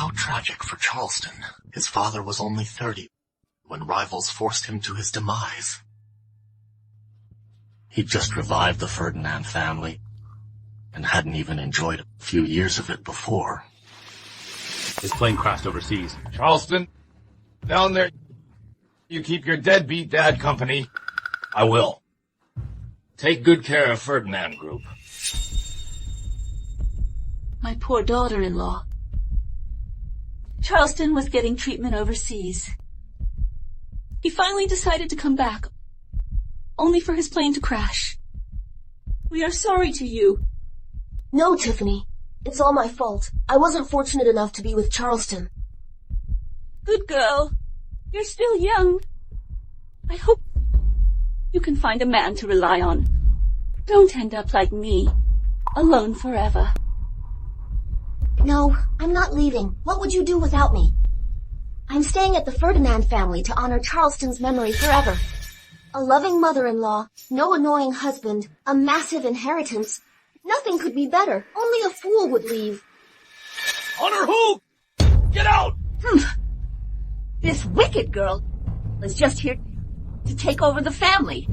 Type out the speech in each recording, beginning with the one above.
How tragic for Charleston. His father was only 30 when rivals forced him to his demise. He'd just revived the Ferdinand family and hadn't even enjoyed a few years of it before. His plane crashed overseas. Charleston, down there, you keep your deadbeat dad company. I will. Take good care of Ferdinand Group. My poor daughter-in-law. Charleston was getting treatment overseas. He finally decided to come back, only for his plane to crash. We are sorry to you. No, Tiffany. It's all my fault. I wasn't fortunate enough to be with Charleston. Good girl. You're still young. I hope you can find a man to rely on. Don't end up like me, alone forever. No, I'm not leaving. What would you do without me? I'm staying at the Ferdinand family to honor Charleston's memory forever. A loving mother-in-law, no annoying husband, a massive inheritance. Nothing could be better. Only a fool would leave. Honor who? Get out! This wicked girl was just here to take over the family.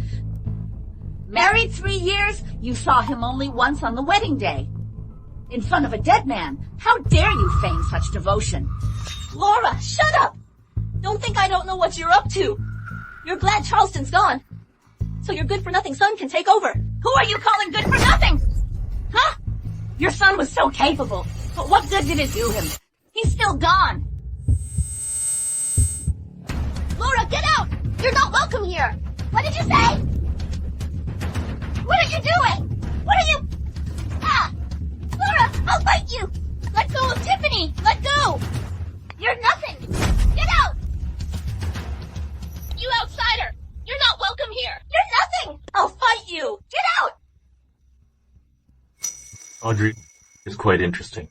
Married 3 years, you saw him only once on the wedding day. In front of a dead man. How dare you feign such devotion? Laura, shut up! Don't think I don't know what you're up to. You're glad Charleston's gone, so your good-for-nothing son can take over. Who are you calling good-for-nothing? Huh? Your son was so capable, but what good did it do him? He's still gone. Laura, get out! You're not welcome here! What did you say? What are you doing? What are you... Ah! Laura, I'll fight you! Let go of Tiffany! Let go! You're nothing! Get out! You outsider! You're not welcome here! You're nothing! I'll fight you! Get out! Audrey is quite interesting.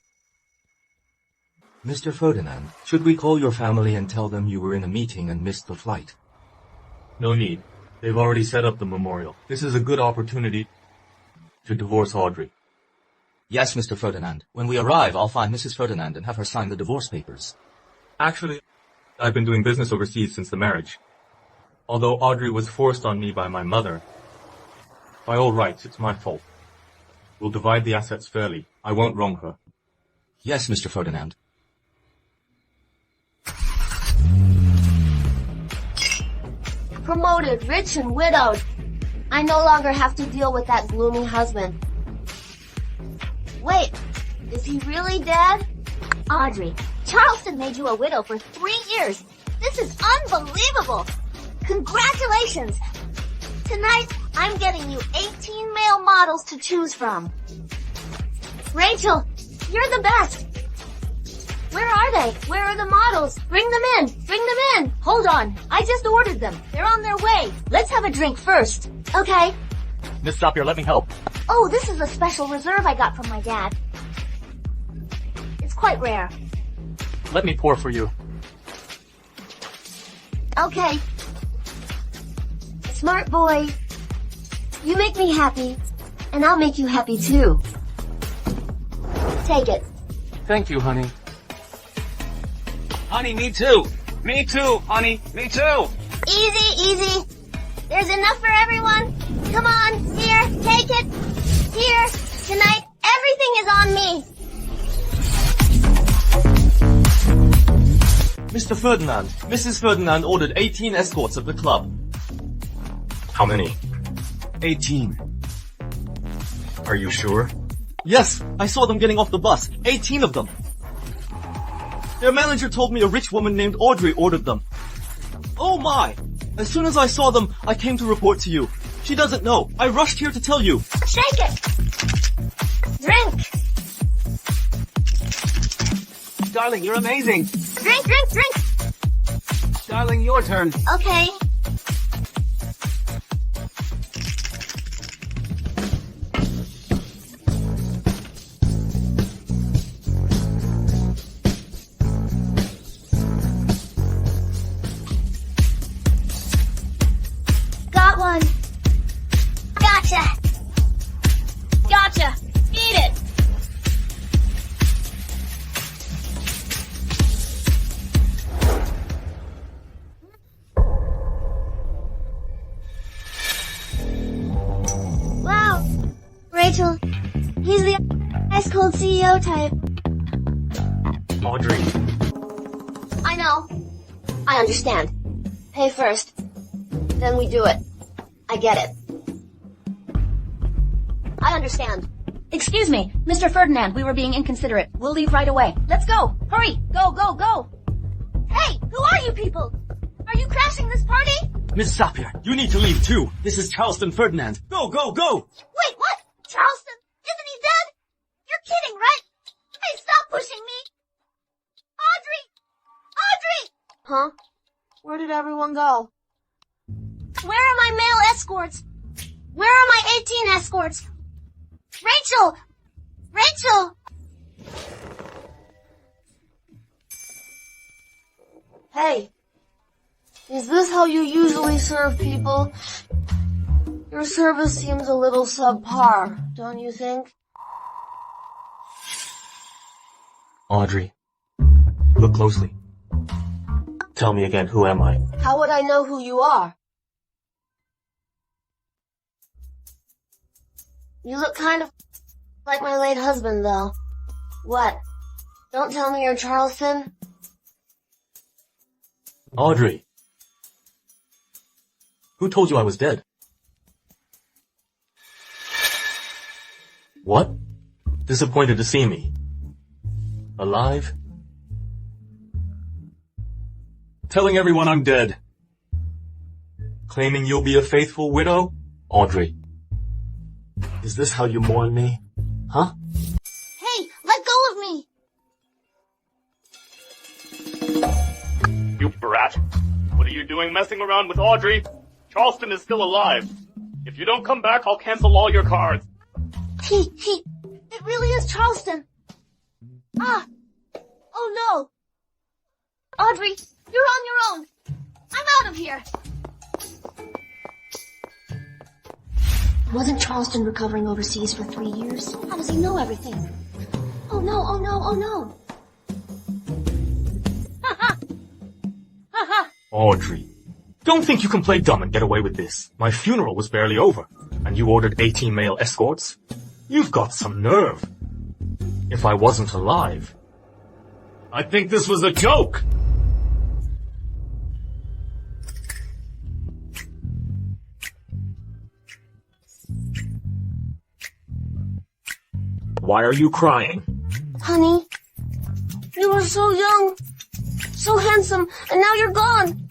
Mr. Ferdinand, should we call your family and tell them you were in a meeting and missed the flight? No need. They've already set up the memorial. This is a good opportunity to divorce Audrey. Yes, Mr. Ferdinand. When we arrive, I'll find Mrs. Ferdinand and have her sign the divorce papers. Actually, I've been doing business overseas since the marriage. Although Audrey was forced on me by my mother, by all rights, it's my fault. We'll divide the assets fairly. I won't wrong her. Yes, Mr. Ferdinand. Promoted, rich and widowed. I no longer have to deal with that gloomy husband. Wait, is he really dead? Audrey, Charleston made you a widow for 3 years. This is unbelievable. Congratulations. Tonight, I'm getting you 18 male models to choose from. Rachel, you're the best. Where are they? Where are the models? Bring them in. Bring them in. Hold on. I just ordered them. They're on their way. Let's have a drink first. Okay. Miss, stop here. Let me help. Oh, this is a special reserve I got from my dad. It's quite rare. Let me pour for you. Okay. Smart boy. You make me happy, and I'll make you happy too. Take it. Thank you, honey. Honey, me too. Me too, honey. Me too. Easy, easy. There's enough for everyone. Come on, here, take it. Here, tonight, everything is on me. Mr. Ferdinand, Mrs. Ferdinand ordered 18 escorts of the club. How many? 18. Are you sure? Yes, I saw them getting off the bus. 18 of them. Their manager told me a rich woman named Audrey ordered them. Oh my! As soon as I saw them, I came to report to you. She doesn't know. I rushed here to tell you. Shake it. Drink. Darling, you're amazing. Drink, drink, drink. Darling, your turn. Okay. Got one. Gotcha. Gotcha. Eat it. old CEO type. Audrey. I know. I understand. Pay first. Then we do it. I get it. I understand. Excuse me, Mr. Ferdinand, we were being inconsiderate. We'll leave right away. Let's go. Hurry. Go, go, go. Hey, who are you people? Are you crashing this party? Miss Sapir, you need to leave too. This is Charleston Ferdinand. Go, go, go! Wait, what? Charleston? Isn't he dead? You're kidding, right? Hey, stop pushing me! Audrey! Audrey! Huh? Where did everyone go? Where are my male escorts? Where are my 18 escorts? Rachel! Rachel! Hey, is this how you usually serve people? Your service seems a little subpar, don't you think? Audrey. Look closely. Tell me again, who am I? How would I know who you are? You look kind of like my late husband, though. What? Don't tell me you're Charleston? Audrey. Who told you I was dead? What? Disappointed to see me? Alive? Telling everyone I'm dead. Claiming you'll be a faithful widow? Audrey. Is this how you mourn me? Huh? Hey, let go of me! You brat. What are you doing messing around with Audrey? Charleston is still alive. If you don't come back, I'll cancel all your cards. It really is Charleston. Ah! Oh no! Audrey, you're on your own. I'm out of here. Wasn't Charleston recovering overseas for 3 years? How does he know everything? Oh no, oh no, oh no. Ha ha! Ha ha! Audrey. Don't think you can play dumb and get away with this. My funeral was barely over, and you ordered 18 male escorts? You've got some nerve. If I wasn't alive, I'd think this was a joke. Why are you crying? Honey, you were so young, so handsome, and now you're gone.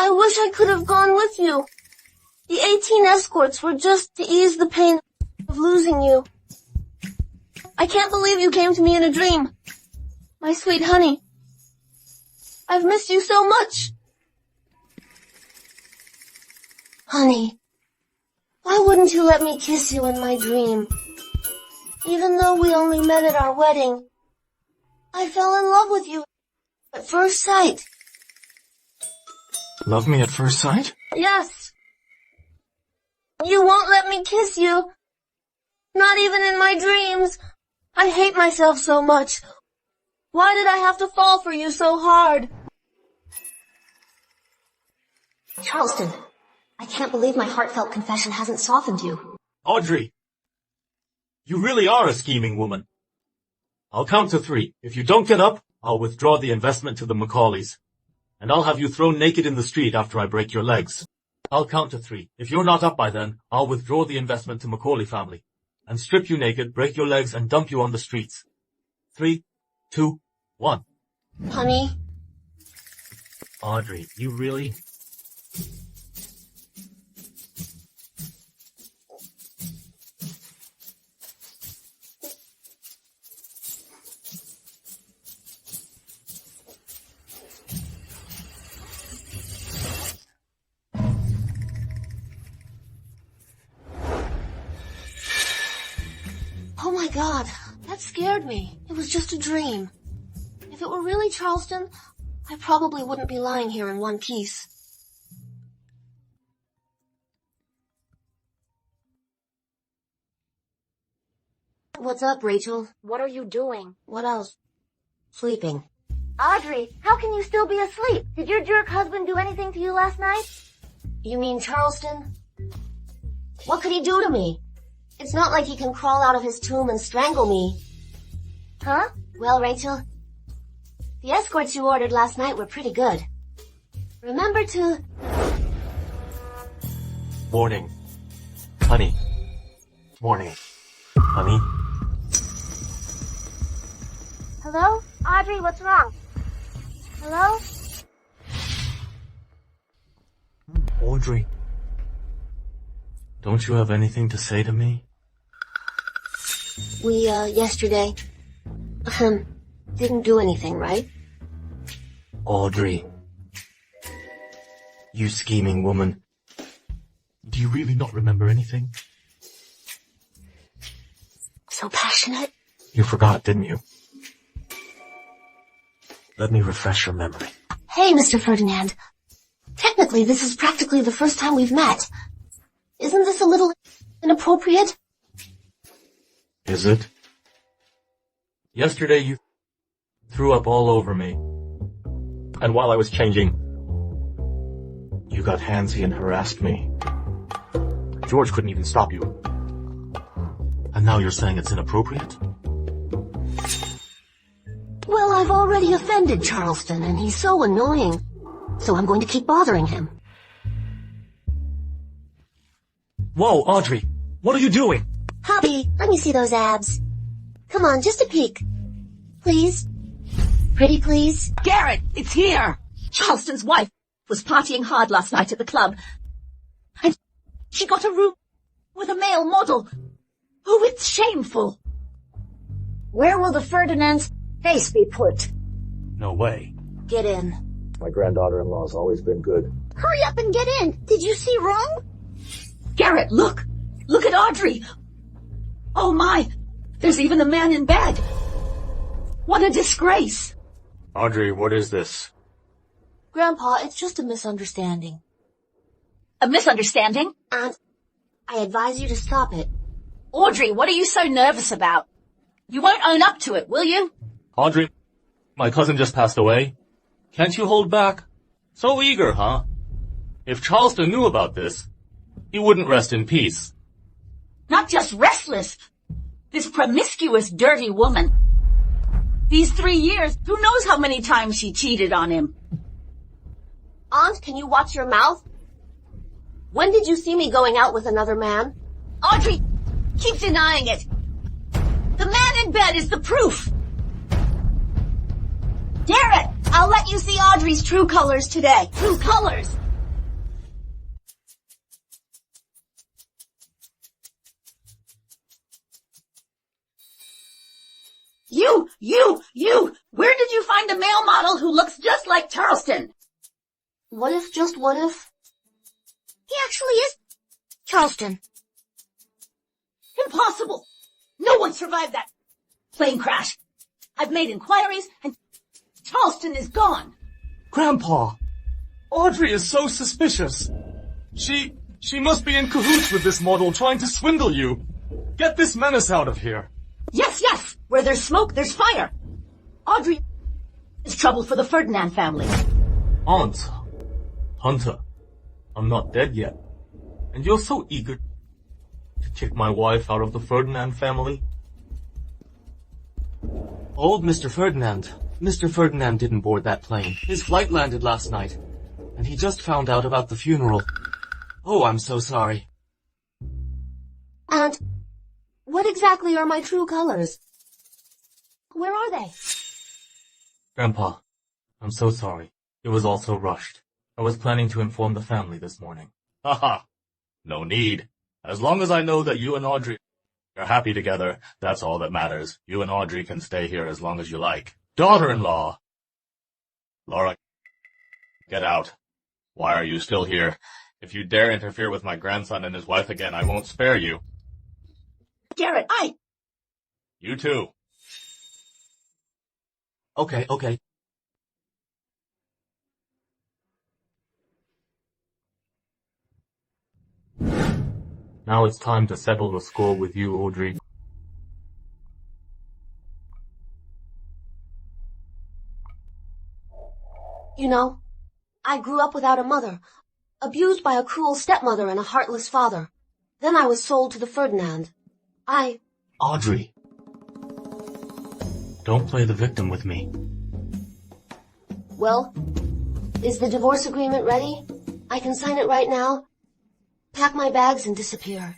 I wish I could have gone with you. The 18 escorts were just to ease the pain of losing you. I can't believe you came to me in a dream. My sweet honey. I've missed you so much. Honey, why wouldn't you let me kiss you in my dream? Even though we only met at our wedding, I fell in love with you at first sight. Love me at first sight? Yes. You won't let me kiss you. Not even in my dreams. I hate myself so much. Why did I have to fall for you so hard? Charleston, I can't believe my heartfelt confession hasn't softened you. Audrey. You really are a scheming woman. I'll count to 3. If you don't get up, I'll withdraw the investment to the Macaulays. And I'll have you thrown naked in the street after I break your legs. I'll count to 3. If you're not up by then, I'll withdraw the investment to Macaulay family. And strip you naked, break your legs, and dump you on the streets. 3, 2, 1. Honey. Audrey, you really... Oh my God, that scared me. It was just a dream. If it were really Charleston, I probably wouldn't be lying here in one piece. What's up, Rachel? What are you doing? What else? Sleeping. Audrey, how can you still be asleep? Did your jerk husband do anything to you last night? You mean Charleston? What could he do to me? It's not like he can crawl out of his tomb and strangle me. Huh? Well, Rachel, the escorts you ordered last night were pretty good. Remember to... Morning. Honey. Morning. Honey. Hello? Audrey, what's wrong? Hello? Audrey. Don't you have anything to say to me? We, yesterday, didn't do anything, right? Audrey. You scheming woman. Do you really not remember anything? So passionate. You forgot, didn't you? Let me refresh your memory. Hey, Mr. Ferdinand. Technically, this is practically the first time we've met. Isn't this a little inappropriate? Is it? Yesterday you threw up all over me. And while I was changing, you got handsy and harassed me. George couldn't even stop you. And now you're saying it's inappropriate? Well, I've already offended Charleston, and he's so annoying. So I'm going to keep bothering him. Whoa, Audrey, what are you doing? Hobby, let me see those abs. Come on, just a peek. Please? Pretty please? Garrett, it's here! Charleston's wife was partying hard last night at the club. And she got a room with a male model. Oh, it's shameful. Where will the Ferdinand's face be put? No way. Get in. My granddaughter-in-law's always been good. Hurry up and get in. Did you see wrong? Garrett, look! Look at Audrey! Oh my! There's even a man in bed! What a disgrace! Audrey, what is this? Grandpa, it's just a misunderstanding. A misunderstanding? And I advise you to stop it. Audrey, what are you so nervous about? You won't own up to it, will you? Audrey, my cousin just passed away. Can't you hold back? So eager, huh? If Charleston knew about this, he wouldn't rest in peace. Not just restless. This promiscuous, dirty woman. These 3 years, who knows how many times she cheated on him. Aunt, can you watch your mouth? When did you see me going out with another man? Audrey, keep denying it. The man in bed is the proof. Garrett, I'll let you see Audrey's true colors today. True colors. You! Where did you find a male model who looks just like Charleston? What if, just what if? He actually is Charleston. Impossible! No one survived that plane crash. I've made inquiries and Charleston is gone. Grandpa, Audrey is so suspicious. She must be in cahoots with this model trying to swindle you. Get this menace out of here. Yes. Where there's smoke, there's fire. Audrey is trouble for the Ferdinand family. Aunt, Hunter, I'm not dead yet. And you're so eager to kick my wife out of the Ferdinand family. Old Mr. Ferdinand. Mr. Ferdinand didn't board that plane. His flight landed last night. And he just found out about the funeral. Oh, I'm so sorry. And what exactly are my true colors? Where are they? Grandpa, I'm so sorry. It was all so rushed. I was planning to inform the family this morning. Haha. No need. As long as I know that you and Audrey are happy together, that's all that matters. You and Audrey can stay here as long as you like. Daughter-in-law! Laura, get out. Why are you still here? If you dare interfere with my grandson and his wife again, I won't spare you. Garrett, You too. Okay. Now it's time to settle the score with you, Audrey. You know, I grew up without a mother, abused by a cruel stepmother and a heartless father. Then I was sold to the Ferdinand. Audrey. Don't play the victim with me. Well, is the divorce agreement ready? I can sign it right now. Pack my bags and disappear.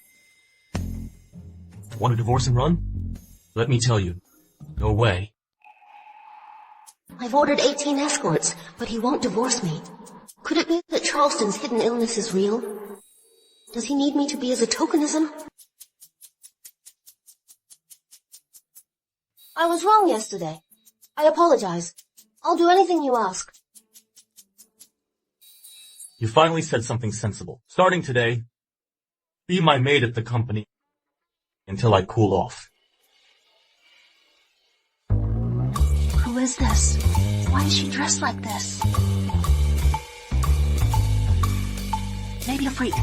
Want a divorce and run? Let me tell you. No way. I've ordered 18 escorts, but he won't divorce me. Could it be that Charleston's hidden illness is real? Does he need me to be as a tokenism? I was wrong yesterday. I apologize. I'll do anything you ask. You finally said something sensible. Starting today, be my maid at the company until I cool off. Who is this? Why is she dressed like this? Maybe a freak.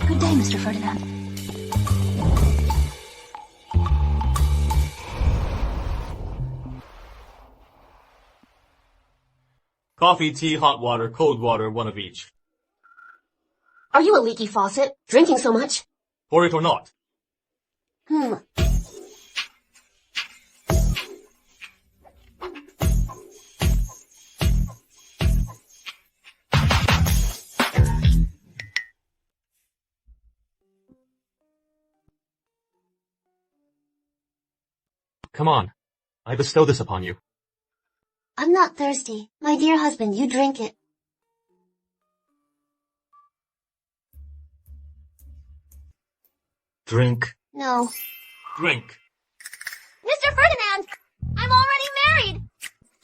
Good day, Mr. Ferdinand. Coffee, tea, hot water, cold water, one of each. Are you a leaky faucet? Drinking so much? For it or not. Come on. I bestow this upon you. I'm not thirsty. My dear husband, you drink it. Drink. No. Drink. Mr. Ferdinand, I'm already married.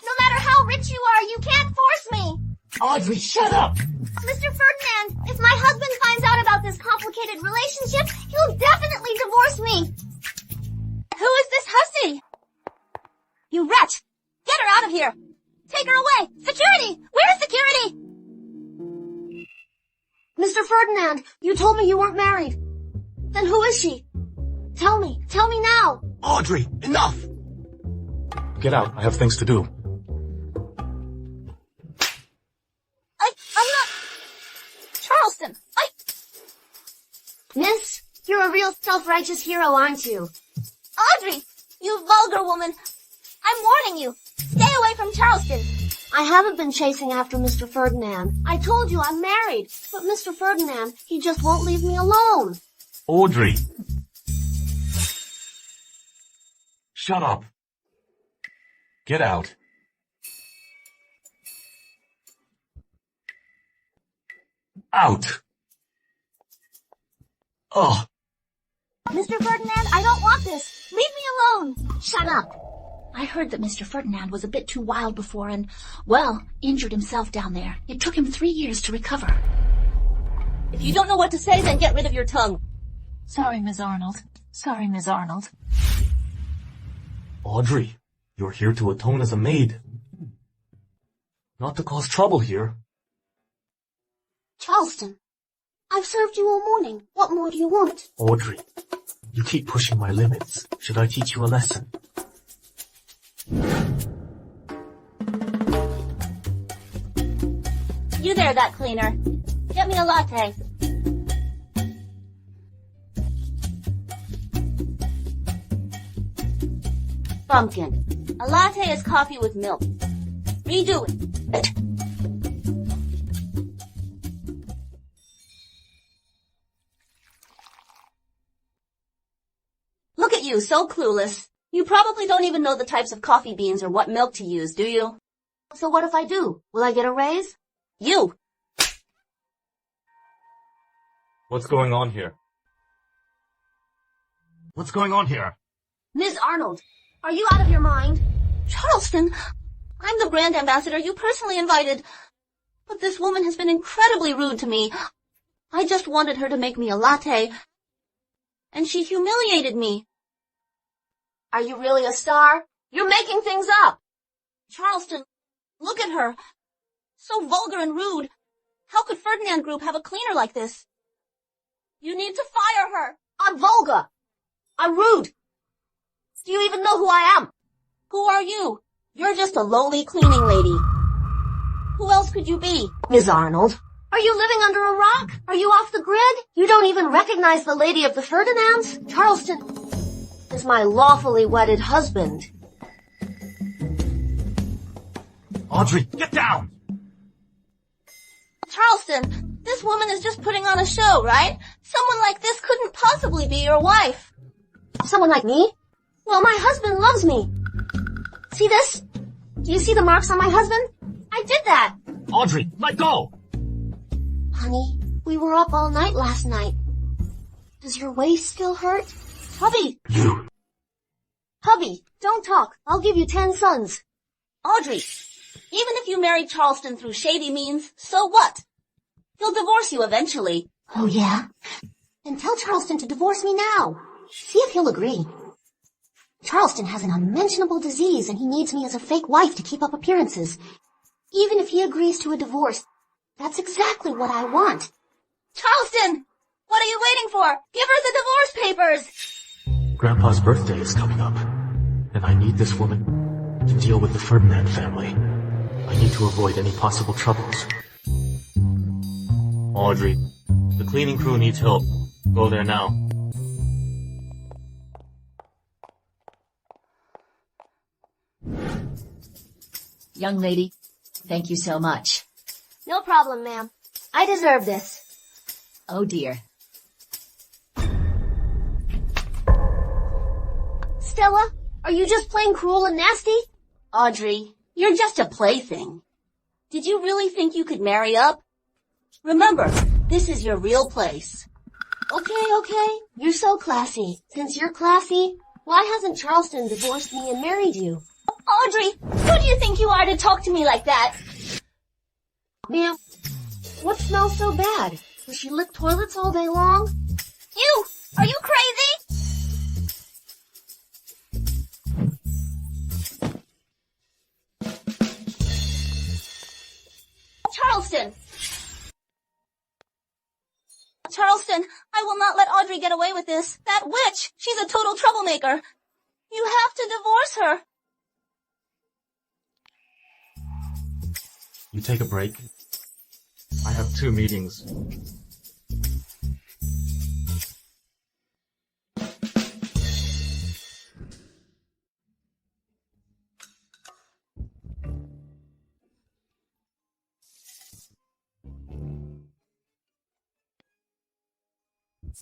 No matter how rich you are, you can't force me. Audrey, shut up! Mr. Ferdinand, if my husband finds out about this complicated relationship, he'll definitely divorce me. Who is this hussy? You wretch! Get her out of here! Take her away! Security! Where's security? Mr. Ferdinand, you told me you weren't married. Then who is she? Tell me now. Audrey, enough! Get out. I have things to do. I'm not... Charleston, Miss, you're a real self-righteous hero, aren't you? Audrey, you vulgar woman. I'm warning you. Stay away from Charleston. I haven't been chasing after Mr. Ferdinand. I told you I'm married. But Mr. Ferdinand, he just won't leave me alone. Audrey. Shut up. Get out. Out. Oh. Mr. Ferdinand, I don't want this. Leave me alone. Shut up. I heard that Mr. Ferdinand was a bit too wild before and, well, injured himself down there. It took him 3 years to recover. If you don't know what to say, then get rid of your tongue. Sorry, Miss Arnold. Sorry, Miss Arnold. Audrey, you're here to atone as a maid. Not to cause trouble here. Charleston, I've served you all morning. What more do you want? Audrey, you keep pushing my limits. Should I teach you a lesson? You there, that cleaner. Get me a latte. Pumpkin. A latte is coffee with milk. Redo it. Look at you, so clueless. You probably don't even know the types of coffee beans or what milk to use, do you? So what if I do? Will I get a raise? You! What's going on here? What's going on here? Ms. Arnold, are you out of your mind? Charleston, I'm the brand ambassador you personally invited. But this woman has been incredibly rude to me. I just wanted her to make me a latte, and she humiliated me. Are you really a star? You're making things up. Charleston, look at her. So vulgar and rude. How could Ferdinand Group have a cleaner like this? You need to fire her. I'm vulgar. I'm rude. Do you even know who I am? Who are you? You're just a lowly cleaning lady. Who else could you be? Ms. Arnold, Are you living under a rock? Are you off the grid? You don't even recognize the lady of the Ferdinands? Charleston is my lawfully wedded husband. Audrey, get down! Charleston, this woman is just putting on a show, right? Someone like this couldn't possibly be your wife. Someone like me? Well, my husband loves me. See this? Do you see the marks on my husband? I did that. Audrey, let go! Honey, we were up all night last night. Does your waist still hurt? Hubby! You. Hubby, don't talk. I'll give you 10 sons. Audrey, even if you marry Charleston through shady means, so what? He'll divorce you eventually. Oh, yeah? Then tell Charleston to divorce me now. See if he'll agree. Charleston has an unmentionable disease and he needs me as a fake wife to keep up appearances. Even if he agrees to a divorce, that's exactly what I want. Charleston! What are you waiting for? Give her the divorce papers! Grandpa's birthday is coming up, and I need this woman to deal with the Ferdinand family. I need to avoid any possible troubles. Audrey, the cleaning crew needs help. Go there now. Young lady, thank you so much. No problem, ma'am. I deserve this. Oh dear. Stella, are you just plain cruel and nasty? Audrey, you're just a plaything. Did you really think you could marry up? Remember, this is your real place. Okay. You're so classy. Since you're classy, why hasn't Charleston divorced me and married you? Audrey, who do you think you are to talk to me like that? Ma'am, what smells so bad? Does she lick toilets all day long? You! Are you crazy? Charleston! Charleston, I will not let Audrey get away with this. That witch, she's a total troublemaker. You have to divorce her. You take a break. I have 2 meetings.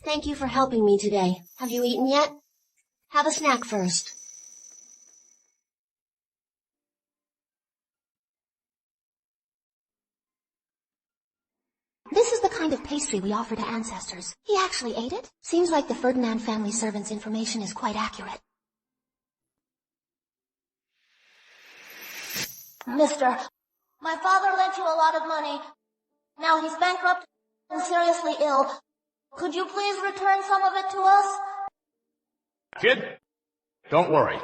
Thank you for helping me today. Have you eaten yet? Have a snack first. This is the kind of pastry we offer to ancestors. He actually ate it. Seems like the Ferdinand family servant's information is quite accurate. Mister, my father lent you a lot of money. Now he's bankrupt and seriously ill. Could you please return some of it to us? Kid, don't worry.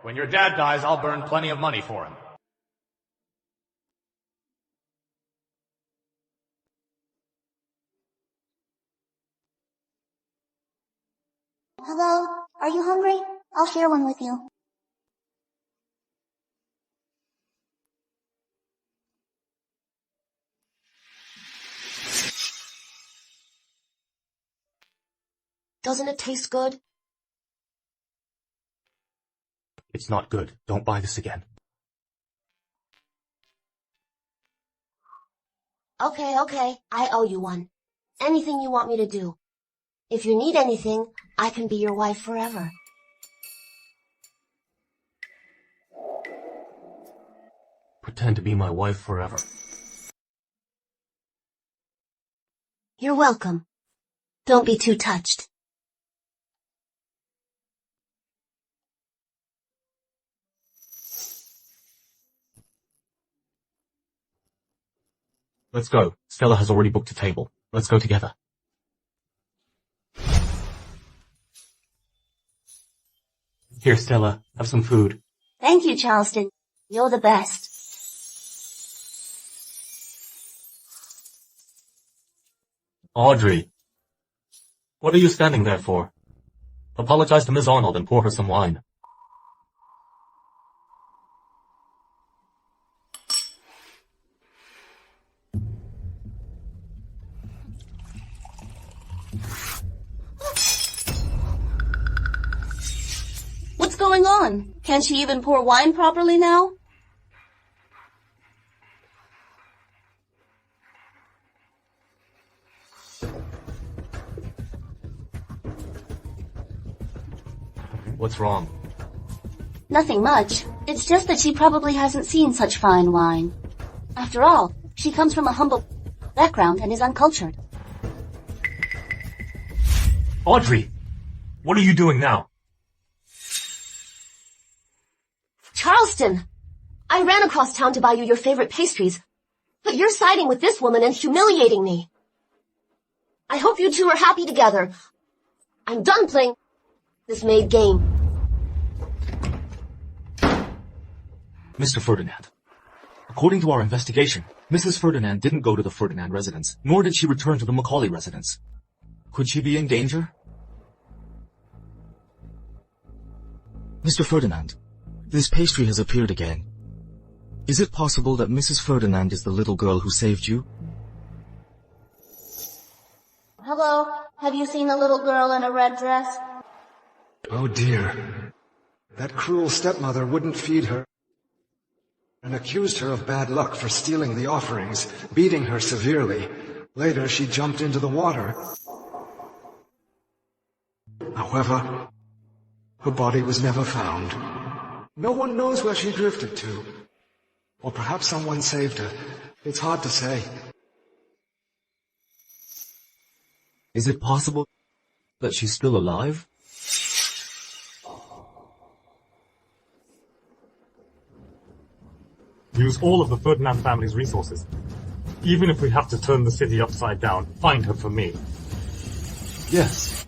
When your dad dies, I'll burn plenty of money for him. Hello, are you hungry? I'll share one with you. Doesn't it taste good? It's not good. Don't buy this again. Okay. I owe you one. Anything you want me to do. If you need anything, I can be your wife forever. Pretend to be my wife forever. You're welcome. Don't be too touched. Let's go. Stella has already booked a table. Let's go together. Here, Stella, have some food. Thank you, Charleston. You're the best. Audrey, what are you standing there for? Apologize to Ms. Arnold and pour her some wine. going on? Can she even pour wine properly now? What's wrong? Nothing much. It's just that she probably hasn't seen such fine wine. After all, she comes from a humble background and is uncultured. Audrey! What are you doing now? Charleston! I ran across town to buy you your favorite pastries, but you're siding with this woman and humiliating me. I hope you two are happy together. I'm done playing this maid game. Mr. Ferdinand, according to our investigation, Mrs. Ferdinand didn't go to the Ferdinand residence, nor did she return to the Macaulay residence. Could she be in danger? Mr. Ferdinand, this pastry has appeared again. Is it possible that Mrs. Ferdinand is the little girl who saved you? Hello, have you seen a little girl in a red dress? Oh dear. That cruel stepmother wouldn't feed her and accused her of bad luck for stealing the offerings, beating her severely. Later, she jumped into the water. However, her body was never found. No one knows where she drifted to. Or perhaps someone saved her. It's hard to say. Is it possible that she's still alive? Use all of the Ferdinand family's resources. Even if we have to turn the city upside down, find her for me. Yes.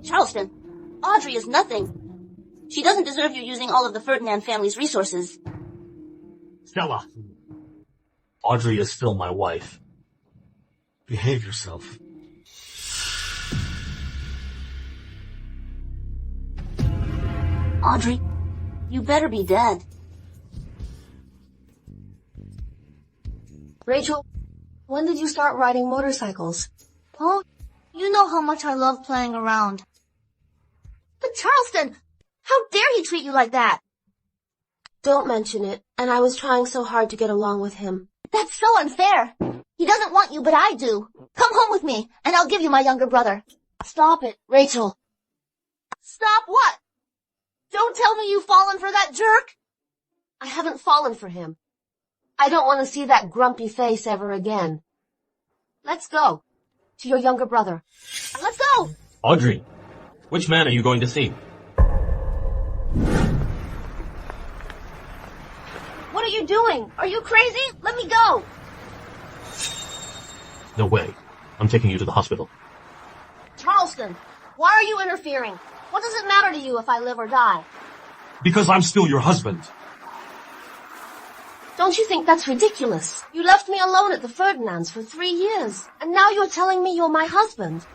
Charleston, Audrey is nothing. She doesn't deserve you using all of the Ferdinand family's resources. Stella! Audrey is still my wife. Behave yourself. Audrey, you better be dead. Rachel, when did you start riding motorcycles? Paul, you know how much I love playing around. But Charleston, how dare he treat you like that? Don't mention it, and I was trying so hard to get along with him. That's so unfair. He doesn't want you, but I do. Come home with me, and I'll give you my younger brother. Stop it, Rachel. Stop what? Don't tell me you've fallen for that jerk. I haven't fallen for him. I don't want to see that grumpy face ever again. Let's go. To your younger brother. Let's go. Audrey, which man are you going to see? What are you doing? Are you crazy? Let me go. No way. I'm taking you to the hospital. Charleston, why are you interfering? What does it matter to you if I live or die? Because I'm still your husband. Don't you think that's ridiculous? You left me alone at the Ferdinands for 3 years, and now you're telling me you're my husband.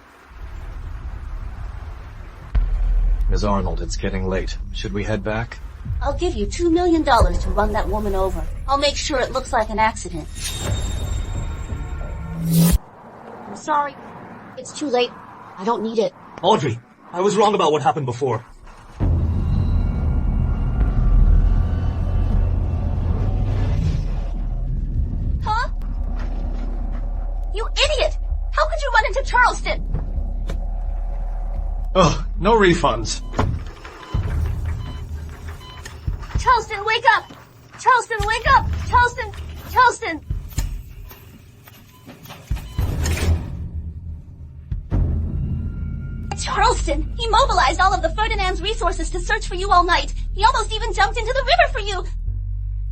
Ms. Arnold, it's getting late. Should we head back? I'll give you $2 million to run that woman over. I'll make sure it looks like an accident. I'm sorry. It's too late. I don't need it. Audrey, I was wrong about what happened before. Huh? You idiot! How could you run into Charleston? Ugh, no refunds. Charleston, wake up! Charleston, wake up! Charleston! Charleston! Charleston! He mobilized all of the Ferdinand's resources to search for you all night. He almost even jumped into the river for you.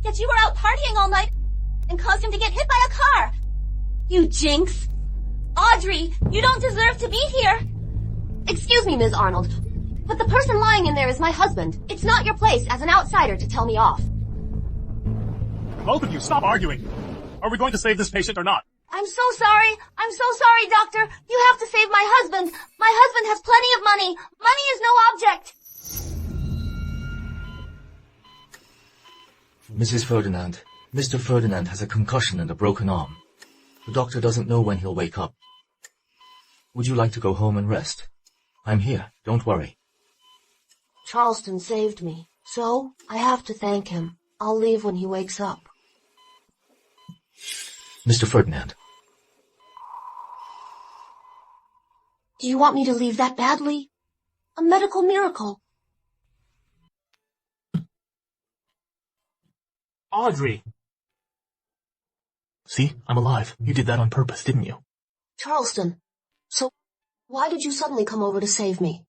Yet you were out partying all night and caused him to get hit by a car. You jinx! Audrey, you don't deserve to be here. Excuse me, Ms. Arnold, but the person lying in there is my husband. It's not your place as an outsider to tell me off. Both of you, stop arguing. Are we going to save this patient or not? I'm so sorry. I'm so sorry, doctor. You have to save my husband. My husband has plenty of money. Money is no object. Mrs. Ferdinand, Mr. Ferdinand has a concussion and a broken arm. The doctor doesn't know when he'll wake up. Would you like to go home and rest? I'm here, don't worry. Charleston saved me, so I have to thank him. I'll leave when he wakes up. Mr. Ferdinand. Do you want me to leave that badly? A medical miracle. Audrey! See? I'm alive. You did that on purpose, didn't you? Charleston, so why did you suddenly come over to save me?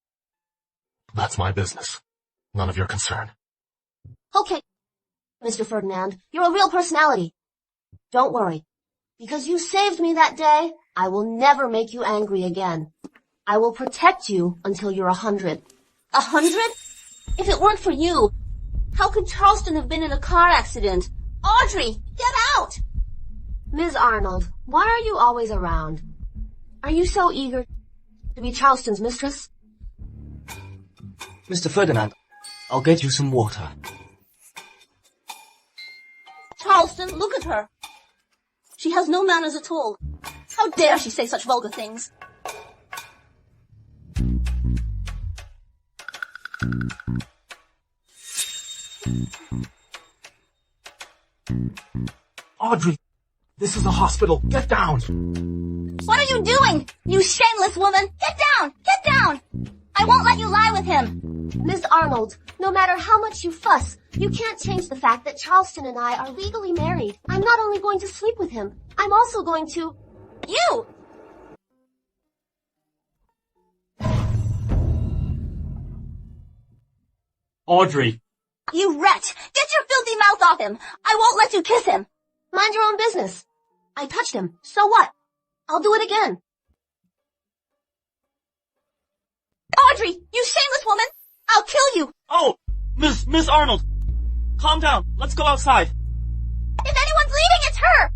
That's my business. None of your concern. Okay, Mr. Ferdinand, you're a real personality. Don't worry. Because you saved me that day, I will never make you angry again. I will protect you until you're 100. 100? If it weren't for you, how could Charleston have been in a car accident? Audrey, get out! Ms. Arnold, why are you always around? Are you so eager to be Charleston's mistress? Mr. Ferdinand, I'll get you some water. Charleston, look at her. She has no manners at all. How dare she say such vulgar things? Audrey! This is a hospital. Get down! What are you doing, you shameless woman? Get down! Get down! I won't let you lie with him. Miss Arnold, no matter how much you fuss, you can't change the fact that Charleston and I are legally married. I'm not only going to sleep with him, I'm also going to... You! Audrey! You wretch! Get your filthy mouth off him! I won't let you kiss him! Mind your own business. I touched him. So what? I'll do it again. Audrey, you shameless woman! I'll kill you! Oh! Miss Arnold! Calm down. Let's go outside. If anyone's leaving, it's her!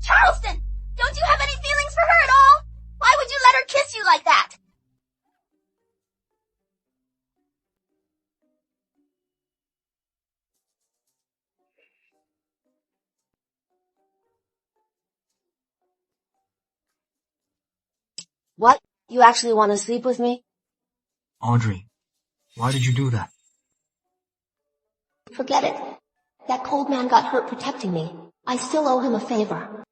Charleston! Don't you have any feelings for her at all? Why would you let her kiss you like that? What? You actually want to sleep with me? Audrey, why did you do that? Forget it. That cold man got hurt protecting me. I still owe him a favor.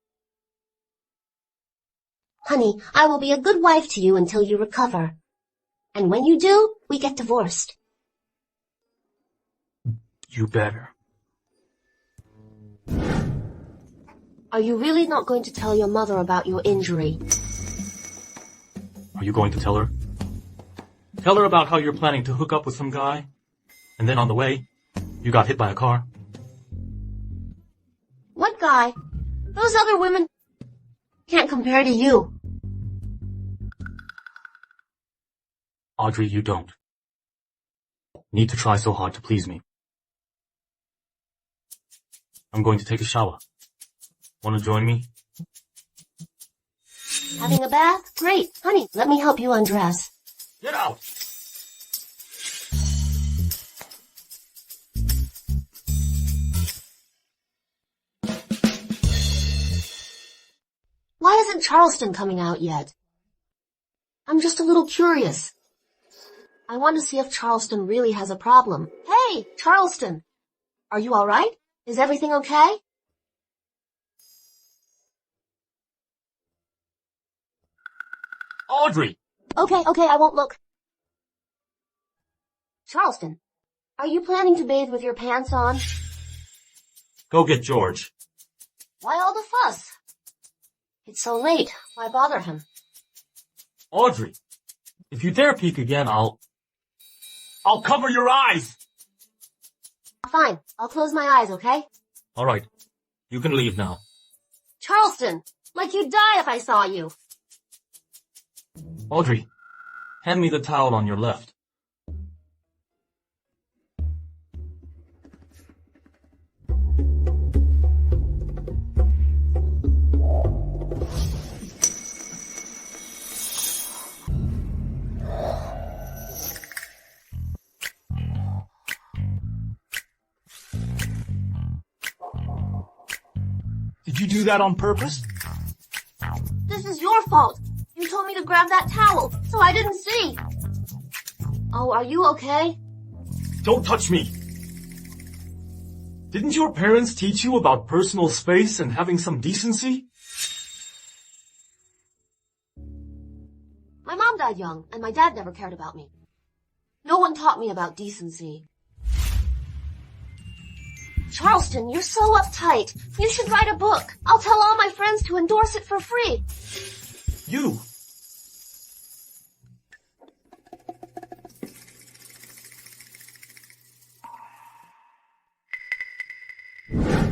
Honey, I will be a good wife to you until you recover. And when you do, we get divorced. You better. Are you really not going to tell your mother about your injury? Are you going to tell her? Tell her about how you're planning to hook up with some guy, and then on the way, you got hit by a car? What guy? Those other women can't compare to you. Audrey, you don't need to try so hard to please me. I'm going to take a shower. Want to join me? Having a bath? Great. Honey, let me help you undress. Get out! Why isn't Charleston coming out yet? I'm just a little curious. I want to see if Charleston really has a problem. Hey, Charleston! Are you alright? Is everything okay? Audrey! Okay, I won't look. Charleston, are you planning to bathe with your pants on? Go get George. Why all the fuss? It's so late. Why bother him? Audrey, if you dare peek again, I'll cover your eyes! Fine, I'll close my eyes, okay? Alright, you can leave now. Charleston, like you'd die if I saw you. Audrey, hand me the towel on your left. Did you do that on purpose? This is your fault. You told me to grab that towel, so I didn't see. Oh, are you okay? Don't touch me! Didn't your parents teach you about personal space and having some decency? My mom died young, and my dad never cared about me. No one taught me about decency. Charleston, you're so uptight. You should write a book. I'll tell all my friends to endorse it for free. You!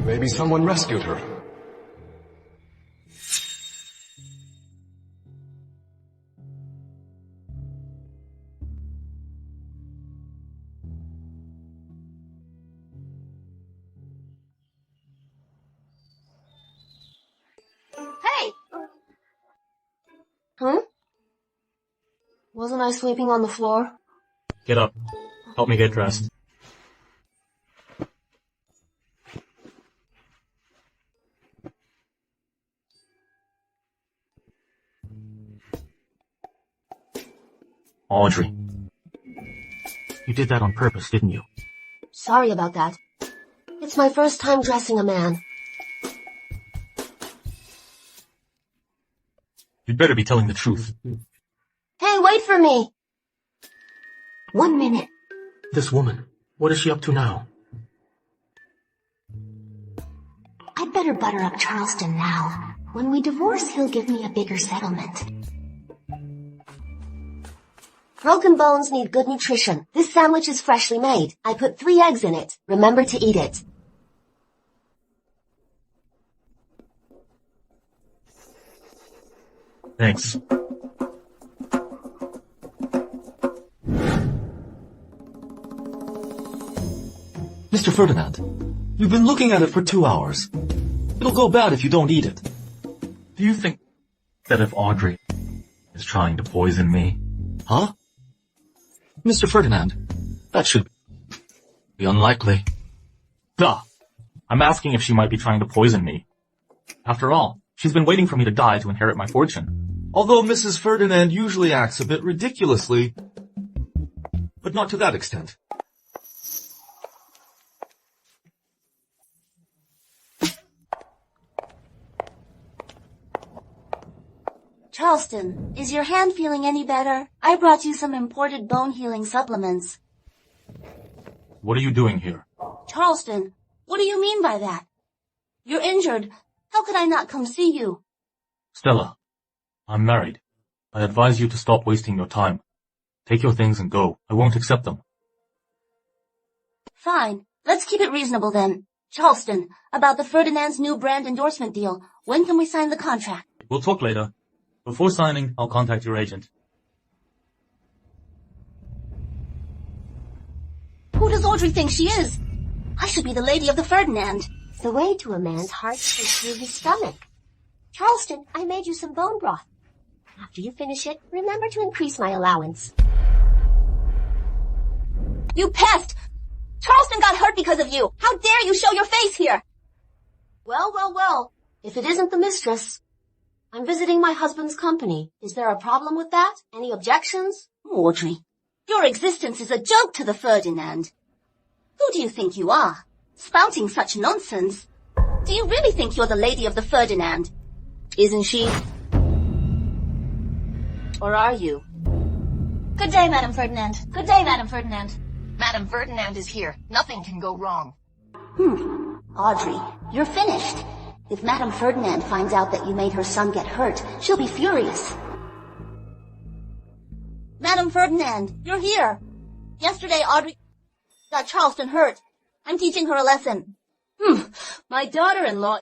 Maybe someone rescued her. Hey! Huh? Wasn't I sleeping on the floor? Get up. Help me get dressed. Audrey. You did that on purpose, didn't you? Sorry about that. It's my first time dressing a man. You'd better be telling the truth. Hey, wait for me! 1 minute. This woman, what is she up to now? I'd better butter up Charleston now. When we divorce, he'll give me a bigger settlement. Broken bones need good nutrition. This sandwich is freshly made. I put 3 eggs in it. Remember to eat it. Thanks. Mr. Ferdinand, you've been looking at it for 2 hours. It'll go bad if you don't eat it. Do you think that if Audrey is trying to poison me? Huh? Mr. Ferdinand, that should Be unlikely. Duh! I'm asking if she might be trying to poison me. After all, she's been waiting for me to die to inherit my fortune. Although Mrs. Ferdinand usually acts a bit ridiculously, but not to that extent. Charleston, is your hand feeling any better? I brought you some imported bone healing supplements. What are you doing here? Charleston, what do you mean by that? You're injured. How could I not come see you? Stella, I'm married. I advise you to stop wasting your time. Take your things and go. I won't accept them. Fine. Let's keep it reasonable then. Charleston, about the Ferdinand's new brand endorsement deal. When can we sign the contract? We'll talk later. Before signing, I'll contact your agent. Who does Audrey think she is? I should be the lady of the Ferdinand. The way to a man's heart is through his stomach. Charleston, I made you some bone broth. After you finish it, remember to increase my allowance. You pest! Charleston got hurt because of you! How dare you show your face here! Well, well, well. If it isn't the mistress. I'm visiting my husband's company. Is there a problem with that? Any objections? Audrey, your existence is a joke to the Ferdinand. Who do you think you are? Spouting such nonsense. Do you really think you're the lady of the Ferdinand? Isn't she? Or are you? Good day, Madam Ferdinand. Good day, Madam Ferdinand. Madam Ferdinand is here. Nothing can go wrong. Audrey, you're finished. If Madam Ferdinand finds out that you made her son get hurt, she'll be furious. Madam Ferdinand, you're here. Yesterday, Audrey got Charleston hurt. I'm teaching her a lesson. My daughter-in-law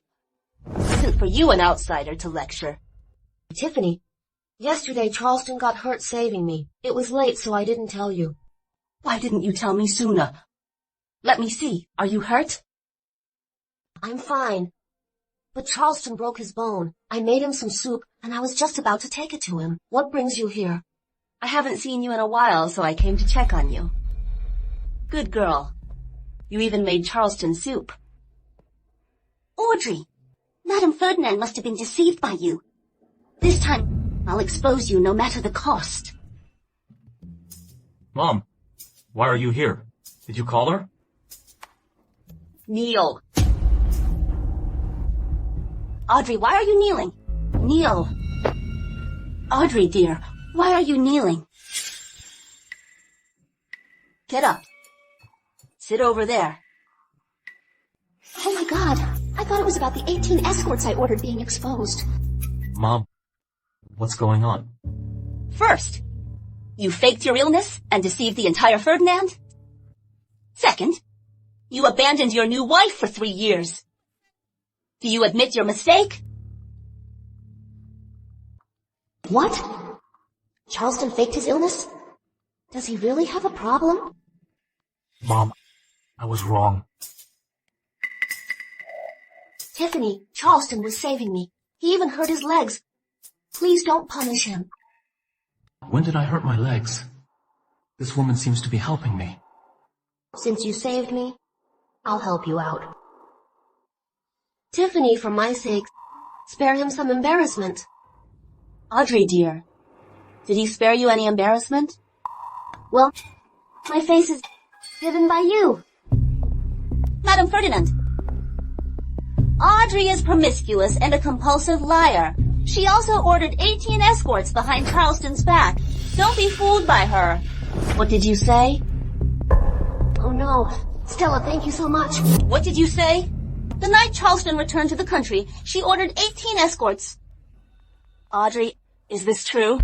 isn't for you, an outsider, to lecture. Tiffany, yesterday Charleston got hurt saving me. It was late, so I didn't tell you. Why didn't you tell me sooner? Let me see. Are you hurt? I'm fine. But Charleston broke his bone. I made him some soup, and I was just about to take it to him. What brings you here? I haven't seen you in a while, so I came to check on you. Good girl. You even made Charleston soup. Audrey, Madame Ferdinand must have been deceived by you. This time, I'll expose you no matter the cost. Mom, why are you here? Did you call her? Kneel. Audrey, why are you kneeling? Kneel. Audrey, dear, why are you kneeling? Get up. Sit over there. Oh my god, I thought it was about the 18 escorts I ordered being exposed. Mom, what's going on? First, you faked your illness and deceived the entire Ferdinand. Second, you abandoned your new wife for 3 years. Do you admit your mistake? What? Charleston faked his illness? Does he really have a problem? Mom, I was wrong. Tiffany, Charleston was saving me. He even hurt his legs. Please don't punish him. When did I hurt my legs? This woman seems to be helping me. Since you saved me, I'll help you out. Tiffany, for my sake, spare him some embarrassment. Audrey, dear, did he spare you any embarrassment? Well, my face is given by you. Madame Ferdinand. Audrey is promiscuous and a compulsive liar. She also ordered 18 escorts behind Charleston's back. Don't be fooled by her. What did you say? Oh no. Stella, thank you so much. What did you say? The night Charleston returned to the country, she ordered 18 escorts. Audrey, is this true?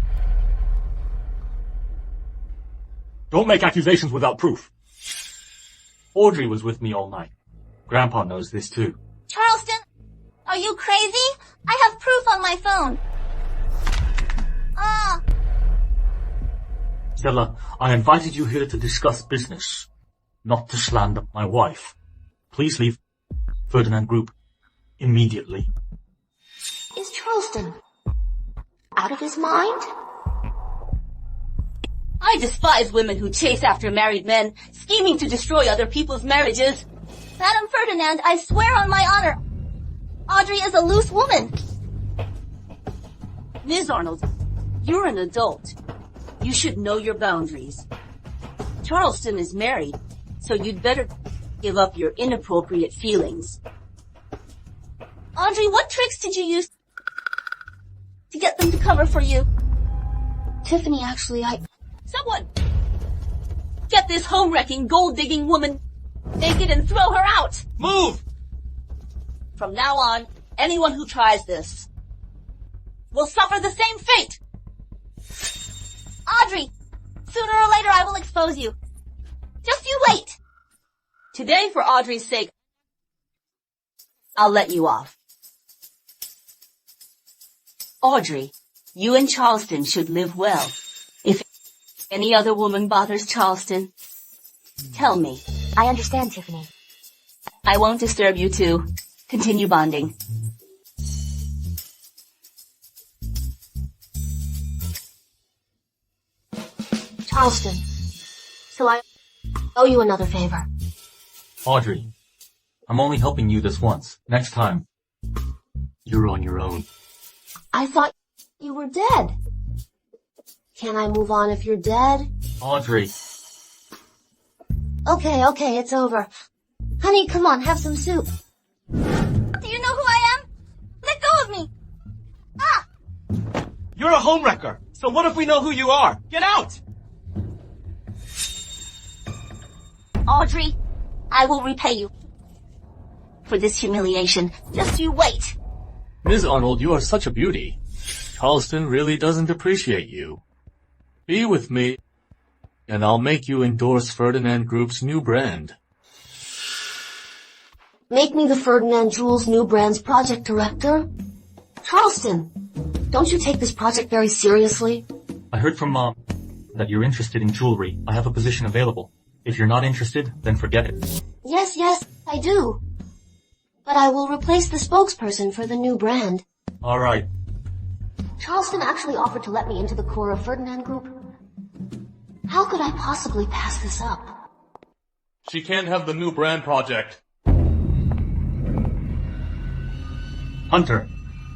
Don't make accusations without proof. Audrey was with me all night. Grandpa knows this too. Charleston, are you crazy? I have proof on my phone. Stella, I invited you here to discuss business, not to slander my wife. Please leave Ferdinand Group immediately. Is Charleston out of his mind? I despise women who chase after married men, scheming to destroy other people's marriages. Madame Ferdinand, I swear on my honor, Audrey is a loose woman. Ms. Arnold, you're an adult. You should know your boundaries. Charleston is married, so you'd better give up your inappropriate feelings. Audrey, what tricks did you use to get them to cover for you? Tiffany, actually, Someone! Get this home-wrecking, gold-digging woman naked and throw her out! Move! From now on, anyone who tries this will suffer the same fate! Audrey, sooner or later I will expose you. Just you wait! Today, for Audrey's sake, I'll let you off. Audrey, you and Charleston should live well. If any other woman bothers Charleston, tell me. I understand, Tiffany. I won't disturb you two. Continue bonding. Charleston, so I owe you another favor. Audrey, I'm only helping you this once. Next time, you're on your own. I thought you were dead. Can I move on if you're dead? Audrey. Okay, it's over. Honey, come on, have some soup. Do you know who I am? Let go of me! Ah! You're a homewrecker, so what if we know who you are? Get out! Audrey, I will repay you for this humiliation. Just you wait. Ms. Arnold, you are such a beauty. Charleston really doesn't appreciate you. Be with me, and I'll make you endorse Ferdinand Group's new brand. Make me the Ferdinand Jewels new brand's project director? Charleston, don't you take this project very seriously? I heard from Mom that you're interested in jewelry. I have a position available. If you're not interested, then forget it. Yes, I do. But I will replace the spokesperson for the new brand. All right. Charleston actually offered to let me into the core of Ferdinand Group. How could I possibly pass this up? She can't have the new brand project. Hunter,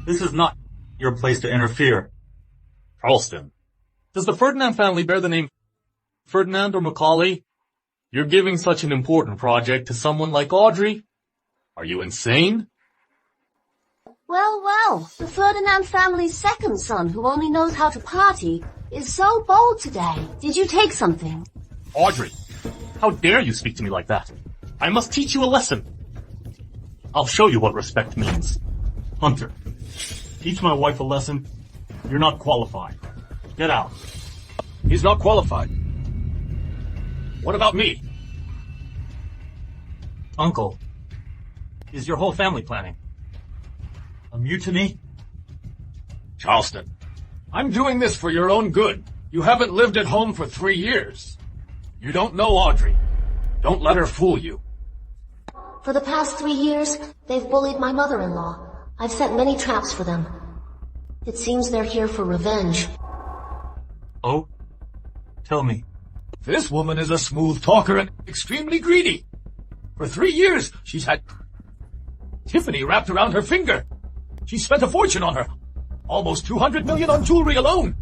this is not your place to interfere. Charleston, does the Ferdinand family bear the name Ferdinand or Macaulay? You're giving such an important project to someone like Audrey? Are you insane? Well, well, the Ferdinand family's second son, who only knows how to party, is so bold today. Did you take something? Audrey, how dare you speak to me like that? I must teach you a lesson. I'll show you what respect means. Hunter, teach my wife a lesson. You're not qualified. Get out. He's not qualified. What about me? Uncle, is your whole family planning a mutiny? Charleston, I'm doing this for your own good. You haven't lived at home for 3 years. You don't know Audrey. Don't let her fool you. For the past 3 years, they've bullied my mother-in-law. I've set many traps for them. It seems they're here for revenge. Oh? Tell me. This woman is a smooth talker and extremely greedy. For 3 years, she's had Tiffany wrapped around her finger. She spent a fortune on her. Almost 200 million on jewelry alone.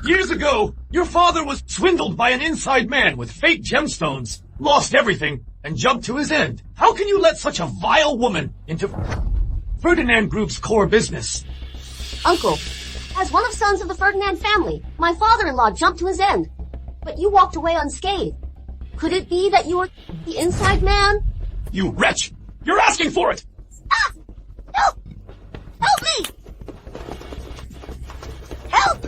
Years ago, your father was swindled by an inside man with fake gemstones, lost everything, and jumped to his end. How can you let such a vile woman into Ferdinand Group's core business? Uncle, as one of sons of the Ferdinand family, my father-in-law jumped to his end. But you walked away unscathed. Could it be that you were the inside man? You wretch! You're asking for it! Ah! Help! Help me! Help!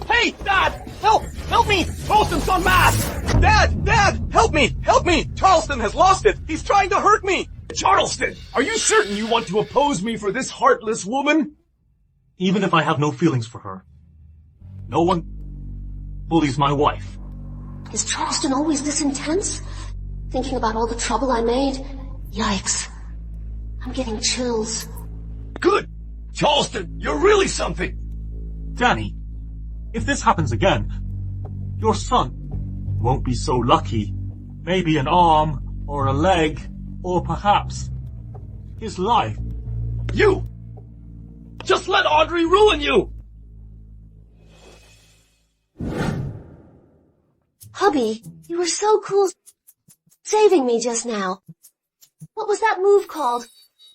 Hey, Dad! Help! Help me! Charleston's gone mad! Dad! Dad! Help me! Help me! Charleston has lost it! He's trying to hurt me! Charleston! Are you certain you want to oppose me for this heartless woman? Even if I have no feelings for her, no one bullies my wife. Is Charleston always this intense? Thinking about all the trouble I made? Yikes. I'm getting chills. Good! Charleston, you're really something! Danny, if this happens again, your son won't be so lucky. Maybe an arm, or a leg, or perhaps his life. You! Just let Audrey ruin you! Hubby, you were so cool saving me just now. What was that move called?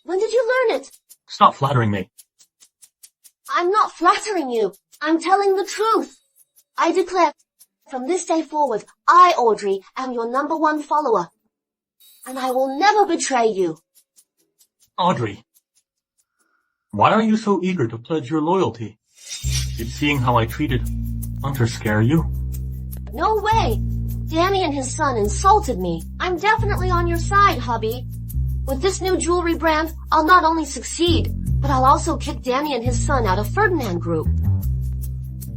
When did you learn it? Stop flattering me. I'm not flattering you. I'm telling the truth. I declare, from this day forward, I, Audrey, am your #1 follower. And I will never betray you. Audrey, why are you so eager to pledge your loyalty? Did seeing how I treated Hunter scare you? No way. Danny and his son insulted me. I'm definitely on your side, hubby. With this new jewelry brand, I'll not only succeed, but I'll also kick Danny and his son out of Ferdinand Group.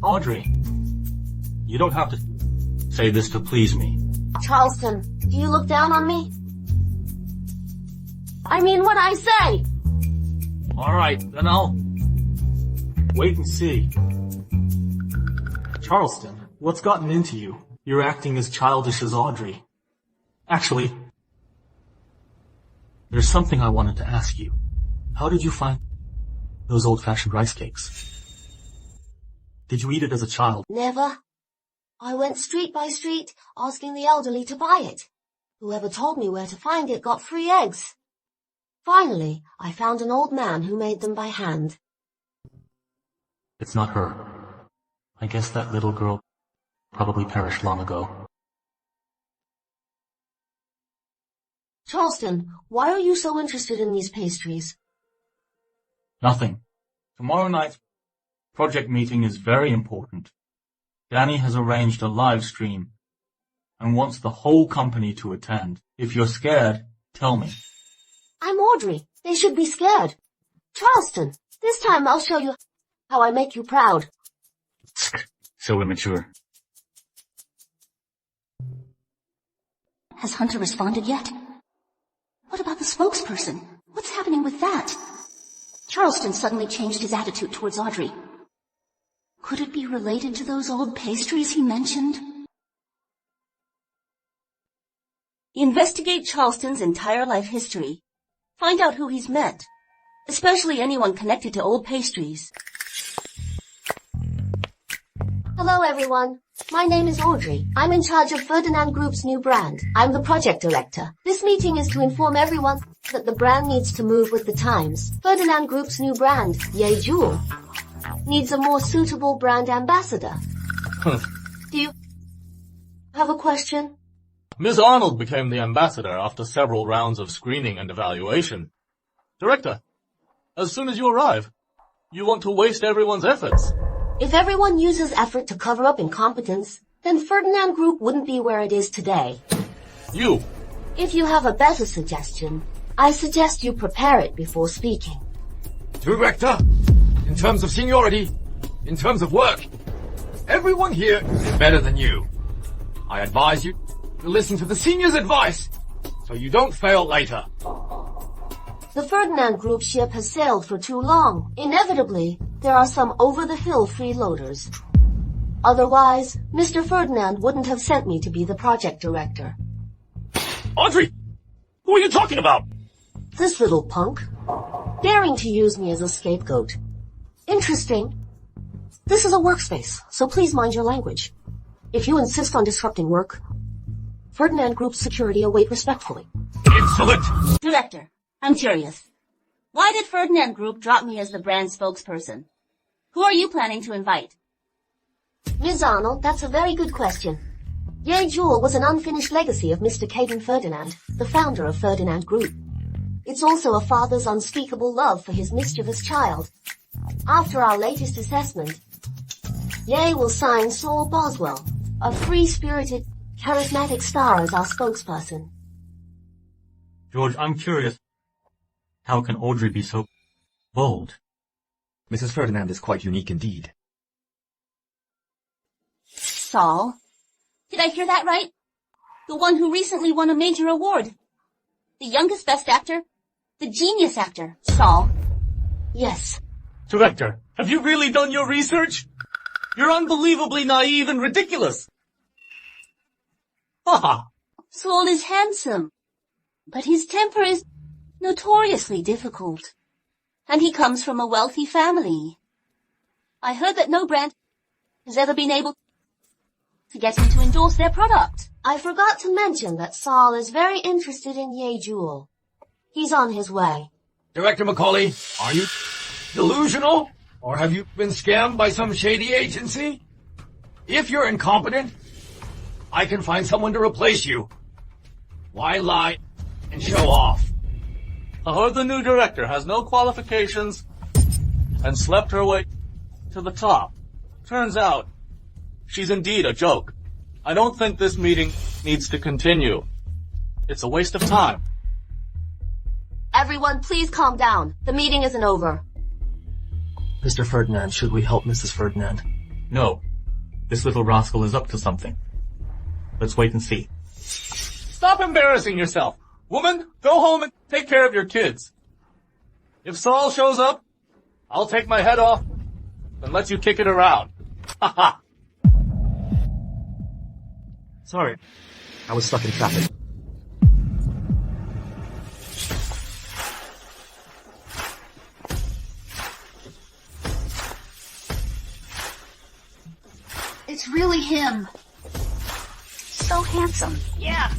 Audrey, you don't have to say this to please me. Charleston, do you look down on me? I mean what I say. All right, then I'll wait and see. Charleston, what's gotten into you? You're acting as childish as Audrey. Actually, there's something I wanted to ask you. How did you find those old-fashioned rice cakes? Did you eat it as a child? Never. I went street by street, asking the elderly to buy it. Whoever told me where to find it got free eggs. Finally, I found an old man who made them by hand. It's not her. I guess that little girl probably perished long ago. Charleston, why are you so interested in these pastries? Nothing. Tomorrow night's project meeting is very important. Danny has arranged a live stream and wants the whole company to attend. If you're scared, tell me. I'm Audrey. They should be scared. Charleston, this time I'll show you how I make you proud. So immature. Has Hunter responded yet? What about the spokesperson? What's happening with that? Charleston suddenly changed his attitude towards Audrey. Could it be related to those old pastries he mentioned? Investigate Charleston's entire life history. Find out who he's met. especially anyone connected to old pastries. Hello, everyone. My name is Audrey. I'm in charge of Ferdinand Group's new brand. I'm the project director. This meeting is to inform everyone that the brand needs to move with the times. Ferdinand Group's new brand, Ye Jewel, needs a more suitable brand ambassador. Do you have a question? Ms. Arnold became the ambassador after several rounds of screening and evaluation. Director, as soon as you arrive, you want to waste everyone's efforts. If everyone uses effort to cover up incompetence, then Ferdinand Group wouldn't be where it is today. You. If you have a better suggestion, I suggest you prepare it before speaking. Director, in terms of seniority, in terms of work, everyone here is better than you. I advise you to listen to the senior's advice, so you don't fail later. The Ferdinand Group ship has sailed for too long. Inevitably, there are some over-the-hill freeloaders. Otherwise, Mr. Ferdinand wouldn't have sent me to be the project director. Audrey! Who are you talking about? This little punk, daring to use me as a scapegoat. Interesting. This is a workspace, so please mind your language. If you insist on disrupting work, Ferdinand Group's security await respectfully. Insolent! Director, I'm curious. Why did Ferdinand Group drop me as the brand spokesperson? Who are you planning to invite? Ms. Arnold, that's a very good question. Ye Jewel was an unfinished legacy of Mr. Caden Ferdinand, the founder of Ferdinand Group. It's also a father's unspeakable love for his mischievous child. After our latest assessment, Ye will sign Saul Boswell, a free-spirited, charismatic star, as our spokesperson. George, I'm curious. How can Audrey be so bold? Mrs. Ferdinand is quite unique indeed. Saul? Did I hear that right? The one who recently won a major award. The youngest best actor? The genius actor, Saul. Yes. Director, have you really done your research? You're unbelievably naive and ridiculous. Haha. Saul is handsome, but his temper is notoriously difficult. And he comes from a wealthy family. I heard that no brand has ever been able to get him to endorse their product. I forgot to mention that Saul is very interested in Ye Jewel. He's on his way. Director Macaulay, are you delusional? Or have you been scammed by some shady agency? If you're incompetent, I can find someone to replace you. Why lie and show off? I heard the new director has no qualifications and slept her way to the top. Turns out, she's indeed a joke. I don't think this meeting needs to continue. It's a waste of time. Everyone, please calm down. The meeting isn't over. Mr. Ferdinand, should we help Mrs. Ferdinand? No. This little rascal is up to something. Let's wait and see. Stop embarrassing yourself. Woman, go home and take care of your kids. If Saul shows up, I'll take my head off and let you kick it around. Ha ha. Sorry, I was stuck in traffic. It's really him. So handsome. Yeah.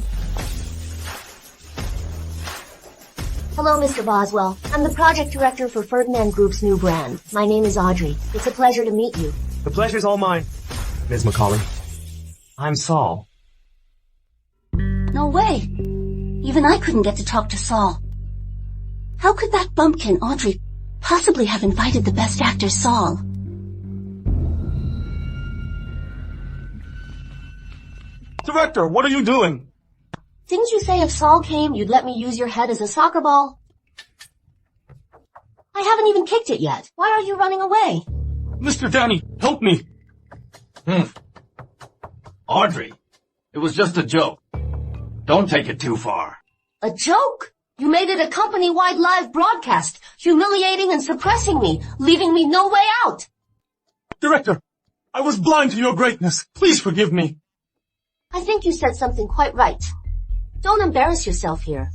Hello, Mr. Boswell. I'm the project director for Ferdinand Group's new brand. My name is Audrey. It's a pleasure to meet you. The pleasure's all mine, Ms. Macaulay. I'm Saul. No way. Even I couldn't get to talk to Saul. How could that bumpkin, Audrey, possibly have invited the best actor, Saul? Director, what are you doing? Didn't you say if Saul came, you'd let me use your head as a soccer ball? I haven't even kicked it yet. Why are you running away? Mr. Danny, help me. Audrey, it was just a joke. Don't take it too far. A joke? You made it a company-wide live broadcast, humiliating and suppressing me, leaving me no way out. Director, I was blind to your greatness. Please forgive me. I think you said something quite right. Don't embarrass yourself here.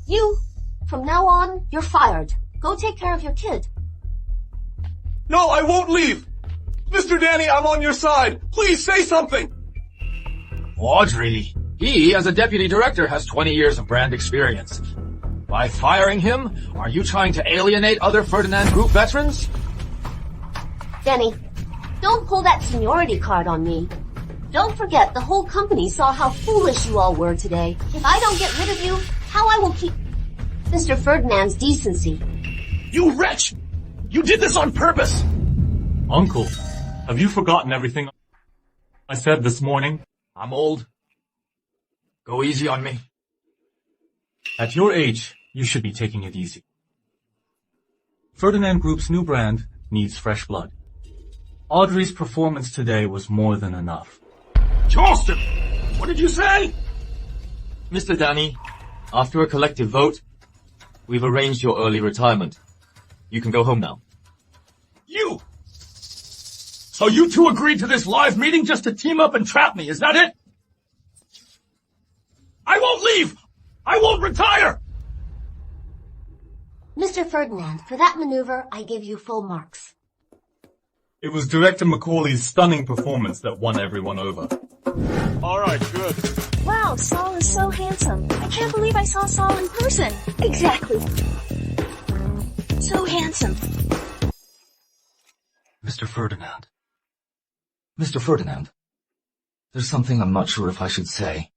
From now on, you're fired. Go take care of your kid. No, I won't leave! Mr. Danny, I'm on your side! Please say something! Audrey, he, as a deputy director, has 20 years of brand experience. By firing him, are you trying to alienate other Ferdinand Group veterans? Danny, don't pull that seniority card on me. Don't forget, the whole company saw how foolish you all were today. If I don't get rid of you, how I will keep Mr. Ferdinand's decency. You wretch! You did this on purpose! Uncle, have you forgotten everything I said this morning? I'm old. Go easy on me. At your age, you should be taking it easy. Ferdinand Group's new brand needs fresh blood. Audrey's performance today was more than enough. Charleston! What did you say? Mr. Danny, after a collective vote, we've arranged your early retirement. You can go home now. You! So you two agreed to this live meeting just to team up and trap me, is that it? I won't leave! I won't retire! Mr. Ferdinand, for that maneuver, I give you full marks. It was Director Macaulay's stunning performance that won everyone over. Alright, good. Wow, Saul is so handsome. I can't believe I saw Saul in person. Exactly. So handsome. Mr. Ferdinand. Mr. Ferdinand. There's something I'm not sure if I should say.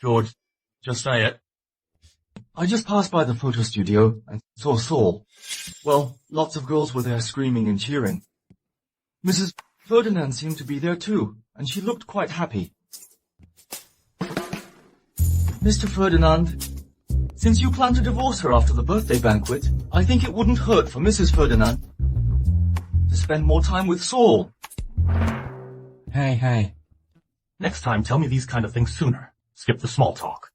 George, just say it. I just passed by the photo studio and saw Saul. Well, lots of girls were there screaming and cheering. Mrs. Ferdinand seemed to be there too, and she looked quite happy. Mr. Ferdinand, since you plan to divorce her after the birthday banquet, I think it wouldn't hurt for Mrs. Ferdinand to spend more time with Saul. Hey. Next time, tell me these kind of things sooner. Skip the small talk.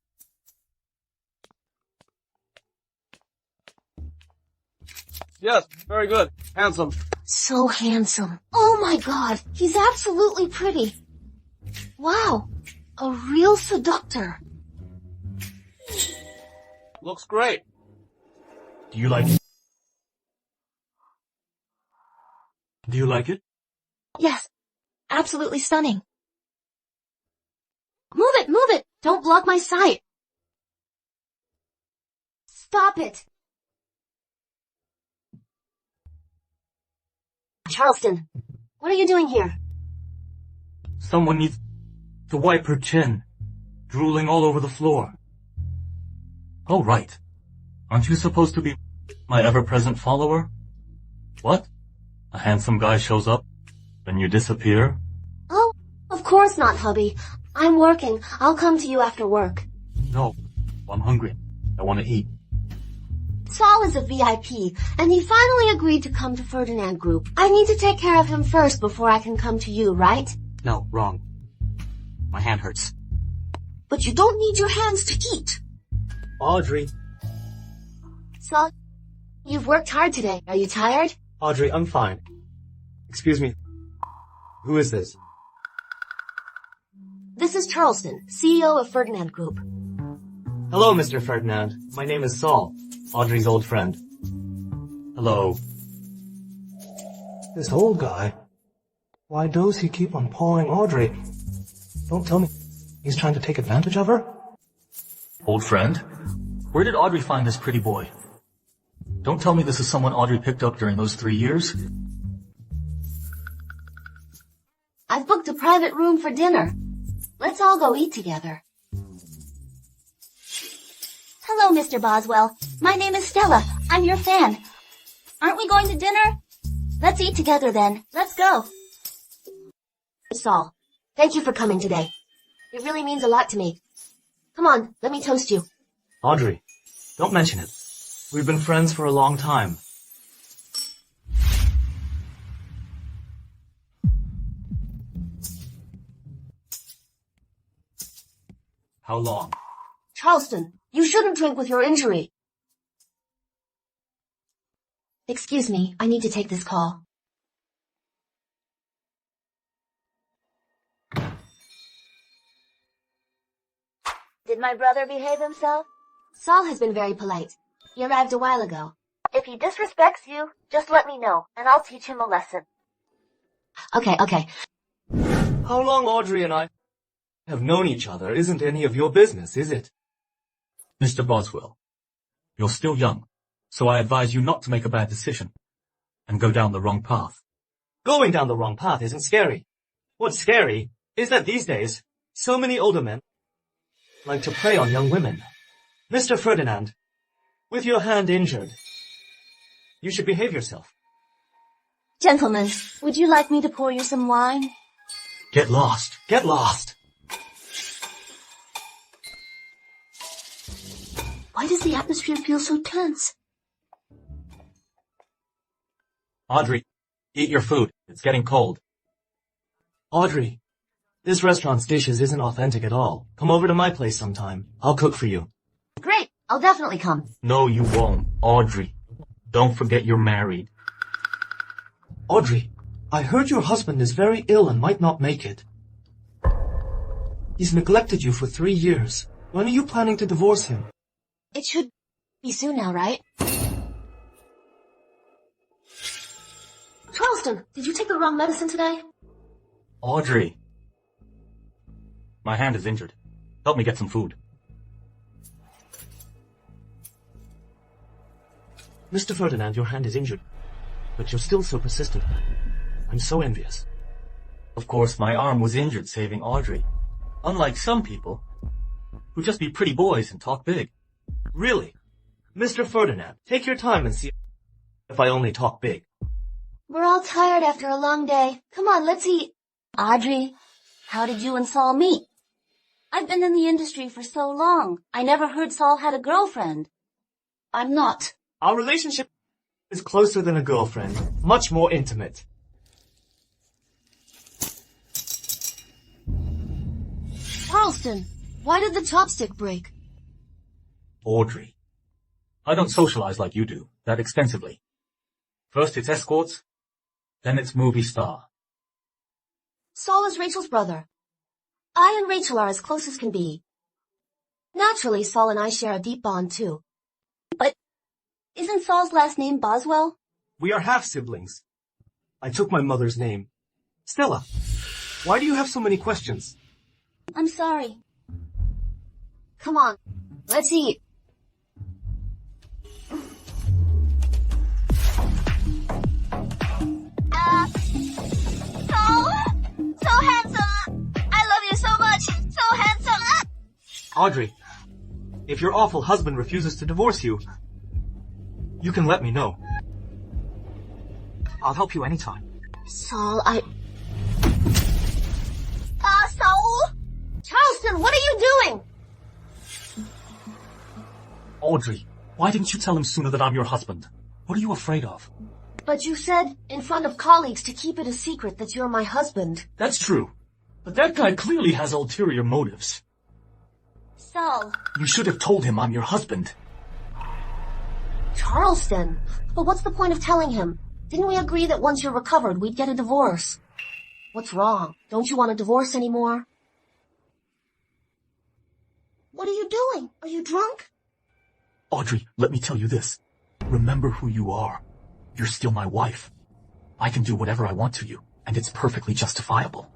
Yes, very good. Handsome. So handsome. Oh my god, he's absolutely pretty. Wow, a real seductor. Looks great. Do you like it? Do you like it? Yes. Absolutely stunning. Move it! Don't block my sight. Stop it. Charleston, what are you doing here? Someone needs to wipe her chin, drooling all over the floor. Oh, right. Aren't you supposed to be my ever-present follower? What? A handsome guy shows up, then you disappear? Oh, of course not, hubby. I'm working. I'll come to you after work. No, I'm hungry. I want to eat. Saul is a VIP, and he finally agreed to come to Ferdinand Group. I need to take care of him first before I can come to you, right? No, wrong. My hand hurts. But you don't need your hands to eat. Audrey. Saul, you've worked hard today. Are you tired? Audrey, I'm fine. Excuse me. Who is this? This is Charleston, CEO of Ferdinand Group. Hello, Mr. Ferdinand. My name is Saul, Audrey's old friend. Hello. This old guy. Why does he keep on pawing Audrey? Don't tell me he's trying to take advantage of her? Old friend? Where did Audrey find this pretty boy? Don't tell me this is someone Audrey picked up during those 3 years. I've booked a private room for dinner. Let's all go eat together. Hello, Mr. Boswell. My name is Stella. I'm your fan. Aren't we going to dinner? Let's eat together then. Let's go. Saul, thank you for coming today. It really means a lot to me. Come on, let me toast you. Audrey, don't mention it. We've been friends for a long time. How long? Charleston, you shouldn't drink with your injury. Excuse me, I need to take this call. Did my brother behave himself? Saul has been very polite. He arrived a while ago. If he disrespects you, just let me know, and I'll teach him a lesson. Okay. How long Audrey and I have known each other isn't any of your business, is it? Mr. Boswell, you're still young, so I advise you not to make a bad decision and go down the wrong path. Going down the wrong path isn't scary. What's scary is that these days, so many older men like to prey on young women. Mr. Ferdinand, with your hand injured, you should behave yourself. Gentlemen, would you like me to pour you some wine? Get lost. Get lost. Why does the atmosphere feel so tense? Audrey, eat your food. It's getting cold. Audrey, this restaurant's dishes isn't authentic at all. Come over to my place sometime. I'll cook for you. Great, I'll definitely come. No, you won't. Audrey, don't forget you're married. Audrey, I heard your husband is very ill and might not make it. He's neglected you for 3 years. When are you planning to divorce him? It should be soon now, right? Charleston, did you take the wrong medicine today? Audrey. My hand is injured. Help me get some food. Mr. Ferdinand, your hand is injured, but you're still so persistent. I'm so envious. Of course, my arm was injured saving Audrey. Unlike some people who just be pretty boys and talk big. Really? Mr. Ferdinand, take your time and see if I only talk big. We're all tired after a long day. Come on, let's eat. Audrey, how did you and Saul meet? I've been in the industry for so long. I never heard Saul had a girlfriend. I'm not. Our relationship is closer than a girlfriend, much more intimate. Charleston, why did the chopstick break? Audrey, I don't socialize like you do, that extensively. First it's escorts, then it's movie star. Saul is Rachel's brother. I and Rachel are as close as can be. Naturally, Saul and I share a deep bond too. But isn't Saul's last name Boswell? We are half-siblings. I took my mother's name. Stella, why do you have so many questions? I'm sorry. Come on, let's eat. So handsome! I love you so much! So handsome! Audrey, if your awful husband refuses to divorce you, you can let me know. I'll help you anytime. Saul, Saul! Charleston, what are you doing? Audrey, why didn't you tell him sooner that I'm your husband? What are you afraid of? But you said in front of colleagues to keep it a secret that you're my husband. That's true. But that guy clearly has ulterior motives. Saul. You should have told him I'm your husband. Charleston, but what's the point of telling him? Didn't we agree that once you're recovered, we'd get a divorce? What's wrong? Don't you want a divorce anymore? What are you doing? Are you drunk? Audrey, let me tell you this. Remember who you are. You're still my wife. I can do whatever I want to you, and it's perfectly justifiable.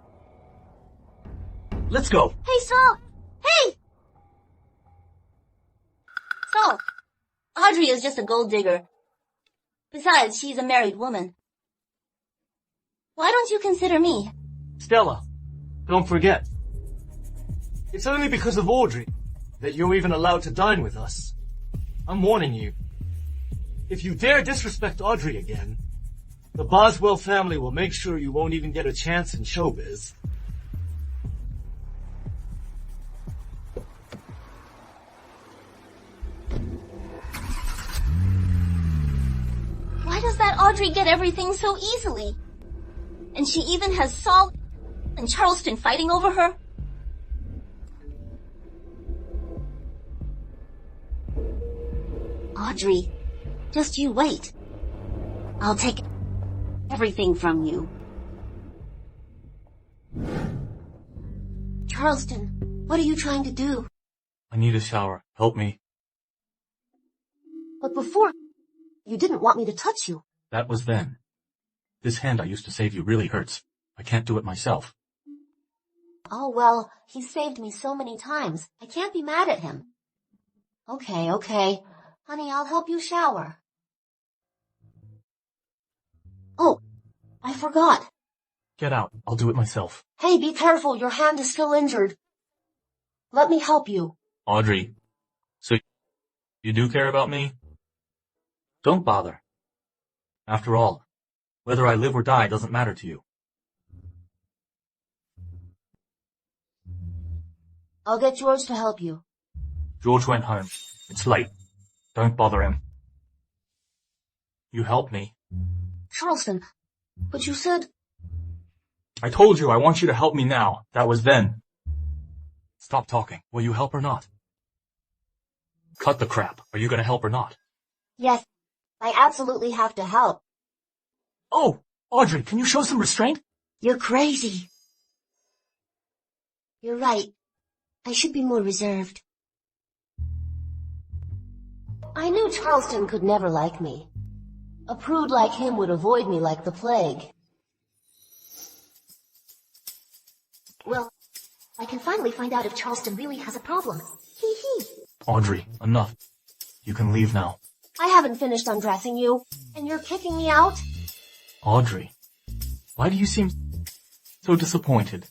Let's go. Hey, Saul! Hey! Saul, Audrey is just a gold digger. Besides, she's a married woman. Why don't you consider me? Stella, don't forget. It's only because of Audrey that you're even allowed to dine with us. I'm warning you. If you dare disrespect Audrey again, the Boswell family will make sure you won't even get a chance in showbiz. Why does that Audrey get everything so easily? And she even has Saul and Charleston fighting over her? Audrey, just you wait. I'll take everything from you. Charleston, what are you trying to do? I need a shower. Help me. But before, you didn't want me to touch you. That was then. This hand I used to save you really hurts. I can't do it myself. Oh, well, he saved me so many times. I can't be mad at him. Okay, okay. Honey, I'll help you shower. Oh, I forgot. Get out. I'll do it myself. Hey, be careful. Your hand is still injured. Let me help you. Audrey, so you do care about me? Don't bother. After all, whether I live or die doesn't matter to you. I'll get George to help you. George went home. It's late. Don't bother him. You help me. Charleston, but you said... I told you I want you to help me now. That was then. Stop talking. Will you help or not? Cut the crap. Are you gonna help or not? Yes, I absolutely have to help. Oh, Audrey, can you show some restraint? You're crazy. You're right. I should be more reserved. I knew Charleston could never like me. A prude like him would avoid me like the plague. Well, I can finally find out if Charleston really has a problem. Hee hee. Audrey, enough. You can leave now. I haven't finished undressing you, and you're kicking me out? Audrey, why do you seem so disappointed?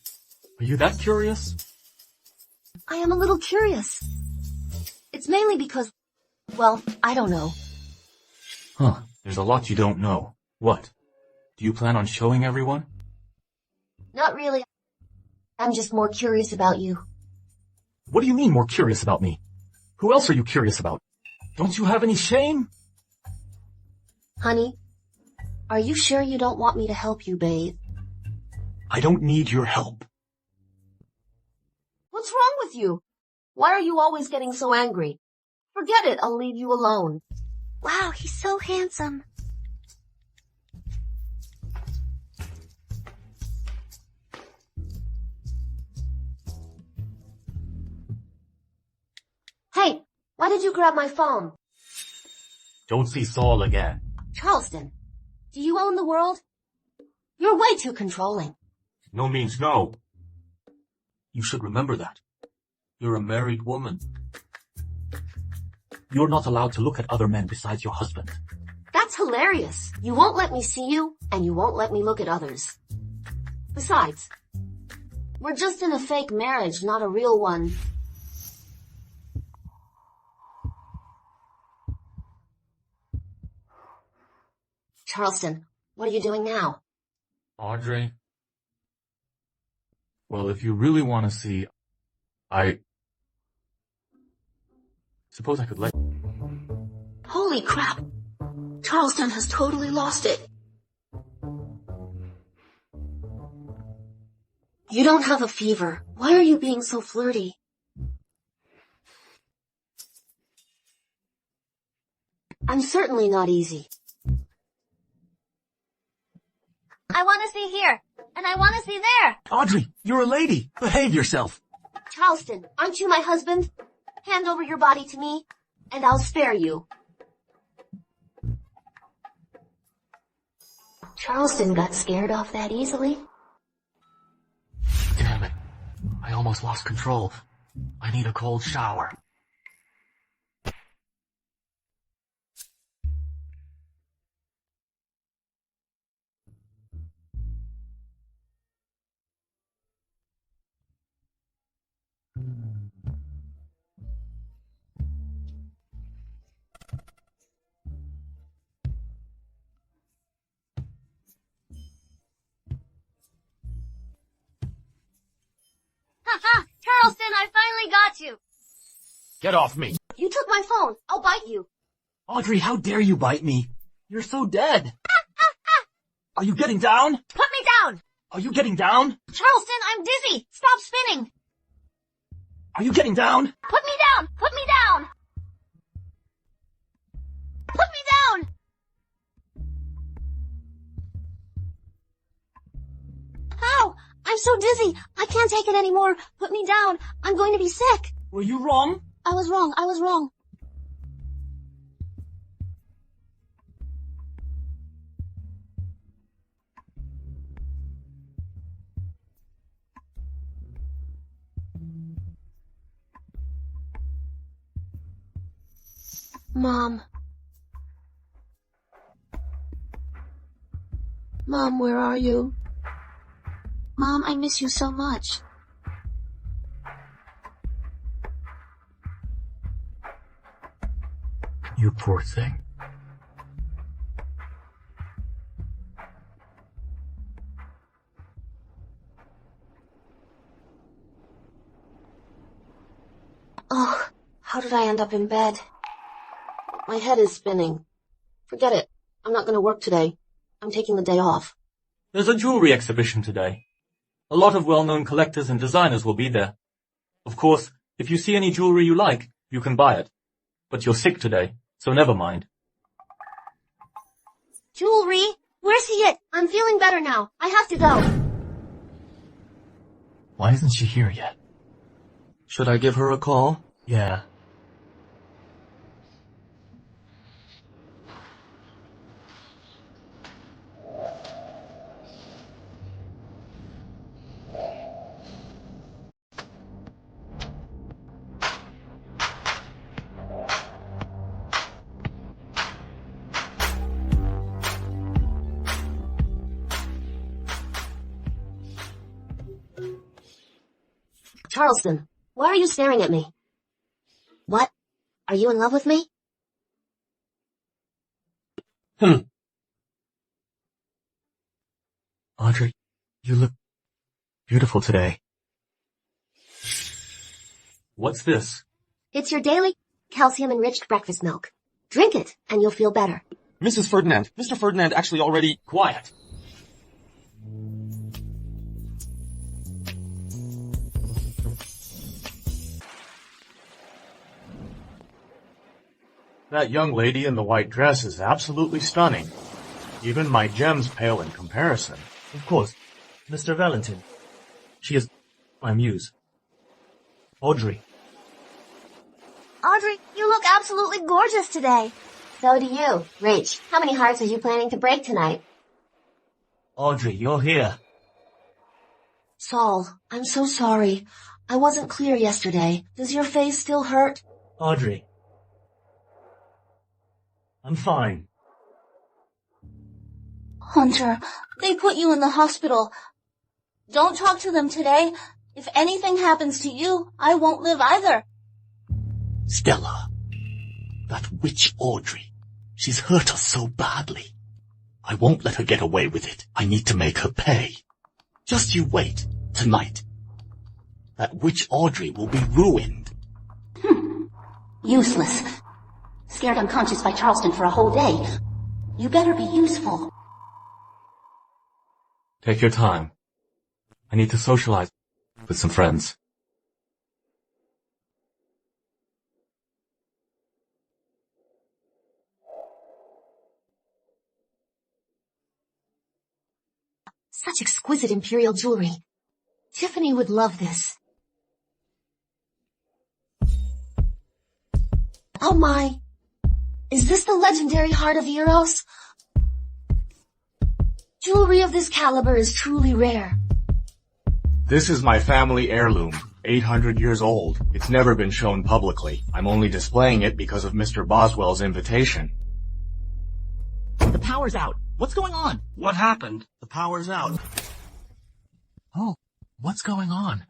Are you that curious? I am a little curious. It's mainly because, well, I don't know. Huh, there's a lot you don't know. What? Do you plan on showing everyone? Not really. I'm just more curious about you. What do you mean more curious about me? Who else are you curious about? Don't you have any shame? Honey, are you sure you don't want me to help you bathe? I don't need your help. What's wrong with you? Why are you always getting so angry? Forget it, I'll leave you alone. Wow, he's so handsome. Hey, why did you grab my phone? Don't see Saul again. Charleston, do you own the world? You're way too controlling. No means no. You should remember that. You're a married woman. You're not allowed to look at other men besides your husband. That's hilarious. You won't let me see you, and you won't let me look at others. Besides, we're just in a fake marriage, not a real one. Charleston, what are you doing now? Audrey? Well, if you really want to see, I suppose I could let... Holy crap! Charleston has totally lost it. You don't have a fever. Why are you being so flirty? I'm certainly not easy. I want to see here, and I want to see there. Audrey, you're a lady. Behave yourself. Charleston, aren't you my husband? Hand over your body to me, and I'll spare you. Charleston got scared off that easily. Damn it. I almost lost control. I need a cold shower. Ha! Charleston, I finally got you. Get off me. You took my phone. I'll bite you. Audrey, how dare you bite me? You're so dead. Are you getting down? Put me down. Are you getting down? Charleston, I'm dizzy. Stop spinning. Are you getting down? Put me down. Put me down. Put me down. Ow! I'm so dizzy. I can't take it anymore. Put me down. I'm going to be sick. Were you wrong? I was wrong. I was wrong. Mom. Mom, where are you? Mom, I miss you so much. You poor thing. Oh, how did I end up in bed? My head is spinning. Forget it. I'm not going to work today. I'm taking the day off. There's a jewelry exhibition today. A lot of well-known collectors and designers will be there. Of course, if you see any jewelry you like, you can buy it. But you're sick today, so never mind. Jewelry? Where's he at? I'm feeling better now. I have to go. Why isn't she here yet? Should I give her a call? Yeah. Charleston, why are you staring at me? What? Are you in love with me? Audrey, you look beautiful today. What's this? It's your daily calcium-enriched breakfast milk. Drink it, and you'll feel better. Mrs. Ferdinand, Mr. Ferdinand actually already... Quiet. That young lady in the white dress is absolutely stunning. Even my gems pale in comparison. Of course, Mr. Valentin. She is my muse. Audrey. Audrey, you look absolutely gorgeous today. So do you. Rach, how many hearts are you planning to break tonight? Audrey, you're here. Saul, I'm so sorry. I wasn't clear yesterday. Does your face still hurt? Audrey. I'm fine. Hunter, they put you in the hospital. Don't talk to them today. If anything happens to you, I won't live either. Stella. That witch Audrey. She's hurt us so badly. I won't let her get away with it. I need to make her pay. Just you wait. Tonight. That witch Audrey will be ruined. Useless. Scared unconscious by Charleston for a whole day. You better be useful. Take your time. I need to socialize with some friends. Such exquisite imperial jewelry. Tiffany would love this. Oh my! Is this the legendary Heart of Eros? Jewelry of this caliber is truly rare. This is my family heirloom, 800 years old. It's never been shown publicly. I'm only displaying it because of Mr. Boswell's invitation. The power's out. What's going on? What happened? The power's out. Oh, what's going on?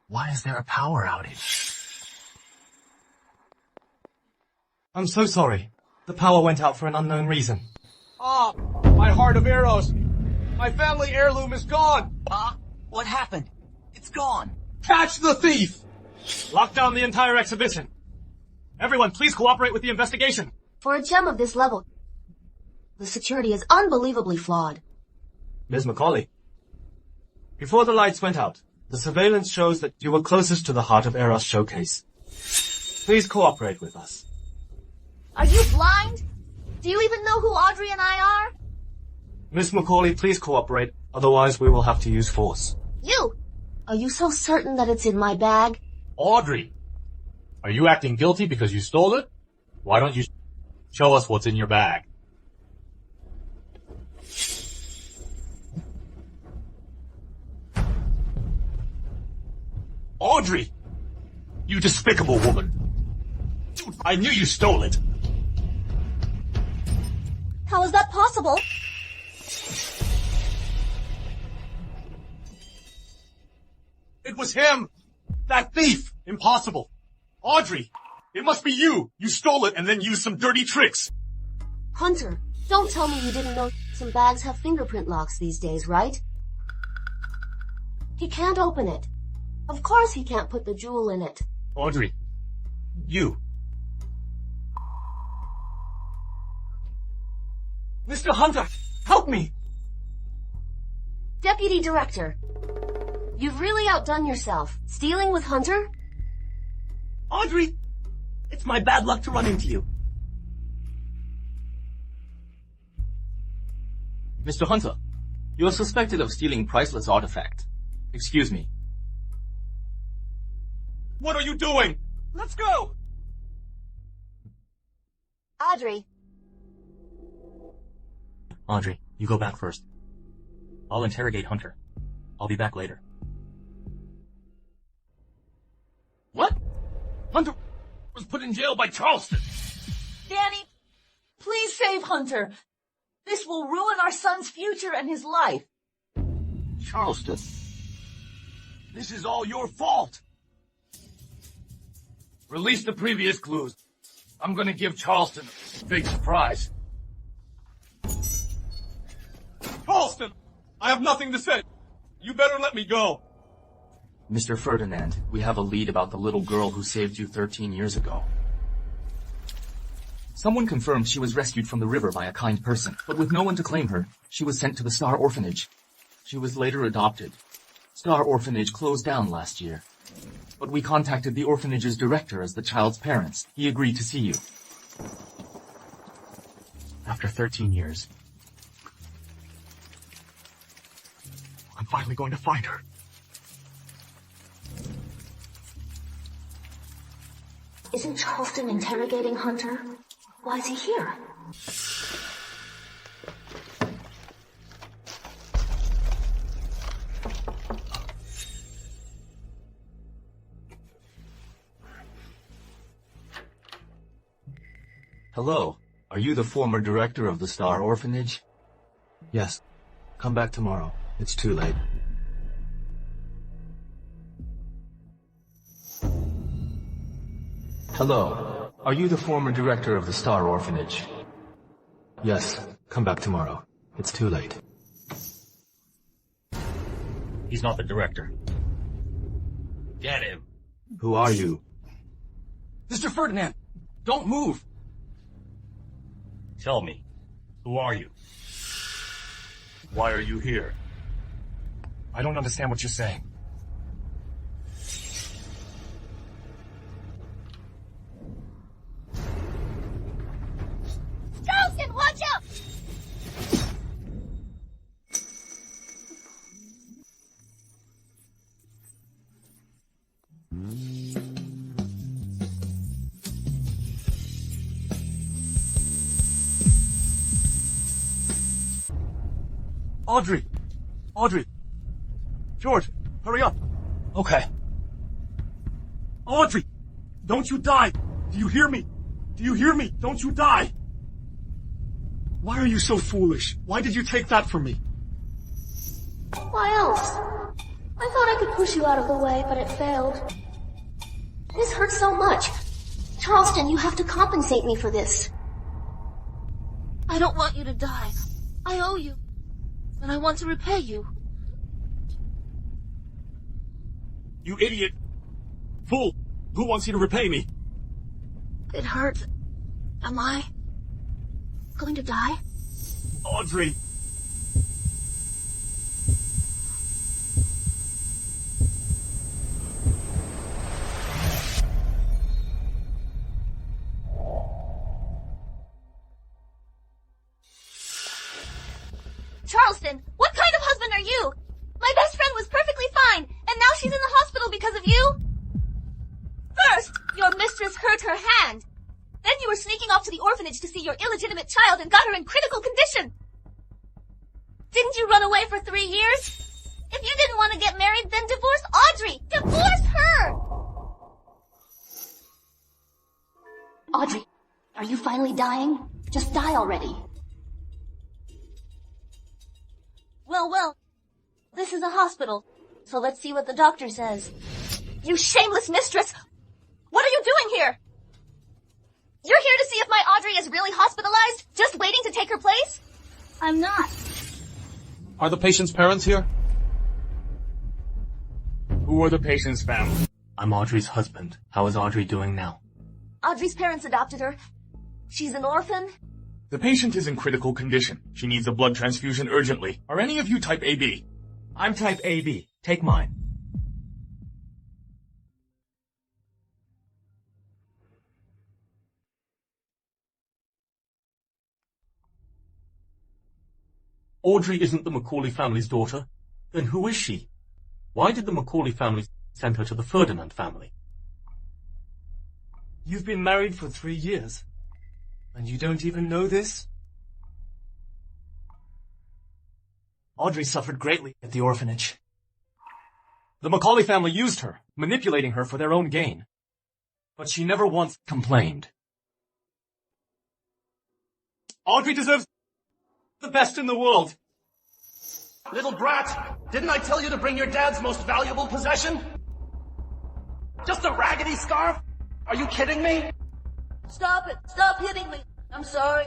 Why is there a power outage? I'm so sorry. The power went out for an unknown reason. Ah, my Heart of Eros. My family heirloom is gone. What happened? It's gone. Catch the thief! Lock down the entire exhibition. Everyone, please cooperate with the investigation. For a gem of this level, the security is unbelievably flawed. Ms. Macaulay. Before the lights went out, the surveillance shows that you were closest to the Heart of Eros showcase. Please cooperate with us. Are you blind? Do you even know who Audrey and I are? Miss Macaulay, please cooperate, otherwise we will have to use force. You! Are you so certain that it's in my bag? Audrey, are you acting guilty because you stole it? Why don't you show us what's in your bag? Audrey! You despicable woman! I knew you stole it. How is that possible? It was him! That thief! Impossible! Audrey! It must be you! You stole it and then used some dirty tricks! Hunter, don't tell me you didn't know some bags have fingerprint locks these days, right? He can't open it. Of course he can't put the jewel in it. Audrey, you. Mr. Hunter, help me! Deputy Director, you've really outdone yourself. Stealing with Hunter? Audrey, it's my bad luck to run into you. Mr. Hunter, you're suspected of stealing priceless artifact. Excuse me. What are you doing? Let's go! Audrey. Audrey, you go back first. I'll interrogate Hunter. I'll be back later. What? Hunter was put in jail by Charleston. Danny, please save Hunter. This will ruin our son's future and his life. Charleston, this is all your fault. Release the previous clues. I'm gonna give Charleston a big surprise. Charleston! I have nothing to say. You better let me go. Mr. Ferdinand, we have a lead about the little girl who saved you 13 years ago. Someone confirmed she was rescued from the river by a kind person, but with no one to claim her, she was sent to the Star Orphanage. She was later adopted. Star Orphanage closed down last year. But we contacted the orphanage's director as the child's parents. He agreed to see you. After 13 years, I'm finally going to find her. Isn't Charleston interrogating Hunter? Why is he here? Hello. Are you the former director of the Star Orphanage? Yes. Come back tomorrow. It's too late. Hello. Are you the former director of the Star Orphanage? Yes. Come back tomorrow. It's too late. He's not the director. Get him. Who are you? Mr. Ferdinand, don't move. Tell me, who are you? Why are you here? I don't understand what you're saying. Charleston, watch out! Audrey! Audrey! George, hurry up! Okay. Audrey! Don't you die! Do you hear me? Do you hear me? Don't you die! Why are you so foolish? Why did you take that from me? Why else? I thought I could push you out of the way, but it failed. This hurts so much. Charleston, you have to compensate me for this. I don't want you to die. I owe you. And I want to repay you. You idiot! Fool! Who wants you to repay me? It hurts. Am I going to die? Audrey! Charleston, what kind of husband are you? My best friend was perfectly fine, and now she's in the hospital because of you? First, your mistress hurt her hand. Then you were sneaking off to the orphanage to see your illegitimate child and got her in critical condition. Didn't you run away for 3 years? If you didn't want to get married, then divorce Audrey! Divorce her! Audrey, are you finally dying? Just die already. Well, this is a hospital, so let's see what the doctor says. You shameless mistress! What are you doing here? You're here to see if my Audrey is really hospitalized, just waiting to take her place? I'm not. Are the patient's parents here? Who are the patient's family? I'm Audrey's husband. How is Audrey doing now? Audrey's parents adopted her. She's an orphan. The patient is in critical condition. She needs a blood transfusion urgently. Are any of you type AB? I'm type AB. Take mine. Audrey isn't the Macaulay family's daughter. Then who is she? Why did the Macaulay family send her to the Ferdinand family? You've been married for 3 years, and you don't even know this? Audrey suffered greatly at the orphanage. The Macaulay family used her, manipulating her for their own gain. But she never once complained. Audrey deserves the best in the world. Little brat, didn't I tell you to bring your dad's most valuable possession? Just a raggedy scarf? Are you kidding me? Stop it. Stop hitting me. I'm sorry.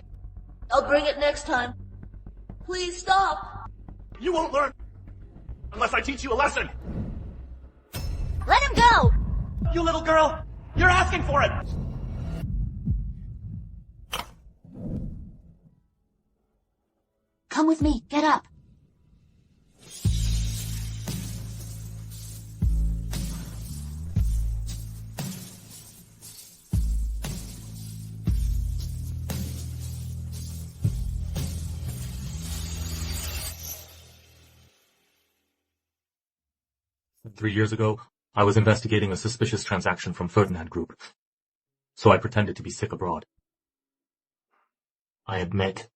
I'll bring it next time. Please stop. You won't learn unless I teach you a lesson. Let him go! You little girl, you're asking for it. Come with me. Get up. Three years ago, I was investigating a suspicious transaction from Ferdinand Group, so I pretended to be sick abroad. I admit,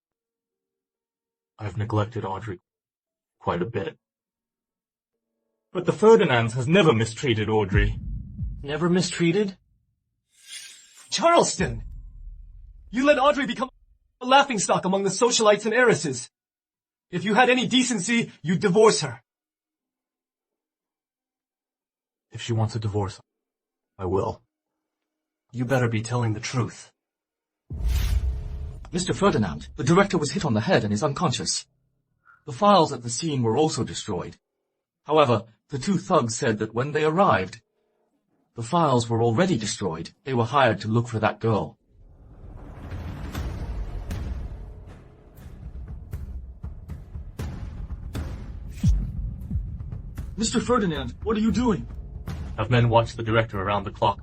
I've neglected Audrey quite a bit. But the Ferdinands has never mistreated Audrey. Never mistreated? Charleston! You let Audrey become a laughingstock among the socialites and heiresses. If you had any decency, you'd divorce her. If she wants a divorce, I will. You better be telling the truth. Mr. Ferdinand, the director was hit on the head and is unconscious. The files at the scene were also destroyed. However, the two thugs said that when they arrived, the files were already destroyed. They were hired to look for that girl. Mr. Ferdinand, what are you doing? Have men watch the director around the clock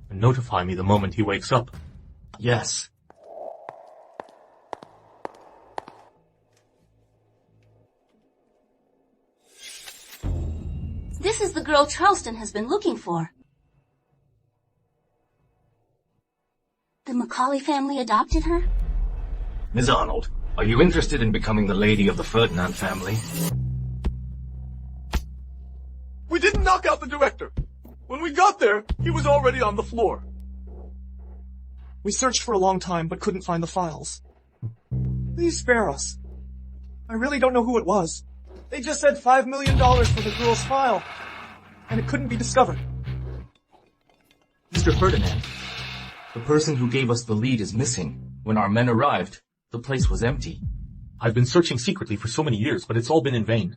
and notify me the moment he wakes up. Yes. This is the girl Charleston has been looking for. The Macaulay family adopted her? Ms. Arnold, are you interested in becoming the lady of the Ferdinand family? We didn't knock out the director. When we got there, he was already on the floor. We searched for a long time, but couldn't find the files. Please spare us. I really don't know who it was. They just said $5 million for the girl's file, and it couldn't be discovered. Mr. Ferdinand, the person who gave us the lead is missing. When our men arrived, the place was empty. I've been searching secretly for so many years, but it's all been in vain.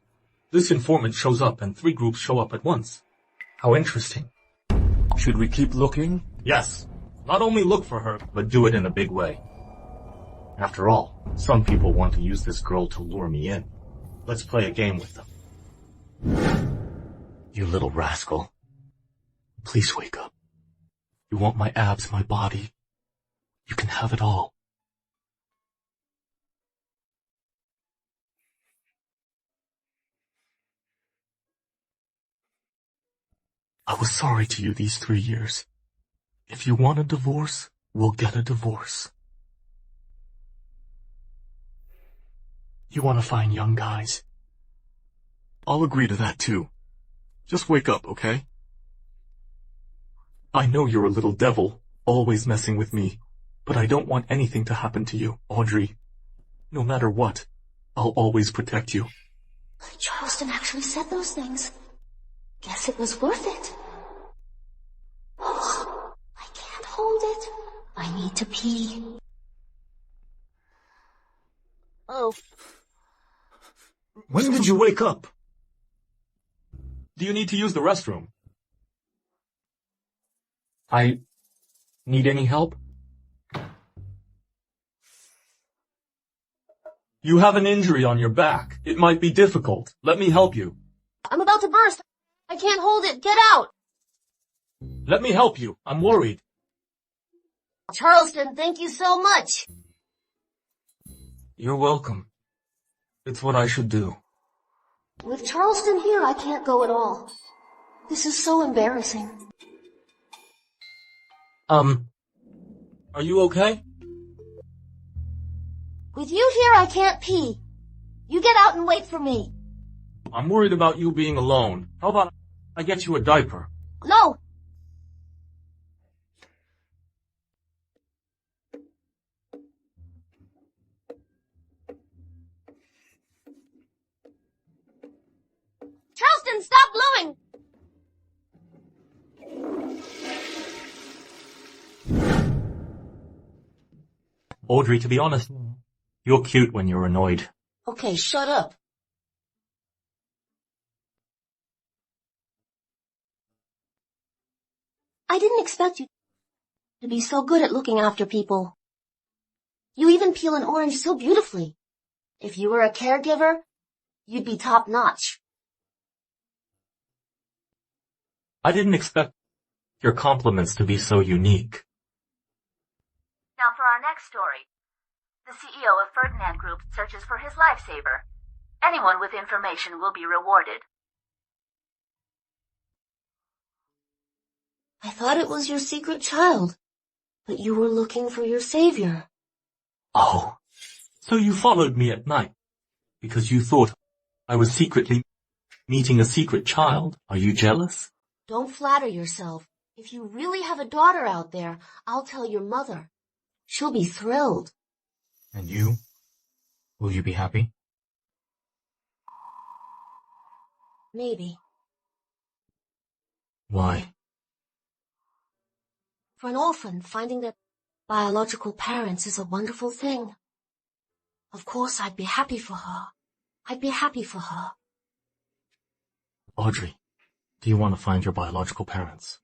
This informant shows up and 3 groups show up at once. How interesting. Should we keep looking? Yes. Not only look for her, but do it in a big way. After all, some people want to use this girl to lure me in. Let's play a game with them. You little rascal. Please wake up. You want my abs, my body. You can have it all. I was sorry to you these 3 years. If you want a divorce, we'll get a divorce. You want to find young guys? I'll agree to that too. Just wake up, okay? I know you're a little devil, always messing with me, But I don't want anything to happen to you, Audrey. No matter what, I'll always protect you. Charleston actually said those things. Guess it was worth it. Oh, I can't hold it. I need to pee. Oh. When did you wake up? Do you need to use the restroom? I need any help? You have an injury on your back. It might be difficult. Let me help you. I'm about to burst. I can't hold it. Get out. Let me help you. I'm worried. Charleston, thank you so much. You're welcome. It's what I should do. With Charleston here, I can't go at all. This is so embarrassing. Are you okay? With you here, I can't pee. You get out and wait for me. I'm worried about you being alone. How about I get you a diaper? No. Charleston, stop blowing! Audrey, to be honest, you're cute when you're annoyed. Okay, shut up. I didn't expect you to be so good at looking after people. You even peel an orange so beautifully. If you were a caregiver, you'd be top-notch. I didn't expect your compliments to be so unique. Now for our next story. The CEO of Ferdinand Group searches for his lifesaver. Anyone with information will be rewarded. I thought it was your secret child, but you were looking for your savior. Oh, so you followed me at night because you thought I was secretly meeting a secret child. Are you jealous? Don't flatter yourself. If you really have a daughter out there, I'll tell your mother. She'll be thrilled. And you? Will you be happy? Maybe. Why? For an orphan, finding their biological parents is a wonderful thing. Of course, I'd be happy for her. I'd be happy for her. Audrey, do you want to find your biological parents?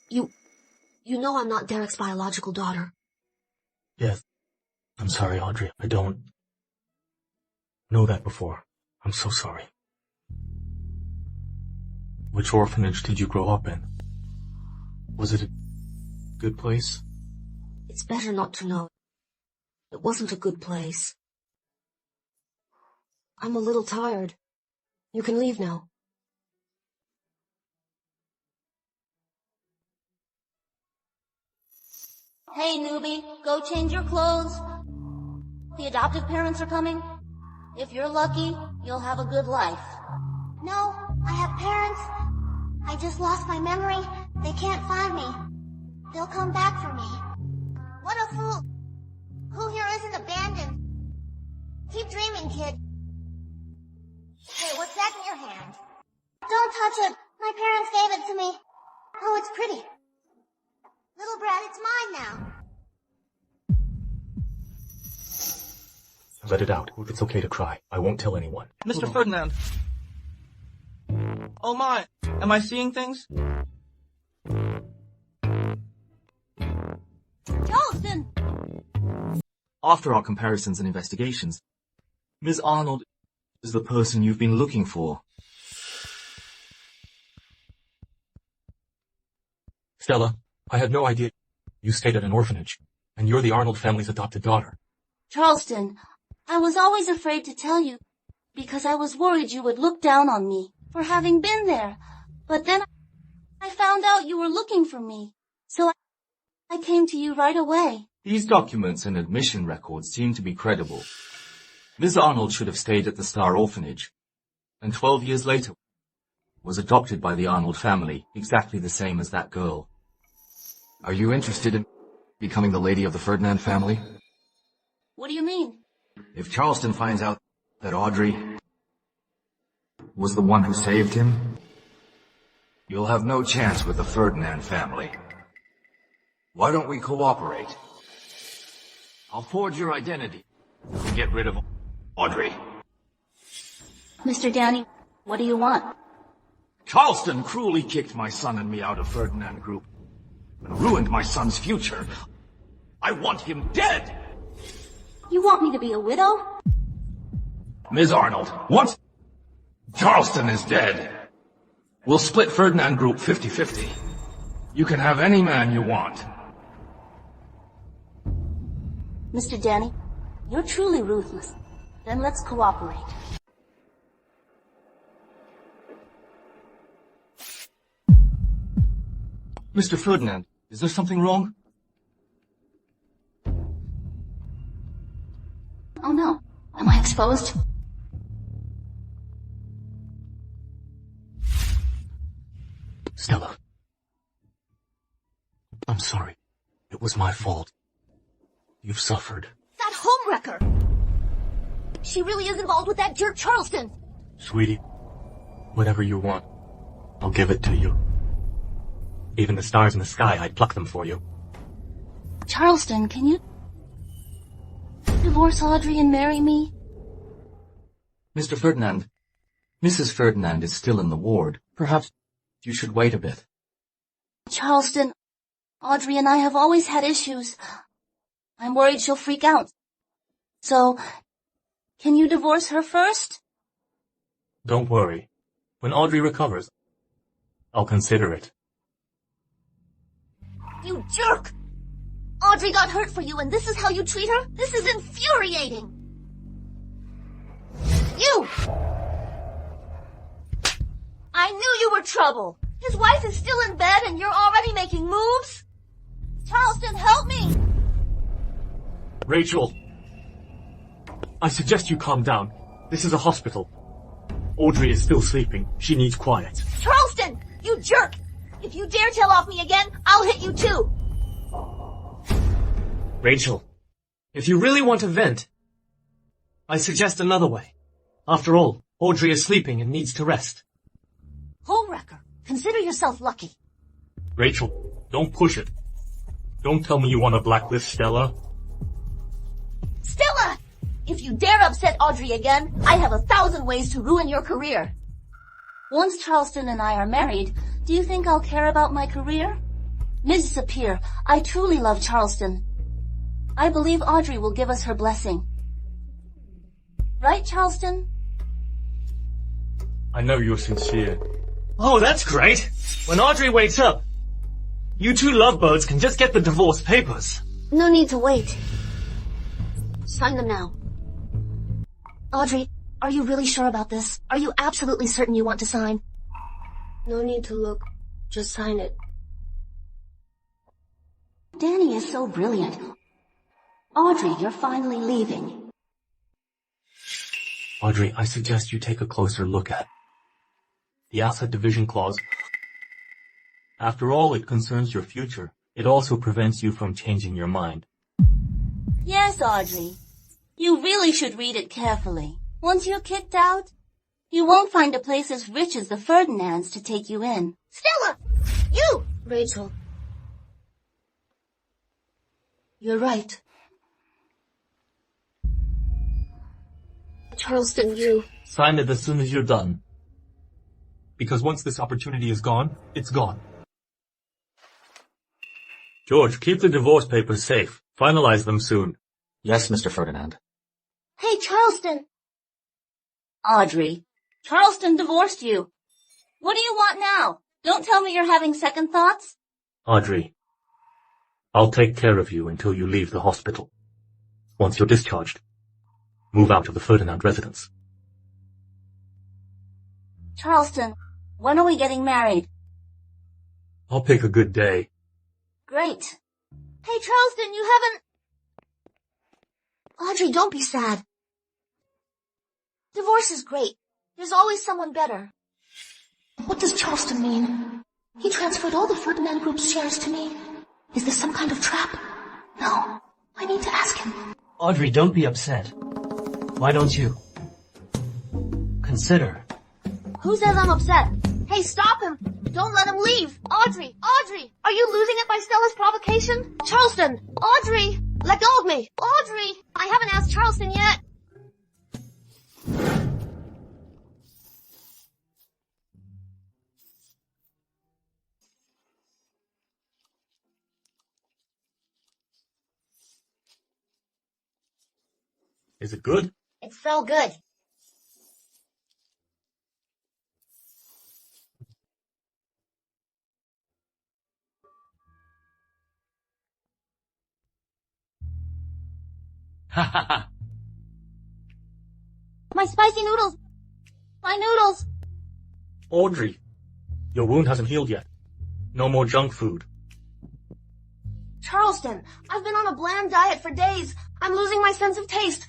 You know I'm not Derek's biological daughter. Yes. I'm sorry, Audrey. I don't know that before. I'm so sorry. Which orphanage did you grow up in? Was it a good place? It's better not to know. It wasn't a good place. I'm a little tired. You can leave now. Hey, newbie, go change your clothes. The adoptive parents are coming. If you're lucky, you'll have a good life. No, I have parents. I just lost my memory. They can't find me. They'll come back for me. What a fool. Who here isn't abandoned? Keep dreaming, kid. Hey, what's that in your hand? Don't touch it. My parents gave it to me. Oh, it's pretty. Little brat, it's mine now. Let it out. It's okay to cry. I won't tell anyone. Mr. Ferdinand. Oh my, am I seeing things? Charleston! After our comparisons and investigations, Ms. Arnold is the person you've been looking for. Stella, I had no idea you stayed at an orphanage, and you're the Arnold family's adopted daughter. Charleston, I was always afraid to tell you because I was worried you would look down on me for having been there. But then I found out you were looking for me, so I came to you right away. These documents and admission records seem to be credible. Ms. Arnold should have stayed at the Star Orphanage, and 12 years later was adopted by the Arnold family, exactly the same as that girl. Are you interested in becoming the lady of the Ferdinand family? What do you mean? If Charleston finds out that Audrey was the one who saved him, you'll have no chance with the Ferdinand family. Why don't we cooperate? I'll forge your identity and get rid of Audrey. Mr. Danny, what do you want? Charleston cruelly kicked my son and me out of Ferdinand Group and ruined my son's future. I want him dead! You want me to be a widow? Ms. Arnold, once Charleston is dead, we'll split Ferdinand Group 50-50. You can have any man you want. Mr. Danny, you're truly ruthless. Then let's cooperate. Mr. Ferdinand, is there something wrong? Oh no. Am I exposed? Stella. I'm sorry. It was my fault. You've suffered. That homewrecker! She really is involved with that jerk Charleston! Sweetie, whatever you want, I'll give it to you. Even the stars in the sky, I'd pluck them for you. Charleston, can you divorce Audrey and marry me? Mr. Ferdinand, Mrs. Ferdinand is still in the ward. Perhaps you should wait a bit. Charleston, Audrey and I have always had issues. I'm worried she'll freak out. So, can you divorce her first? Don't worry. When Audrey recovers, I'll consider it. You jerk! Audrey got hurt for you and this is how you treat her? This is infuriating! You! I knew you were trouble! His wife is still in bed and you're already making moves? Charleston, help me! Rachel! I suggest you calm down. This is a hospital. Audrey is still sleeping. She needs quiet. Charleston! You jerk! If you dare tell off me again, I'll hit you too! Rachel, if you really want to vent, I suggest another way. After all, Audrey is sleeping and needs to rest. Homewrecker, consider yourself lucky. Rachel, don't push it. Don't tell me you want to blacklist Stella. Stella! If you dare upset Audrey again, I have 1,000 ways to ruin your career. Once Charleston and I are married, do you think I'll care about my career? Mrs. Sapir, I truly love Charleston. I believe Audrey will give us her blessing. Right, Charleston? I know you're sincere. Oh, that's great. When Audrey wakes up, you two lovebirds can just get the divorce papers. No need to wait. Sign them now. Audrey, are you really sure about this? Are you absolutely certain you want to sign? No need to look. Just sign it. Danny is so brilliant. Audrey, you're finally leaving. Audrey, I suggest you take a closer look at the asset division clause. After all, it concerns your future. It also prevents you from changing your mind. Yes, Audrey. You really should read it carefully. Once you're kicked out, you won't find a place as rich as the Ferdinands to take you in. Stella! You! Rachel. You're right. Charleston, you. Sign it as soon as you're done. Because once this opportunity is gone, it's gone. George, keep the divorce papers safe. Finalize them soon. Yes, Mr. Ferdinand. Hey, Charleston! Audrey, Charleston divorced you. What do you want now? Don't tell me you're having second thoughts. Audrey, I'll take care of you until you leave the hospital. Once you're discharged, move out of the Ferdinand residence. Charleston, when are we getting married? I'll pick a good day. Great. Hey, Charleston, you haven't... Audrey, don't be sad. Divorce is great. There's always someone better. What does Charleston mean? He transferred all the Ferdinand Group's shares to me. Is this some kind of trap? No, I need to ask him. Audrey, don't be upset. Why don't you consider? Who says I'm upset? Hey, stop him! Don't let him leave! Audrey! Audrey! Are you losing it by Stella's provocation? Charleston! Audrey! Let go of me! Audrey! I haven't asked Charleston yet! Is it good? It's so good. My spicy noodles! My noodles! Audrey, your wound hasn't healed yet. No more junk food. Charleston, I've been on a bland diet for days. I'm losing my sense of taste.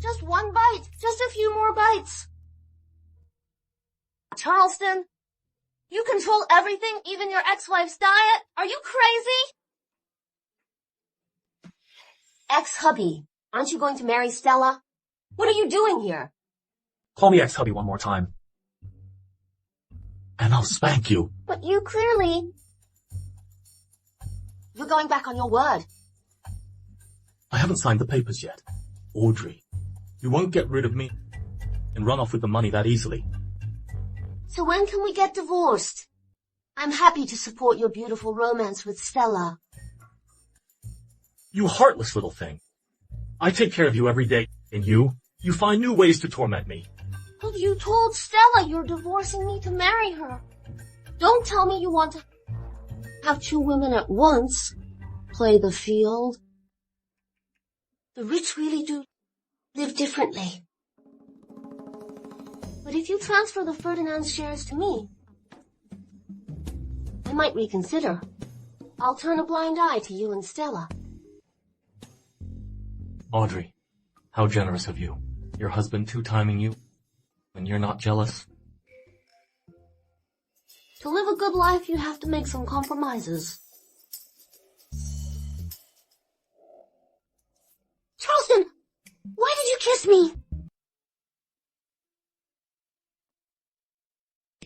Just one bite. Just a few more bites. Charleston, you control everything, even your ex-wife's diet? Are you crazy? Ex-hubby, aren't you going to marry Stella? What are you doing here? Call me ex-hubby one more time. And I'll spank you. But you clearly... You're going back on your word. I haven't signed the papers yet. Audrey, you won't get rid of me and run off with the money that easily. So when can we get divorced? I'm happy to support your beautiful romance with Stella. You heartless little thing. I take care of you every day, and you find new ways to torment me. But you told Stella you're divorcing me to marry her. Don't tell me you want to have two women at once. Play the field. The rich really do live differently. But if you transfer the Ferdinand's shares to me, I might reconsider. I'll turn a blind eye to you and Stella. Audrey, how generous of you. Your husband two-timing you, and you're not jealous? To live a good life, you have to make some compromises. Charleston, why did you kiss me?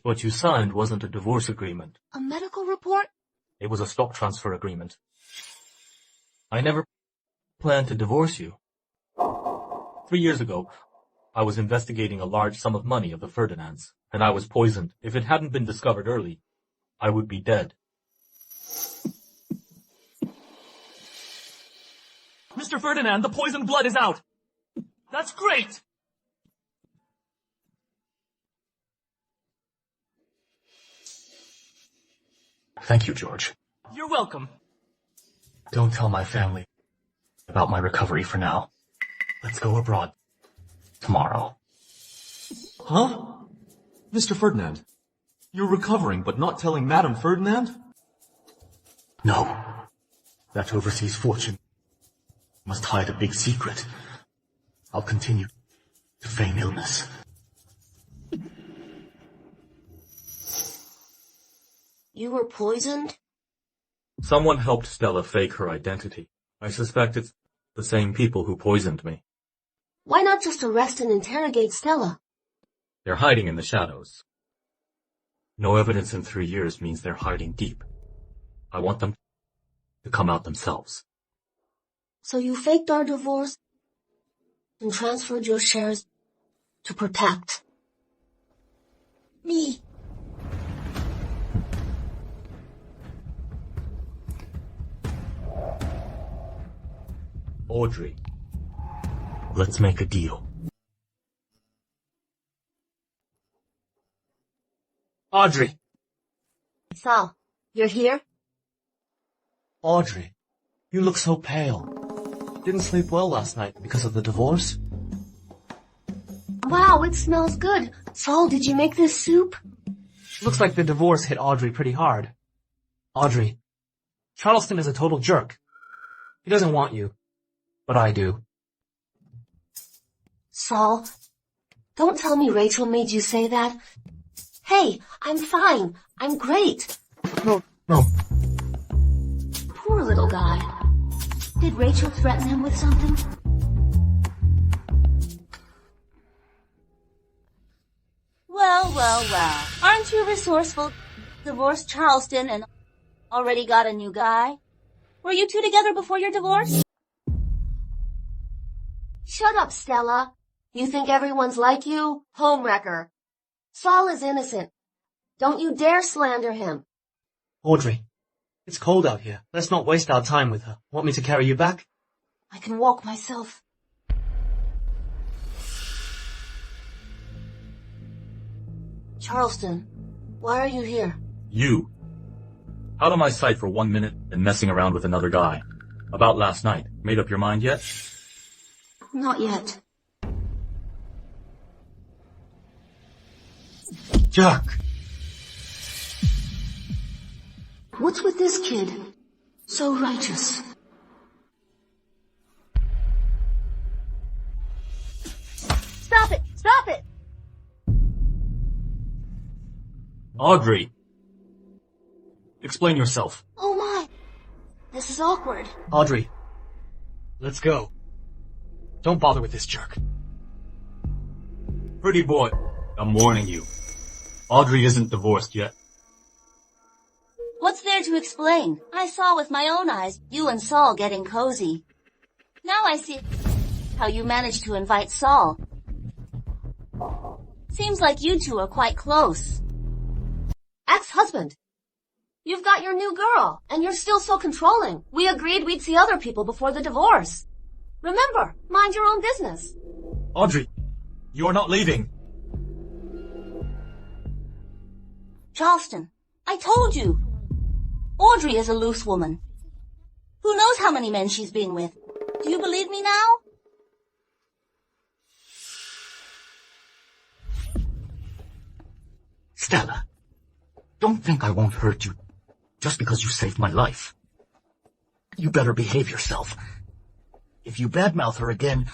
What you signed wasn't a divorce agreement. A medical report? It was a stock transfer agreement. I never planned to divorce you. 3 years ago, I was investigating a large sum of money of the Ferdinands, and I was poisoned. If it hadn't been discovered early, I would be dead. Mr. Ferdinand, the poisoned blood is out. That's great! Thank you, George. You're welcome. Don't tell my family about my recovery for now. Let's go abroad tomorrow. Huh? Mr. Ferdinand, you're recovering but not telling Madame Ferdinand? No. That overseas fortune must hide a big secret. I'll continue to feign illness. You were poisoned? Someone helped Stella fake her identity. I suspect it's the same people who poisoned me. Why not just arrest and interrogate Stella? They're hiding in the shadows. No evidence in 3 years means they're hiding deep. I want them to come out themselves. So you faked our divorce and transferred your shares to protect me. Audrey, let's make a deal. Audrey! Sal, you're here? Audrey, you look so pale. Didn't sleep well last night because of the divorce? Wow, it smells good. Saul, did you make this soup? Looks like the divorce hit Audrey pretty hard. Audrey, Charleston is a total jerk. He doesn't want you. But I do. Saul, don't tell me Rachel made you say that. Hey, I'm fine. I'm great. No. Poor little guy. Did Rachel threaten him with something? Well. Aren't you resourceful? Divorced Charleston and already got a new guy? Were you two together before your divorce? Shut up, Stella. You think everyone's like you? Homewrecker. Saul is innocent. Don't you dare slander him. Audrey, it's cold out here. Let's not waste our time with her. Want me to carry you back? I can walk myself. Charleston, why are you here? You. Out of my sight for 1 minute and messing around with another guy. About last night. Made up your mind yet? Not yet. Jerk! What's with this kid? So righteous. Stop it! Stop it! Audrey! Explain yourself. Oh my! This is awkward. Audrey, let's go. Don't bother with this jerk. Pretty boy, I'm warning you. Audrey isn't divorced yet. What's there to explain? I saw with my own eyes you and Saul getting cozy. Now I see how you managed to invite Saul. Seems like you two are quite close. Ex-husband. You've got your new girl, and you're still so controlling. We agreed we'd see other people before the divorce. Remember, mind your own business. Audrey, you're not leaving. Charleston, I told you. Audrey is a loose woman. Who knows how many men she's been with? Do you believe me now? Stella, don't think I won't hurt you just because you saved my life. You better behave yourself. If you badmouth her again,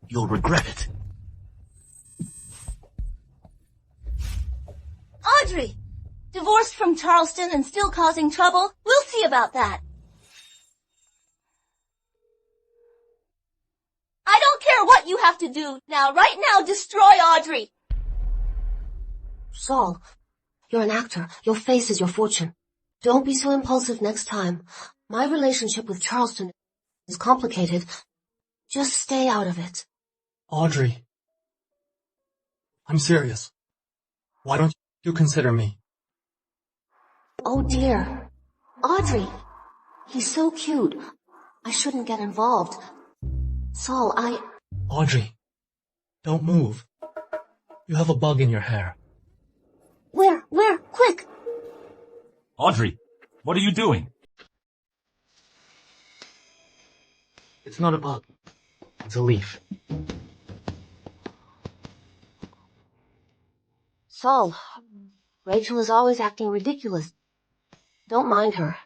you'll regret it. Audrey! Divorced from Charleston and still causing trouble? We'll see about that. I don't care what you have to do. Now, right now, destroy Audrey! Saul, you're an actor. Your face is your fortune. Don't be so impulsive next time. My relationship with Charleston is complicated. Just stay out of it. Audrey. I'm serious. Why don't you consider me? Oh dear. Audrey. He's so cute. I shouldn't get involved. Saul, Audrey. Don't move. You have a bug in your hair. Where? Quick! Audrey, what are you doing? It's not a bug. It's a leaf. Saul, Rachel is always acting ridiculous. Don't mind her.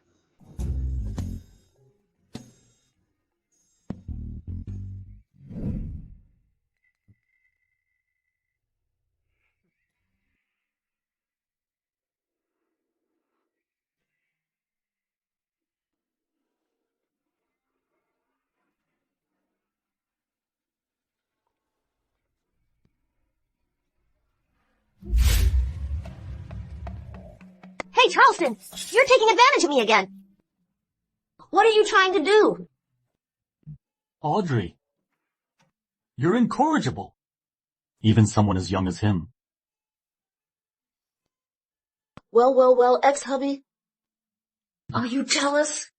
Hey, Charleston! You're taking advantage of me again! What are you trying to do? Audrey, you're incorrigible. Even someone as young as him. Well, ex-hubby. Are you jealous?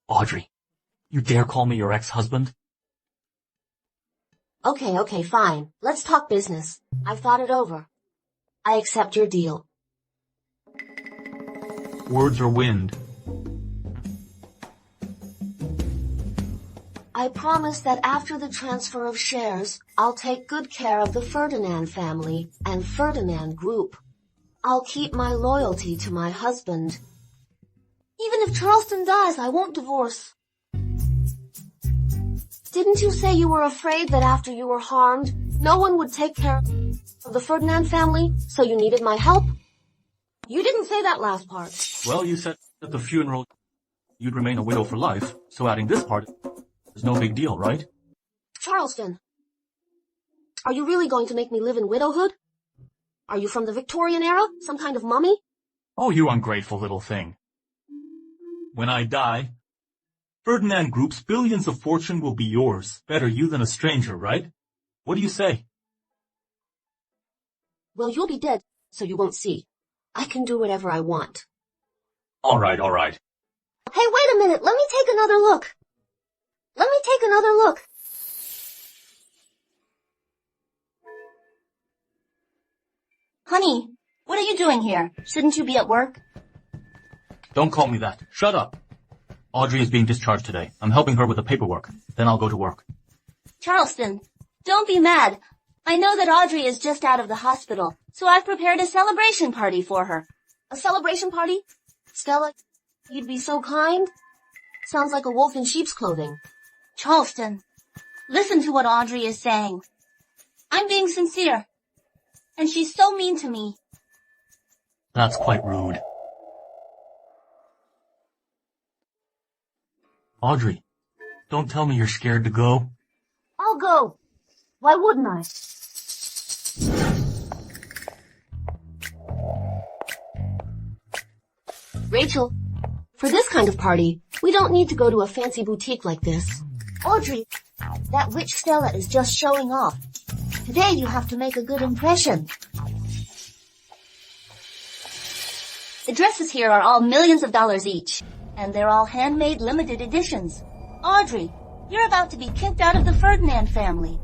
Audrey, you dare call me your ex-husband? Okay, fine. Let's talk business. I've thought it over. I accept your deal. Words are wind. I promise that after the transfer of shares, I'll take good care of the Ferdinand family and Ferdinand Group. I'll keep my loyalty to my husband. Even if Charleston dies, I won't divorce. Didn't you say you were afraid that after you were harmed, no one would take care of the Ferdinand family, so you needed my help? You didn't say that last part. Well, you said at the funeral you'd remain a widow for life, so adding this part is no big deal, right? Charleston, are you really going to make me live in widowhood? Are you from the Victorian era? Some kind of mummy? Oh, you ungrateful little thing. When I die, Ferdinand Group's billions of fortune will be yours. Better you than a stranger, right? What do you say? Well, you'll be dead, so you won't see. I can do whatever I want. All right, all right. Hey, wait a minute. Let me take another look. Honey, what are you doing here? Shouldn't you be at work? Don't call me that. Shut up. Audrey is being discharged today. I'm helping her with the paperwork. Then I'll go to work. Charleston, don't be mad. I know that Audrey is just out of the hospital, so I've prepared a celebration party for her. A celebration party? Stella, you'd be so kind. Sounds like a wolf in sheep's clothing. Charleston, listen to what Audrey is saying. I'm being sincere. And she's so mean to me. That's quite rude. Audrey, don't tell me you're scared to go. I'll go. Why wouldn't I? Rachel, for this kind of party, we don't need to go to a fancy boutique like this. Audrey, that witch Stella is just showing off. Today you have to make a good impression. The dresses here are all millions of dollars each, and they're all handmade limited editions. Audrey, you're about to be kicked out of the Ferdinand family.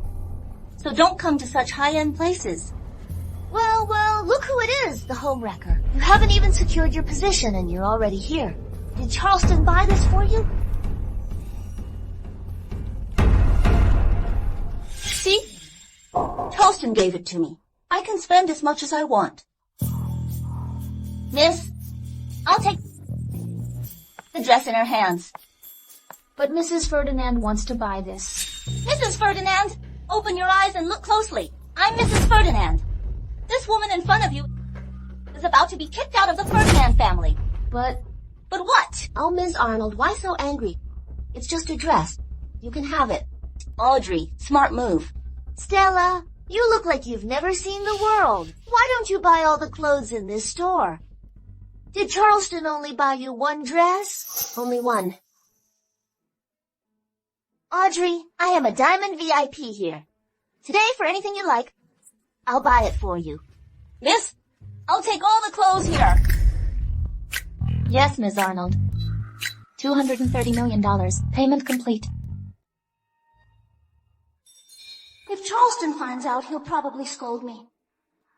So don't come to such high-end places. Well, look who it is, the homewrecker. You haven't even secured your position and you're already here. Did Charleston buy this for you? See? Charleston gave it to me. I can spend as much as I want. Miss, I'll take the dress in her hands. But Mrs. Ferdinand wants to buy this. Mrs. Ferdinand, open your eyes and look closely. I'm Mrs. Ferdinand. This woman in front of you is about to be kicked out of the Ferdinand family. But what? Oh, Ms. Arnold, why so angry? It's just a dress. You can have it. Audrey, smart move. Stella, you look like you've never seen the world. Why don't you buy all the clothes in this store? Did Charleston only buy you one dress? Only one. Audrey, I am a Diamond VIP here. Today, for anything you like, I'll buy it for you. Miss, I'll take all the clothes here. Yes, Ms. Arnold. $230 million. Payment complete. If Charleston finds out, he'll probably scold me.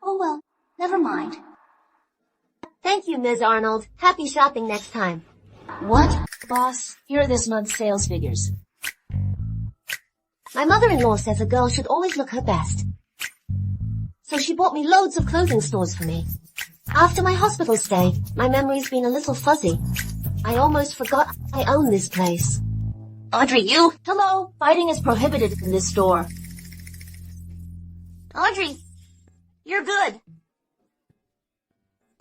Oh well, never mind. Thank you, Ms. Arnold. Happy shopping next time. What? Boss, here are this month's sales figures. My mother-in-law says a girl should always look her best. So she bought me loads of clothing stores for me. After my hospital stay, my memory's been a little fuzzy. I almost forgot I own this place. Audrey, you? Hello, fighting is prohibited in this store. Audrey, you're good.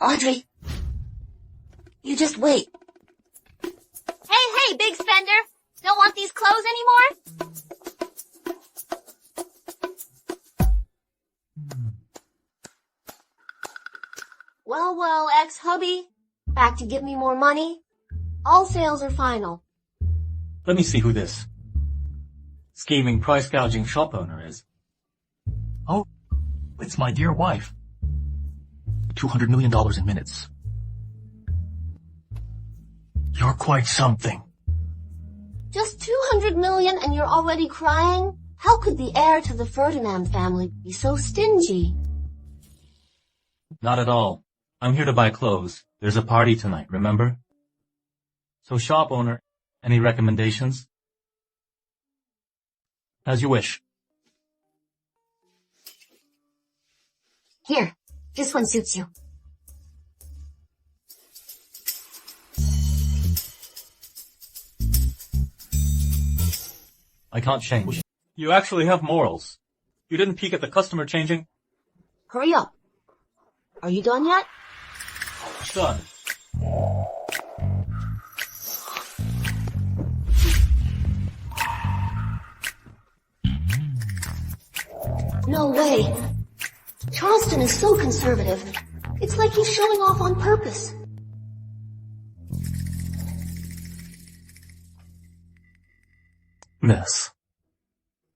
Audrey, you just wait. Hey, big spender! Don't want these clothes anymore? Well, ex-hubby. Back to give me more money? All sales are final. Let me see who this scheming, price-gouging shop owner is. Oh, it's my dear wife. $200 million in minutes. You're quite something. Just $200 million and you're already crying? How could the heir to the Ferdinand family be so stingy? Not at all. I'm here to buy clothes. There's a party tonight, remember? So shop owner, any recommendations? As you wish. Here, this one suits you. I can't change. You actually have morals. You didn't peek at the customer changing? Hurry up. Are you done yet? Done. No way. Charleston is so conservative. It's like he's showing off on purpose. Miss,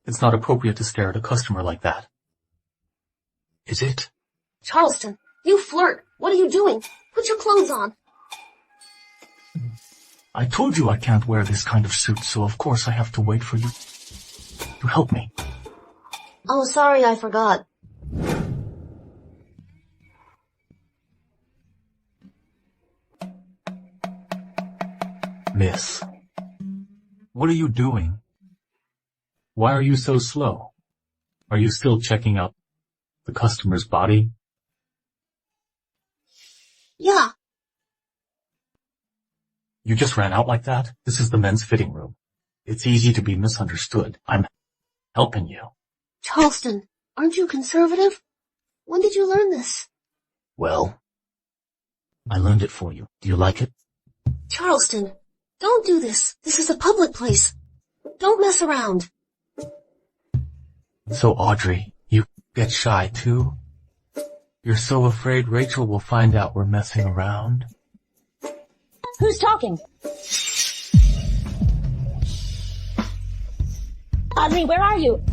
it's not appropriate to stare at a customer like that. Is it? Charleston, you flirt. What are you doing? Put your clothes on. I told you I can't wear this kind of suit, so of course I have to wait for you to help me. Oh, sorry, I forgot. Miss, what are you doing? Why are you so slow? Are you still checking out the customer's body? Yeah. You just ran out like that? This is the men's fitting room. It's easy to be misunderstood. I'm helping you. Charleston, aren't you conservative? When did you learn this? Well, I learned it for you. Do you like it? Charleston, don't do this. This is a public place. Don't mess around. So Audrey, you get shy too? You're so afraid Rachel will find out we're messing around? Who's talking? Audrey, where are you?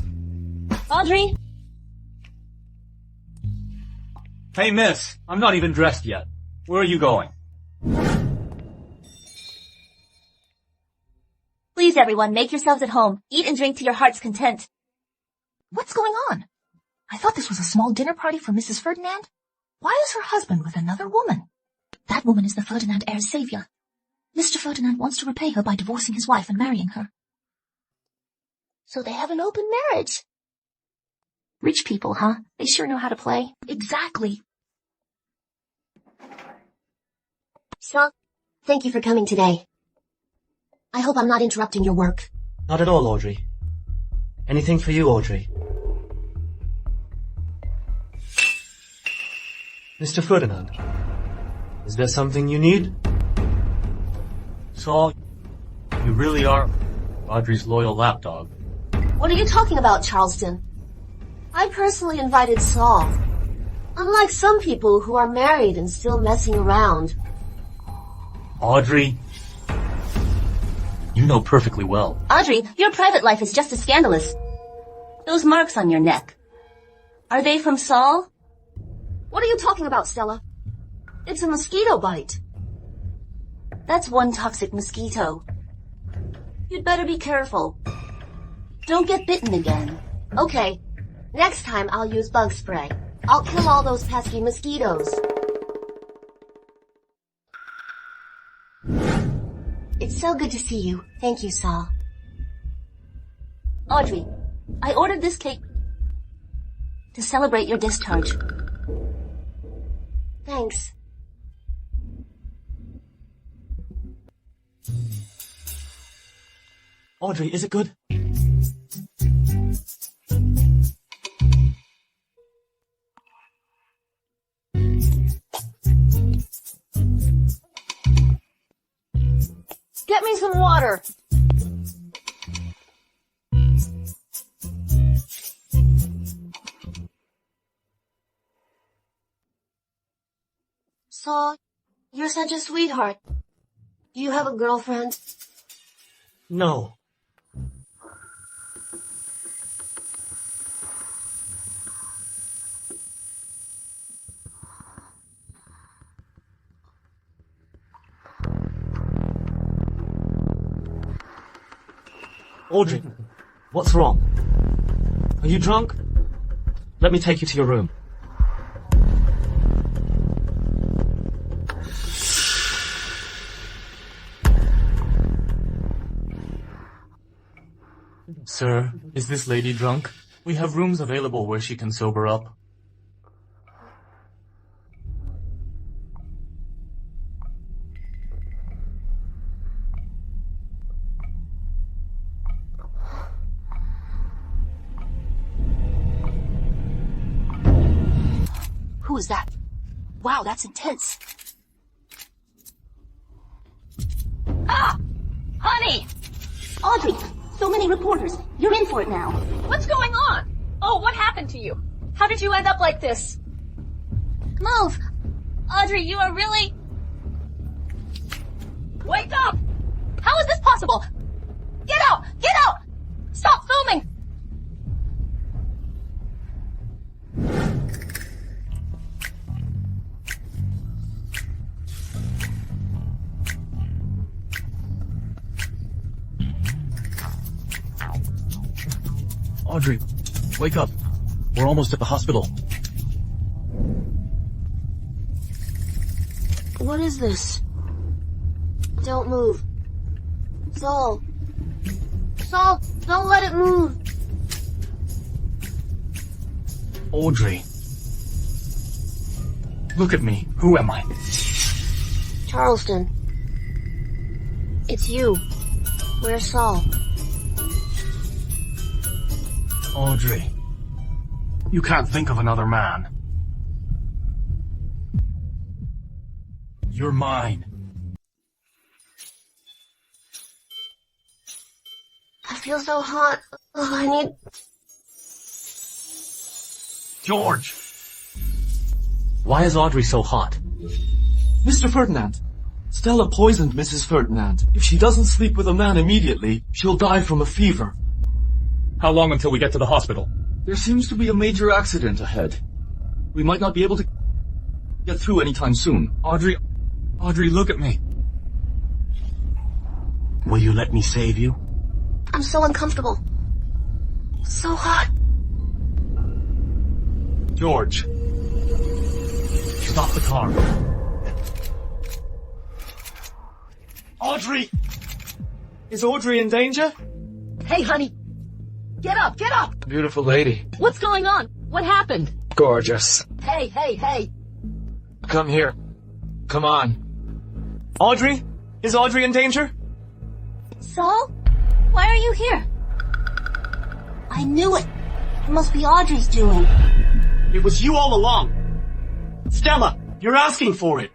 Audrey? Hey miss, I'm not even dressed yet. Where are you going? Please, everyone, make yourselves at home. Eat and drink to your heart's content. What's going on? I thought this was a small dinner party for Mrs. Ferdinand. Why is her husband with another woman? That woman is the Ferdinand heir's savior. Mr. Ferdinand wants to repay her by divorcing his wife and marrying her. So they have an open marriage. Rich people, huh? They sure know how to play. Exactly. So, thank you for coming today. I hope I'm not interrupting your work. Not at all, Audrey. Anything for you, Audrey? Mr. Ferdinand, is there something you need? Saul, you really are Audrey's loyal lapdog. What are you talking about, Charleston? I personally invited Saul. Unlike some people who are married and still messing around. Audrey, you know perfectly well. Audrey, your private life is just as scandalous. Those marks on your neck. Are they from Saul? What are you talking about, Stella? It's a mosquito bite. That's one toxic mosquito. You'd better be careful. Don't get bitten again. Okay. Next time I'll use bug spray. I'll kill all those pesky mosquitoes. It's so good to see you. Thank you, Saul. Audrey, I ordered this cake to celebrate your discharge. Thanks. Audrey, is it good? Get me some water. Saul, you're such a sweetheart. Do you have a girlfriend? No. Audrey, what's wrong? Are you drunk? Let me take you to your room. Sir, is this lady drunk? We have rooms available where she can sober up. Who is that? Wow, that's intense. Ah! Honey! Audrey, so many reporters. You're in for it now. What's going on? Oh, what happened to you? How did you end up like this? Move! Audrey, you are really... Wake up! How is this possible? Get out! Get out! Stop filming! Audrey, wake up. We're almost at the hospital. What is this? Don't move. Saul. Saul, don't let it move. Audrey. Look at me. Who am I? Charleston. It's you. Where's Saul? Audrey. You can't think of another man. You're mine. I feel so hot. Oh, I need... George! Why is Audrey so hot? Mr. Ferdinand, Stella poisoned Mrs. Ferdinand. If she doesn't sleep with a man immediately, she'll die from a fever. How long until we get to the hospital? There seems to be a major accident ahead. We might not be able to get through anytime soon. Audrey, look at me. Will you let me save you? I'm so uncomfortable. So hot. George. Stop the car. Audrey! Is Audrey in danger? Hey, honey. Get up, get up! Beautiful lady. What's going on? What happened? Gorgeous. Hey, hey, hey. Come here. Come on. Audrey? Is Audrey in danger? Saul? Why are you here? I knew it. It must be Audrey's doing. It was you all along. Stella, you're asking for it.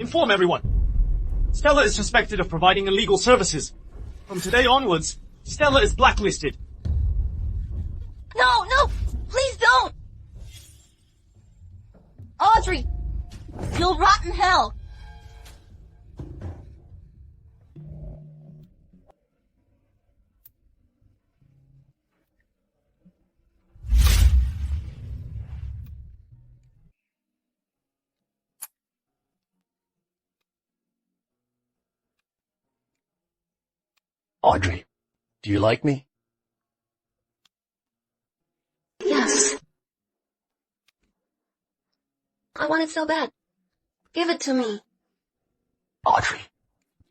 Inform everyone. Stella is suspected of providing illegal services. From today onwards, Stella is blacklisted. No, no! Please don't! Audrey! You'll rot in hell! Audrey, do you like me? Yes. I want it so bad. Give it to me. Audrey,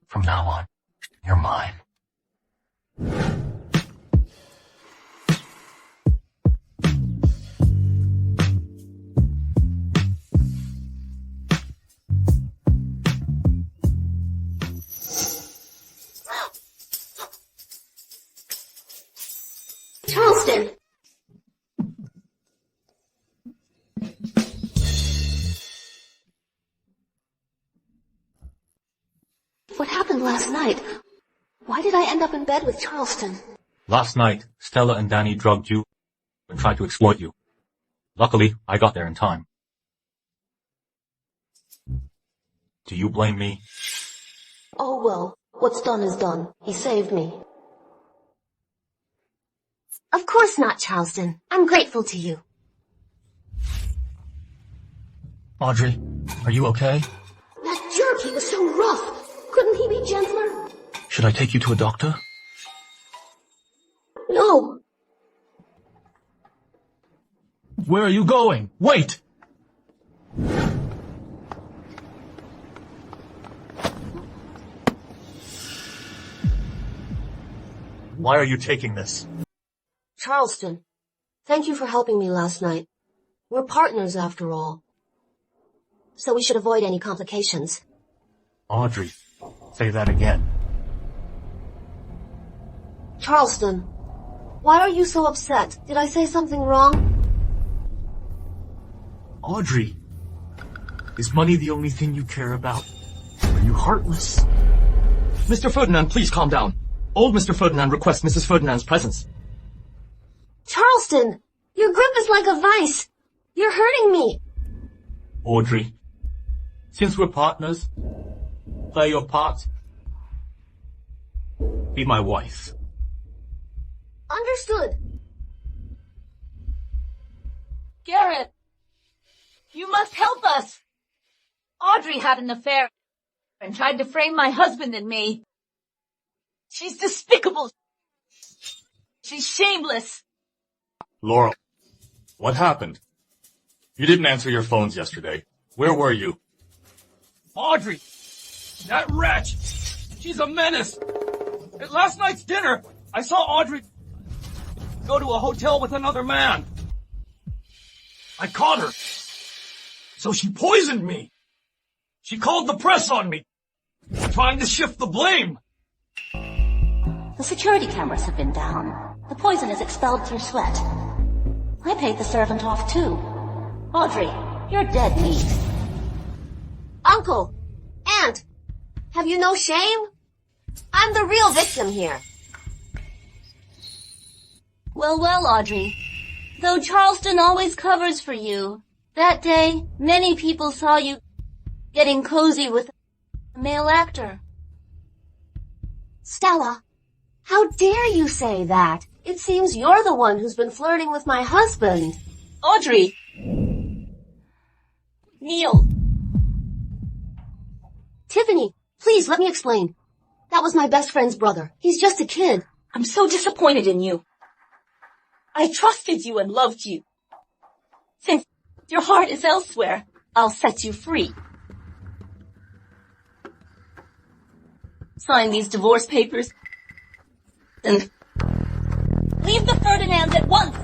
from now on, you're mine. Charleston! What happened last night? Why did I end up in bed with Charleston? Last night, Stella and Danny drugged you and tried to exploit you. Luckily, I got there in time. Do you blame me? Oh well, what's done is done. He saved me. Of course not, Charleston. I'm grateful to you. Audrey, are you okay? That jerk, he was so rough. Couldn't he be gentler? Should I take you to a doctor? No. Where are you going? Wait! Why are you taking this? Charleston, thank you for helping me last night. We're partners after all. So we should avoid any complications. Audrey, say that again. Charleston, why are you so upset? Did I say something wrong? Audrey, is money the only thing you care about? Are you heartless? Mr. Ferdinand, please calm down. Old Mr. Ferdinand requests Mrs. Ferdinand's presence. Charleston, your grip is like a vice. You're hurting me. Audrey, since we're partners, play your part. Be my wife. Understood. Garrett, you must help us. Audrey had an affair and tried to frame my husband and me. She's despicable. She's shameless. Laurel, what happened? You didn't answer your phones yesterday. Where were you? Audrey! That wretch! She's a menace! At last night's dinner, I saw Audrey go to a hotel with another man. I caught her. So she poisoned me. She called the press on me, trying to shift the blame. The security cameras have been down. The poison is expelled through sweat. I paid the servant off too. Audrey, you're dead meat. Uncle, Aunt, have you no shame? I'm the real victim here. Well, well, Audrey. Though Charleston always covers for you, that day many people saw you getting cozy with a male actor. Stella, how dare you say that? It seems you're the one who's been flirting with my husband. Audrey! Kneel. Tiffany, please let me explain. That was my best friend's brother. He's just a kid. I'm so disappointed in you. I trusted you and loved you. Since your heart is elsewhere, I'll set you free. Sign these divorce papers and leave the Ferdinands at once.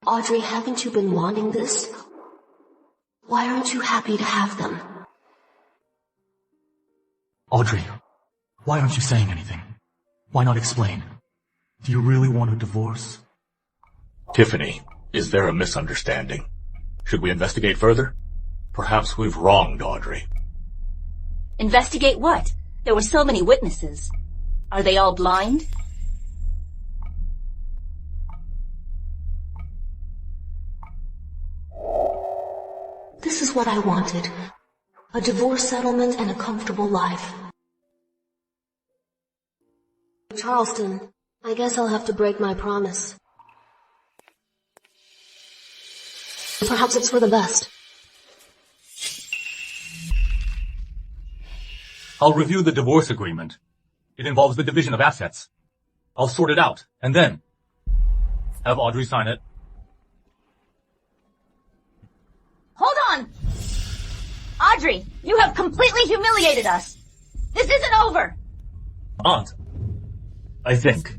Audrey, haven't you been wanting this? Why aren't you happy to have them? Audrey, why aren't you saying anything? Why not explain? Do you really want a divorce? Tiffany, is there a misunderstanding? Should we investigate further? Perhaps we've wronged Audrey. Investigate what? There were so many witnesses. Are they all blind? This is what I wanted. A divorce settlement and a comfortable life. Charleston, I guess I'll have to break my promise. Perhaps it's for the best. I'll review the divorce agreement. It involves the division of assets. I'll sort it out, and then have Audrey sign it. Hold on! Audrey, you have completely humiliated us. This isn't over. Aunt, I think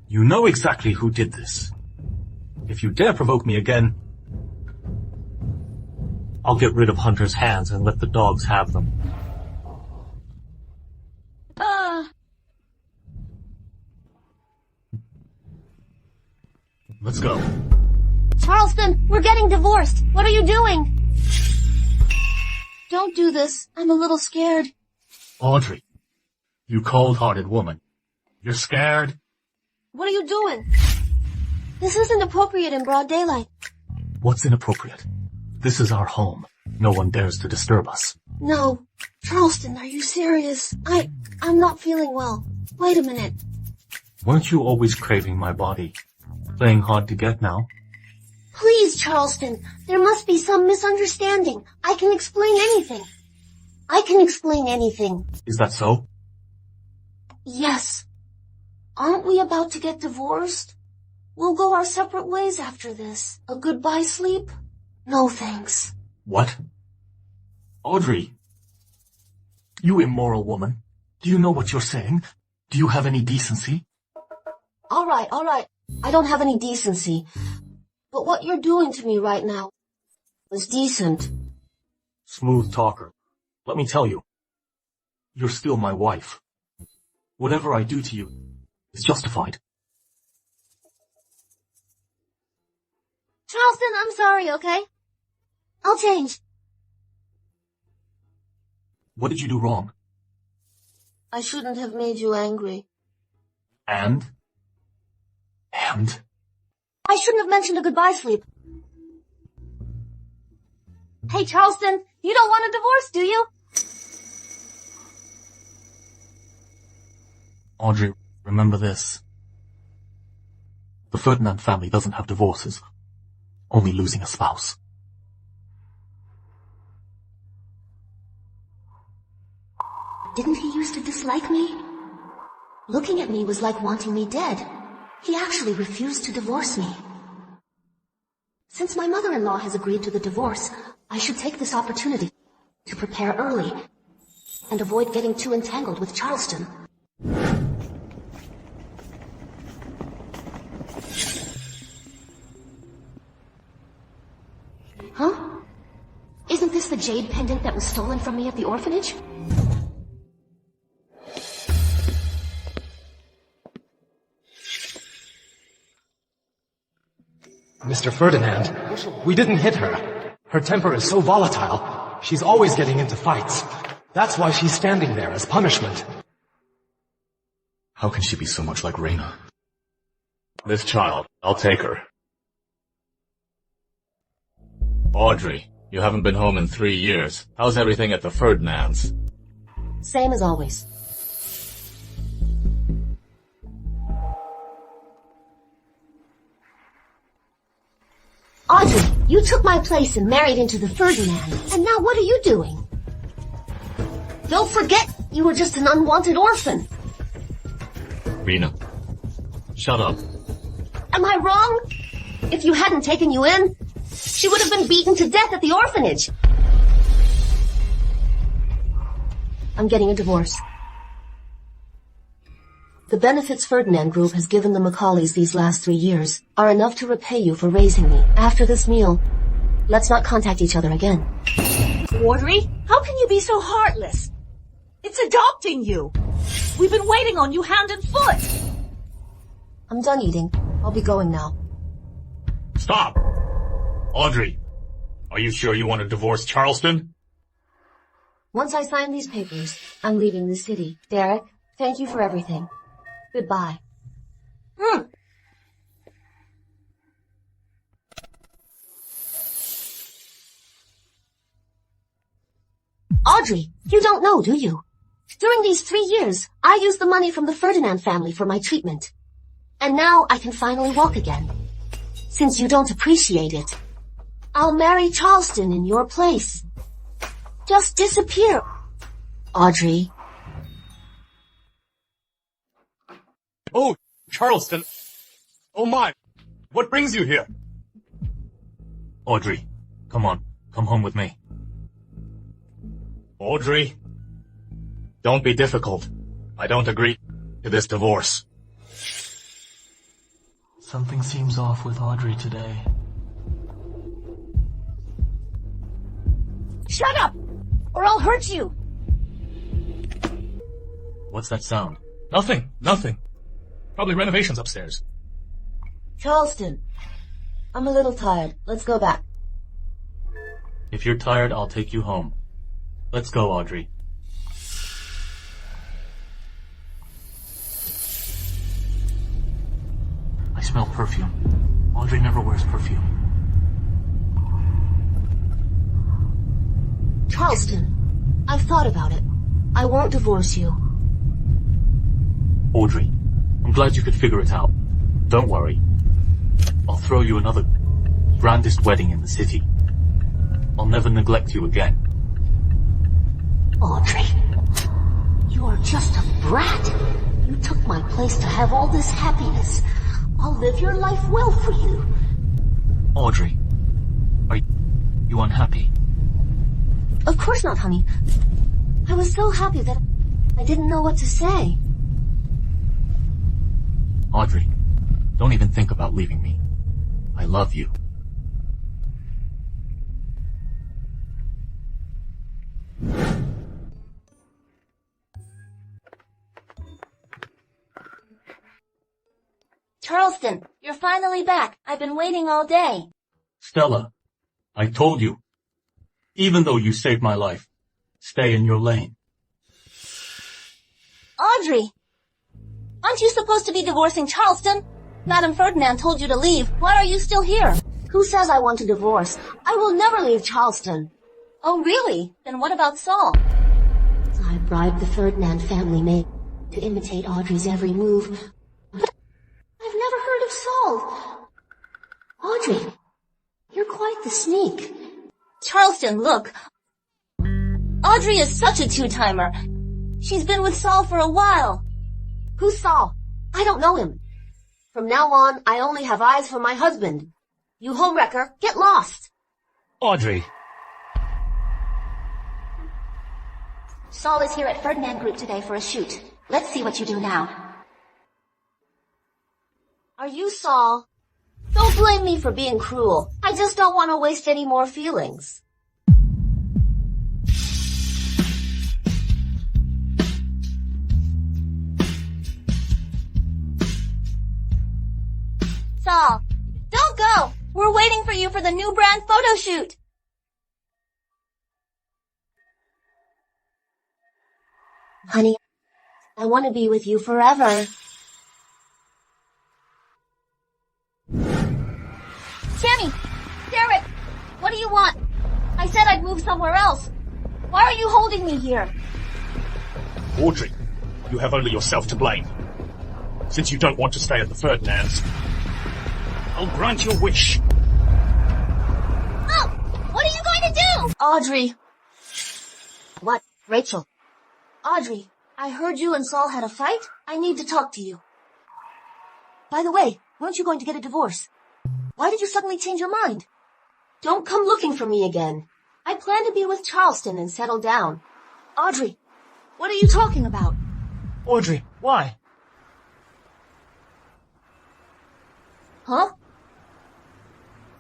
you know exactly who did this. If you dare provoke me again, I'll get rid of Hunter's hands and let the dogs have them. Let's go. Charleston, we're getting divorced. What are you doing? Don't do this. I'm a little scared. Audrey, you cold-hearted woman. You're scared? What are you doing? This isn't appropriate in broad daylight. What's inappropriate? This is our home. No one dares to disturb us. No. Charleston, are you serious? I'm not feeling well. Wait a minute. Weren't you always craving my body? Playing hard to get now? Please, Charleston, there must be some misunderstanding. I can explain anything. I can explain anything. Is that so? Yes. Aren't we about to get divorced? We'll go our separate ways after this. A goodbye sleep? No thanks. What? Audrey, you immoral woman. Do you know what you're saying? Do you have any decency? All right. I don't have any decency. But what you're doing to me right now is decent. Smooth talker. Let me tell you, you're still my wife. Whatever I do to you is justified. Charleston, I'm sorry, okay? I'll change. What did you do wrong? I shouldn't have made you angry. And? I shouldn't have mentioned a goodbye sleep. Hey, Charleston, you don't want a divorce, do you? Audrey, remember this. The Ferdinand family doesn't have divorces, only losing a spouse. Didn't he used to dislike me? Looking at me was like wanting me dead. He actually refused to divorce me. Since my mother-in-law has agreed to the divorce, I should take this opportunity to prepare early and avoid getting too entangled with Charleston. Huh? Isn't this the jade pendant that was stolen from me at the orphanage? Mr. Ferdinand, we didn't hit her. Her temper is so volatile. She's always getting into fights. That's why she's standing there as punishment. How can she be so much like Reina? This child, I'll take her. Audrey, you haven't been home in 3 years. How's everything at the Ferdinands? Same as always. Audrey, you took my place and married into the Ferdinand, and now what are you doing? Don't forget, you were just an unwanted orphan. Reina, shut up. Am I wrong? If you hadn't taken you in, she would have been beaten to death at the orphanage. I'm getting a divorce. The benefits Ferdinand Group has given the Macaulays these last 3 years are enough to repay you for raising me. After this meal, let's not contact each other again. Audrey, how can you be so heartless? It's adopting you. We've been waiting on you hand and foot. I'm done eating. I'll be going now. Stop! Audrey, are you sure you want to divorce Charleston? Once I sign these papers, I'm leaving the city. Derek, thank you for everything. Goodbye. Audrey, you don't know, do you? During these 3 years, I used the money from the Ferdinand family for my treatment. And now I can finally walk again. Since you don't appreciate it, I'll marry Charleston in your place. Just disappear, Audrey. Oh, Charleston. Oh my. What brings you here? Audrey, come on. Come home with me. Audrey, don't be difficult. I don't agree to this divorce. Something seems off with Audrey today. Shut up, or I'll hurt you. What's that sound? Nothing. Probably renovations upstairs. Charleston, I'm a little tired. Let's go back. If you're tired, I'll take you home. Let's go, Audrey. I smell perfume. Audrey never wears perfume. Charleston, I've thought about it. I won't divorce you. Audrey, I'm glad you could figure it out. Don't worry. I'll throw you another grandest wedding in the city. I'll never neglect you again. Audrey, you are just a brat. You took my place to have all this happiness. I'll live your life well for you. Audrey, are you unhappy? Of course not, honey. I was so happy that I didn't know what to say. Audrey, don't even think about leaving me. I love you. Charleston, you're finally back. I've been waiting all day. Stella, I told you. Even though you saved my life, stay in your lane. Audrey! Aren't you supposed to be divorcing Charleston? Madame Ferdinand told you to leave. Why are you still here? Who says I want a divorce? I will never leave Charleston. Oh, really? Then what about Saul? I bribed the Ferdinand family maid to imitate Audrey's every move. But I've never heard of Saul. Audrey, you're quite the sneak. Charleston, look. Audrey is such a two-timer. She's been with Saul for a while. Who's Saul? I don't know him. From now on, I only have eyes for my husband. You homewrecker, get lost. Audrey. Saul is here at Ferdinand Group today for a shoot. Let's see what you do now. Are you Saul? Don't blame me for being cruel. I just don't want to waste any more feelings. Saul, don't go! We're waiting for you for the new brand photo shoot. Honey, I want to be with you forever. Tammy! Derek! What do you want? I said I'd move somewhere else. Why are you holding me here? Audrey, you have only yourself to blame. Since you don't want to stay at the Ferdinands, I'll grant your wish. Oh! What are you going to do? Audrey. What? Rachel. Audrey, I heard you and Saul had a fight. I need to talk to you. By the way, weren't you going to get a divorce? Why did you suddenly change your mind? Don't come looking for me again. I plan to be with Charleston and settle down. Audrey, what are you talking about? Audrey, why? Huh?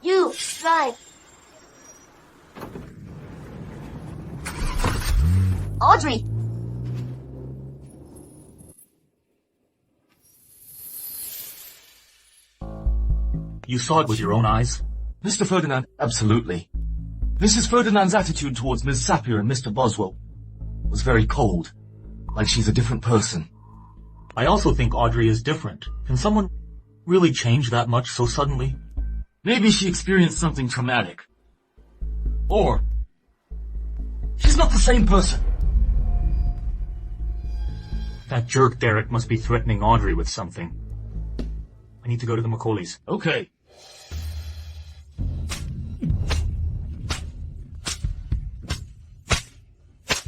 You, right. Audrey! You saw it with your own eyes? Mr. Ferdinand, absolutely. Mrs. Ferdinand's attitude towards Ms. Sapir and Mr. Boswell was very cold, like she's a different person. I also think Audrey is different. Can someone really change that much so suddenly? Maybe she experienced something traumatic. Or she's not the same person. That jerk Derek must be threatening Audrey with something. I need to go to the Macaulays. Okay.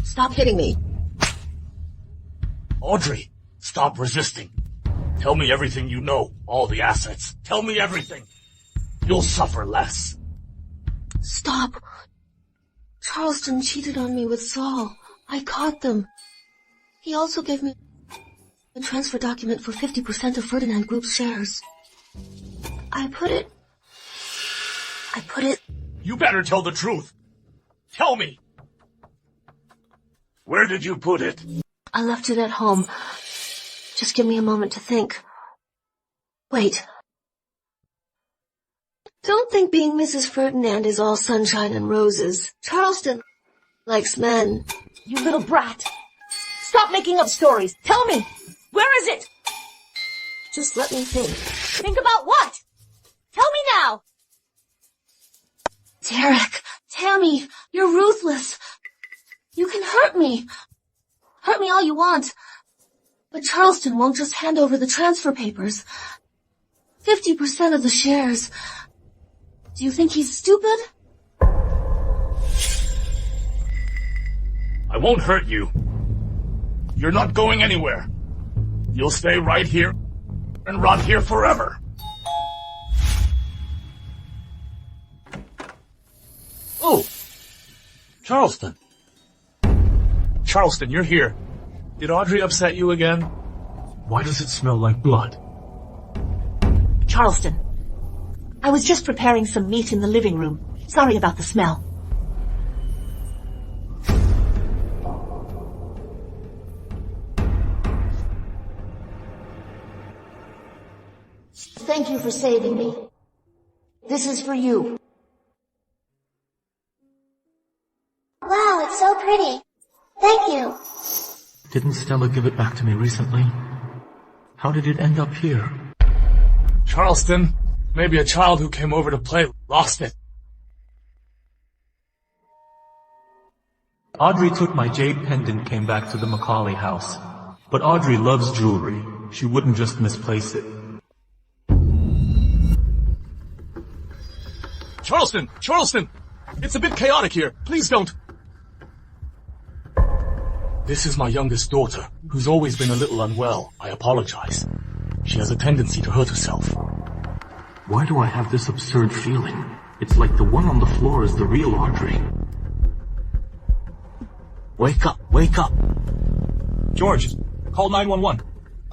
Stop hitting me. Audrey, stop resisting. Tell me everything you know, all the assets. Tell me everything. You'll suffer less. Stop. Charleston cheated on me with Saul. I caught them. He also gave me a transfer document for 50% of Ferdinand Group's shares. I put it... You better tell the truth. Tell me. Where did you put it? I left it at home. Just give me a moment to think. Wait. Don't think being Mrs. Ferdinand is all sunshine and roses. Charleston likes men. You little brat. Stop making up stories. Tell me. Where is it? Just let me think. Think about what? Tell me now. Derek, Tammy, you're ruthless. You can hurt me. Hurt me all you want. But Charleston won't just hand over the transfer papers. 50% of the shares. Do you think he's stupid? I won't hurt you. You're not going anywhere. You'll stay right here and rot here forever. Oh! Charleston. Charleston, you're here. Did Audrey upset you again? Why does it smell like blood? Charleston. I was just preparing some meat in the living room. Sorry about the smell. thank you for saving me. This is for you. Wow, it's so pretty. Thank you. Didn't Stella give it back to me recently? How did it end up here? Charleston, maybe a child who came over to play lost it. Audrey took my jade pendant, came back to the Macaulay house. But Audrey loves jewelry. She wouldn't just misplace it. Charleston! Charleston! It's a bit chaotic here. Please don't. This is my youngest daughter, who's always been a little unwell. I apologize. She has a tendency to hurt herself. Why do I have this absurd feeling? It's like the one on the floor is the real Audrey. Wake up, wake up. George, call 911.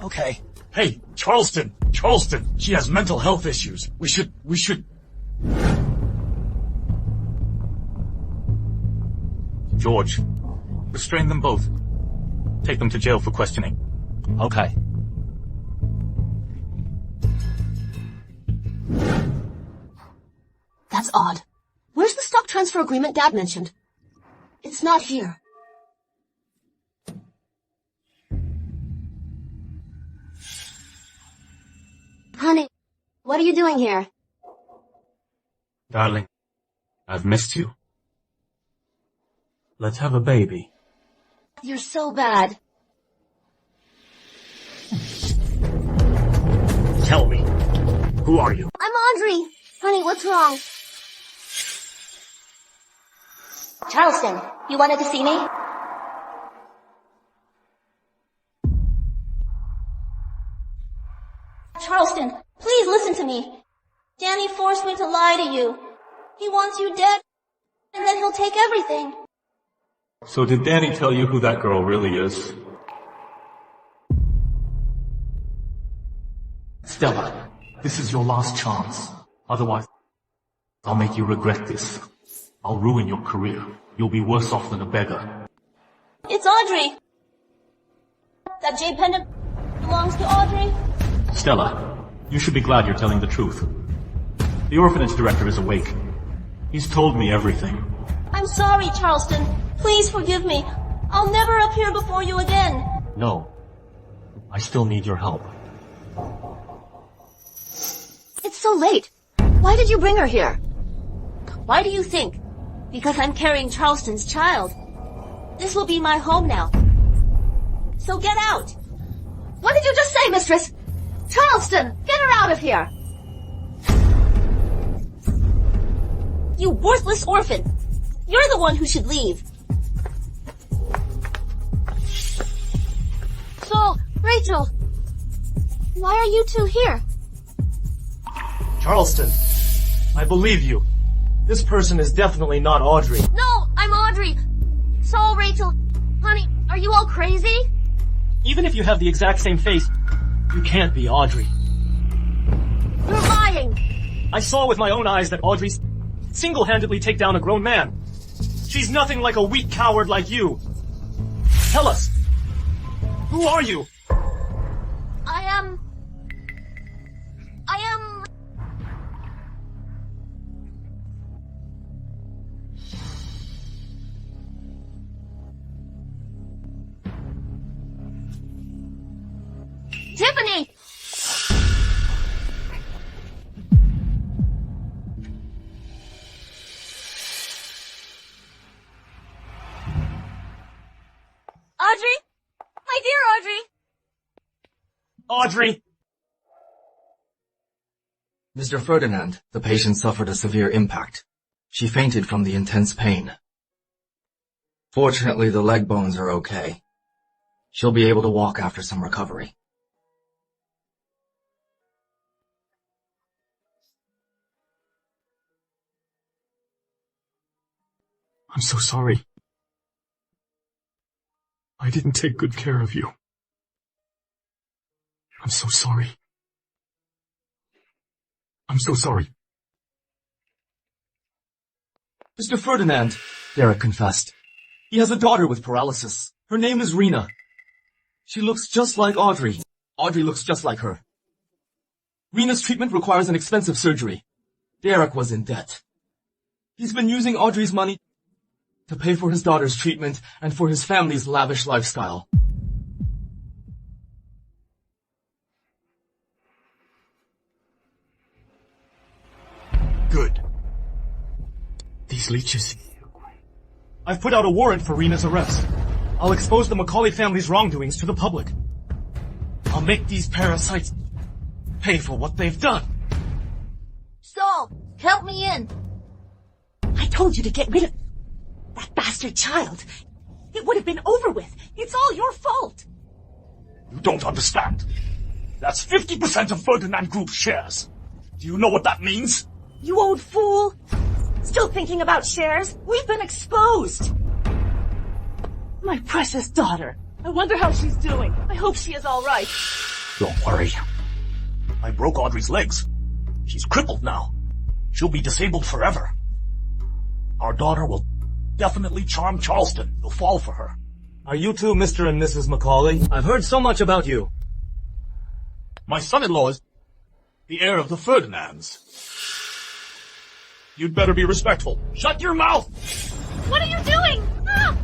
Okay. Hey, Charleston! Charleston! She has mental health issues. We should... George, restrain them both. Take them to jail for questioning. Okay. That's odd. Where's the stock transfer agreement Dad mentioned? It's not here. Honey, what are you doing here? Darling, I've missed you. Let's have a baby. You're so bad. Tell me, who are you? I'm Audrey. Honey, what's wrong? Charleston, you wanted to see me? Charleston, please listen to me. Danny forced me to lie to you. He wants you dead, and then he'll take everything. So did Danny tell you who that girl really is? Stella, this is your last chance. Otherwise, I'll make you regret this. I'll ruin your career. You'll be worse off than a beggar. It's Audrey. That jade pendant belongs to Audrey. Stella, you should be glad you're telling the truth. The orphanage director is awake. He's told me everything. I'm sorry, Charleston. Please forgive me. I'll never appear before you again. No. I still need your help. It's so late. Why did you bring her here? Why do you think? Because I'm carrying Charleston's child. This will be my home now. So get out. What did you just say, mistress? Charleston, get her out of here. You worthless orphan. You're the one who should leave. So, Rachel, why are you two here? Charleston, I believe you. This person is definitely not Audrey. No, I'm Audrey. So, Rachel, honey, are you all crazy? Even if you have the exact same face, you can't be Audrey. You're lying. I saw with my own eyes that Audrey single-handedly take down a grown man. She's nothing like a weak coward like you. Tell us, who are you? I am... Tiffany! Audrey? My dear Audrey! Audrey! Mr. Ferdinand, the patient suffered a severe impact. She fainted from the intense pain. Fortunately, the leg bones are okay. She'll be able to walk after some recovery. I'm so sorry. I didn't take good care of you. I'm so sorry. I'm so sorry. Mr. Ferdinand, Derek confessed. He has a daughter with paralysis. Her name is Rena. She looks just like Audrey. Audrey looks just like her. Rena's treatment requires an expensive surgery. Derek was in debt. He's been using Audrey's money to pay for his daughter's treatment and for his family's lavish lifestyle. Good. These leeches... I've put out a warrant for Rena's arrest. I'll expose the Macaulay family's wrongdoings to the public. I'll make these parasites pay for what they've done. Saul, help me in. I told you to get rid of that bastard child. It would have been over with. It's all your fault. You don't understand. That's 50% of Ferdinand Group's shares. Do you know what that means? You old fool. Still thinking about shares? We've been exposed. My precious daughter. I wonder how she's doing. I hope she is all right. Don't worry. I broke Audrey's legs. She's crippled now. She'll be disabled forever. Our daughter will definitely charm Charleston. He'll fall for her. Are you two Mr. and Mrs. Macaulay? I've heard so much about you. My son-in-law is the heir of the Ferdinands. You'd better be respectful. Shut your mouth! What are you doing? Ah!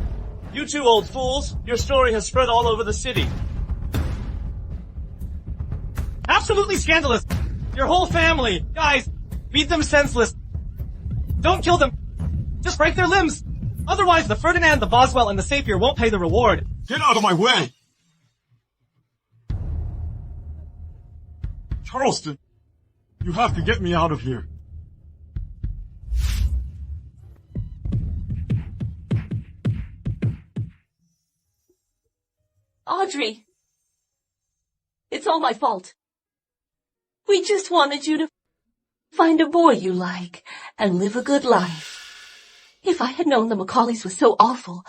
You two old fools. Your story has spread all over the city. Absolutely scandalous. Your whole family. Guys, beat them senseless. Don't kill them. Just break their limbs. Otherwise, the Ferdinand, the Boswell, and the Sapir won't pay the reward. Get out of my way! Charleston, you have to get me out of here. Audrey. It's all my fault. We just wanted you to find a boy you like and live a good life. If I had known the Macaulays was so awful,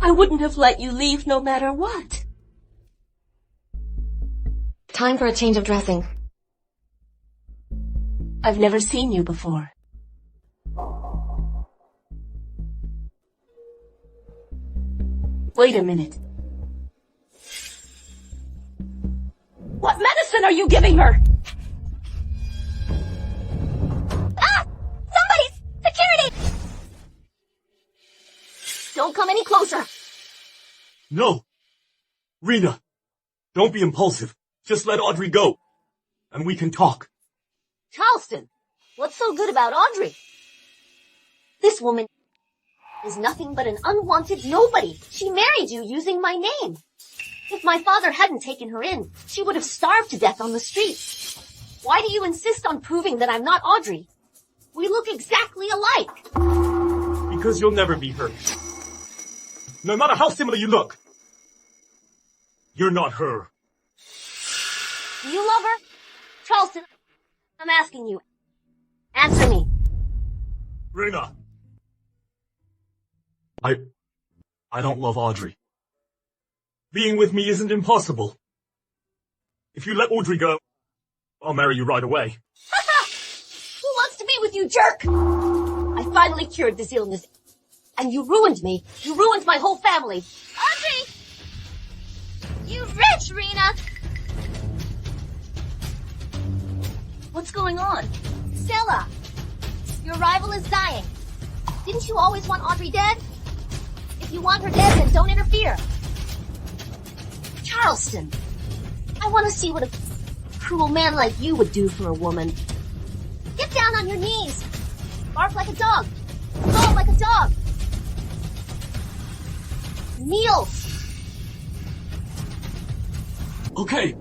I wouldn't have let you leave no matter what. Time for a change of dressing. I've never seen you before. Wait a minute. What medicine are you giving her? Ah! Somebody! Security! Don't come any closer. No. Rena, don't be impulsive. Just let Audrey go. And we can talk. Charleston, what's so good about Audrey? This woman is nothing but an unwanted nobody. She married you using my name. If my father hadn't taken her in, she would have starved to death on the streets. Why do you insist on proving that I'm not Audrey? We look exactly alike. Because you'll never be her. No matter how similar you look. You're not her. Do you love her? Charleston, I'm asking you. Answer me. Rena. I don't love Audrey. Being with me isn't impossible. If you let Audrey go, I'll marry you right away. Who wants to be with you, jerk? I finally cured this illness. And you ruined me. You ruined my whole family. Audrey! You rich, Rena! What's going on? Stella, your rival is dying. Didn't you always want Audrey dead? If you want her dead, then don't interfere. Charleston, I want to see what a cruel man like you would do for a woman. Get down on your knees. Bark like a dog. Bawl like a dog. Kneel. Okay.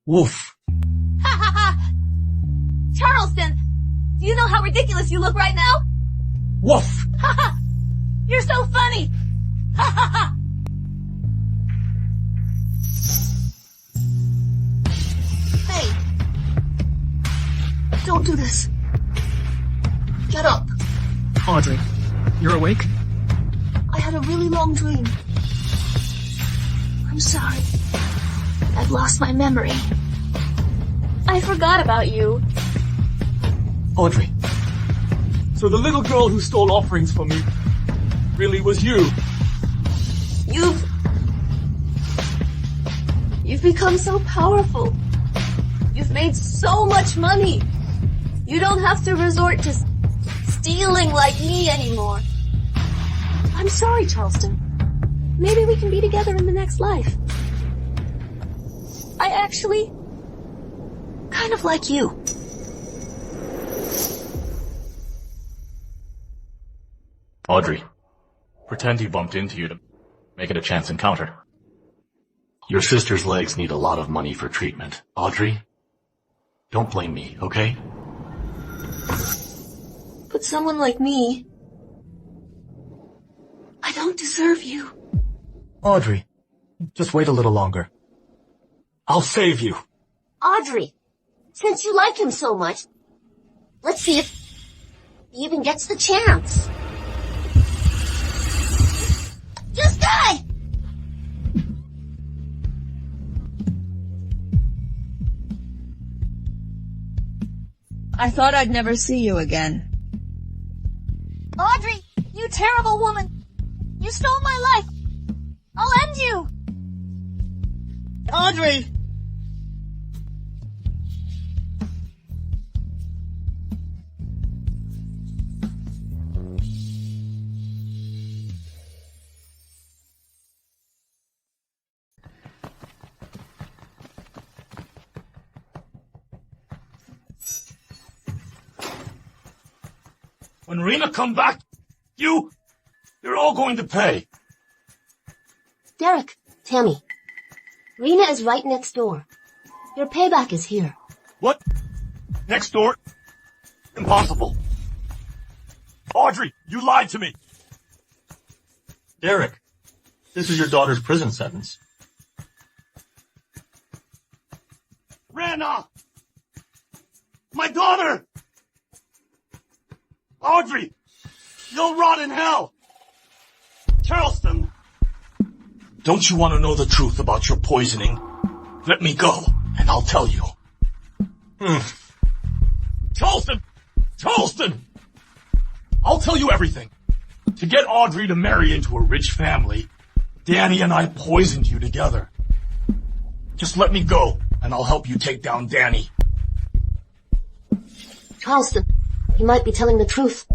Woof. Ha ha ha! Charleston, do you know how ridiculous you look right now? Woof! Ha ha! You're so funny! Ha ha ha! Hey! Don't do this. Get up. Audrey, you're awake? I had a really long dream. I'm sorry. I've lost my memory. I forgot about you. Audrey. So the little girl who stole offerings from me really was you. You've become so powerful. You've made so much money. You don't have to resort to stealing like me anymore. I'm sorry, Charleston. Maybe we can be together in the next life. I actually kind of like you. Audrey, pretend he bumped into you to make it a chance encounter. Your sister's legs need a lot of money for treatment. Audrey, don't blame me, okay? But someone like me, I don't deserve you. Audrey, just wait a little longer. I'll save you. Audrey, since you like him so much, let's see if he even gets the chance. Just die! I thought I'd never see you again. Audrey, you terrible woman! You stole my life! I'll end you! Audrey! When Rena come back, you're all going to pay. Derek, Tammy, Rena is right next door. Your payback is here. What? Next door? Impossible. Audrey, you lied to me. Derek, this is your daughter's prison sentence. Rena! My daughter! Audrey! You'll rot in hell! Charleston! Don't you want to know the truth about your poisoning? Let me go, and I'll tell you. Charleston! Charleston! I'll tell you everything. To get Audrey to marry into a rich family, Danny and I poisoned you together. Just let me go, and I'll help you take down Danny. Charleston, he might be telling the truth.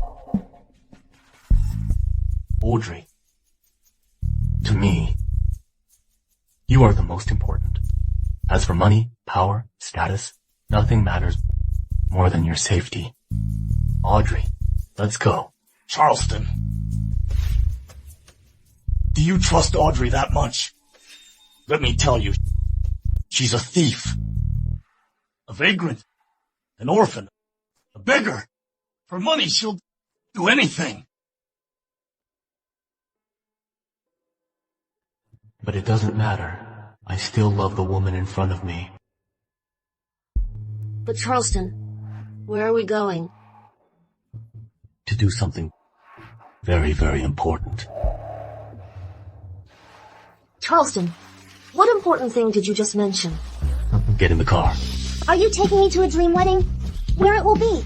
Audrey, to me, you are the most important. As for money, power, status, nothing matters more than your safety. Audrey, let's go. Charleston, do you trust Audrey that much? Let me tell you, she's a thief, a vagrant, an orphan, a beggar. For money, she'll do anything. But it doesn't matter. I still love the woman in front of me. But Charleston, where are we going? To do something very, very important. Charleston, what important thing did you just mention? Get in the car. Are you taking me to a dream wedding? Where it will be?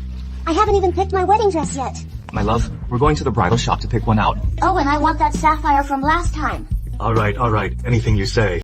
I haven't even picked my wedding dress yet. My love, we're going to the bridal shop to pick one out. Oh, and I want that sapphire from last time. All right. Anything you say.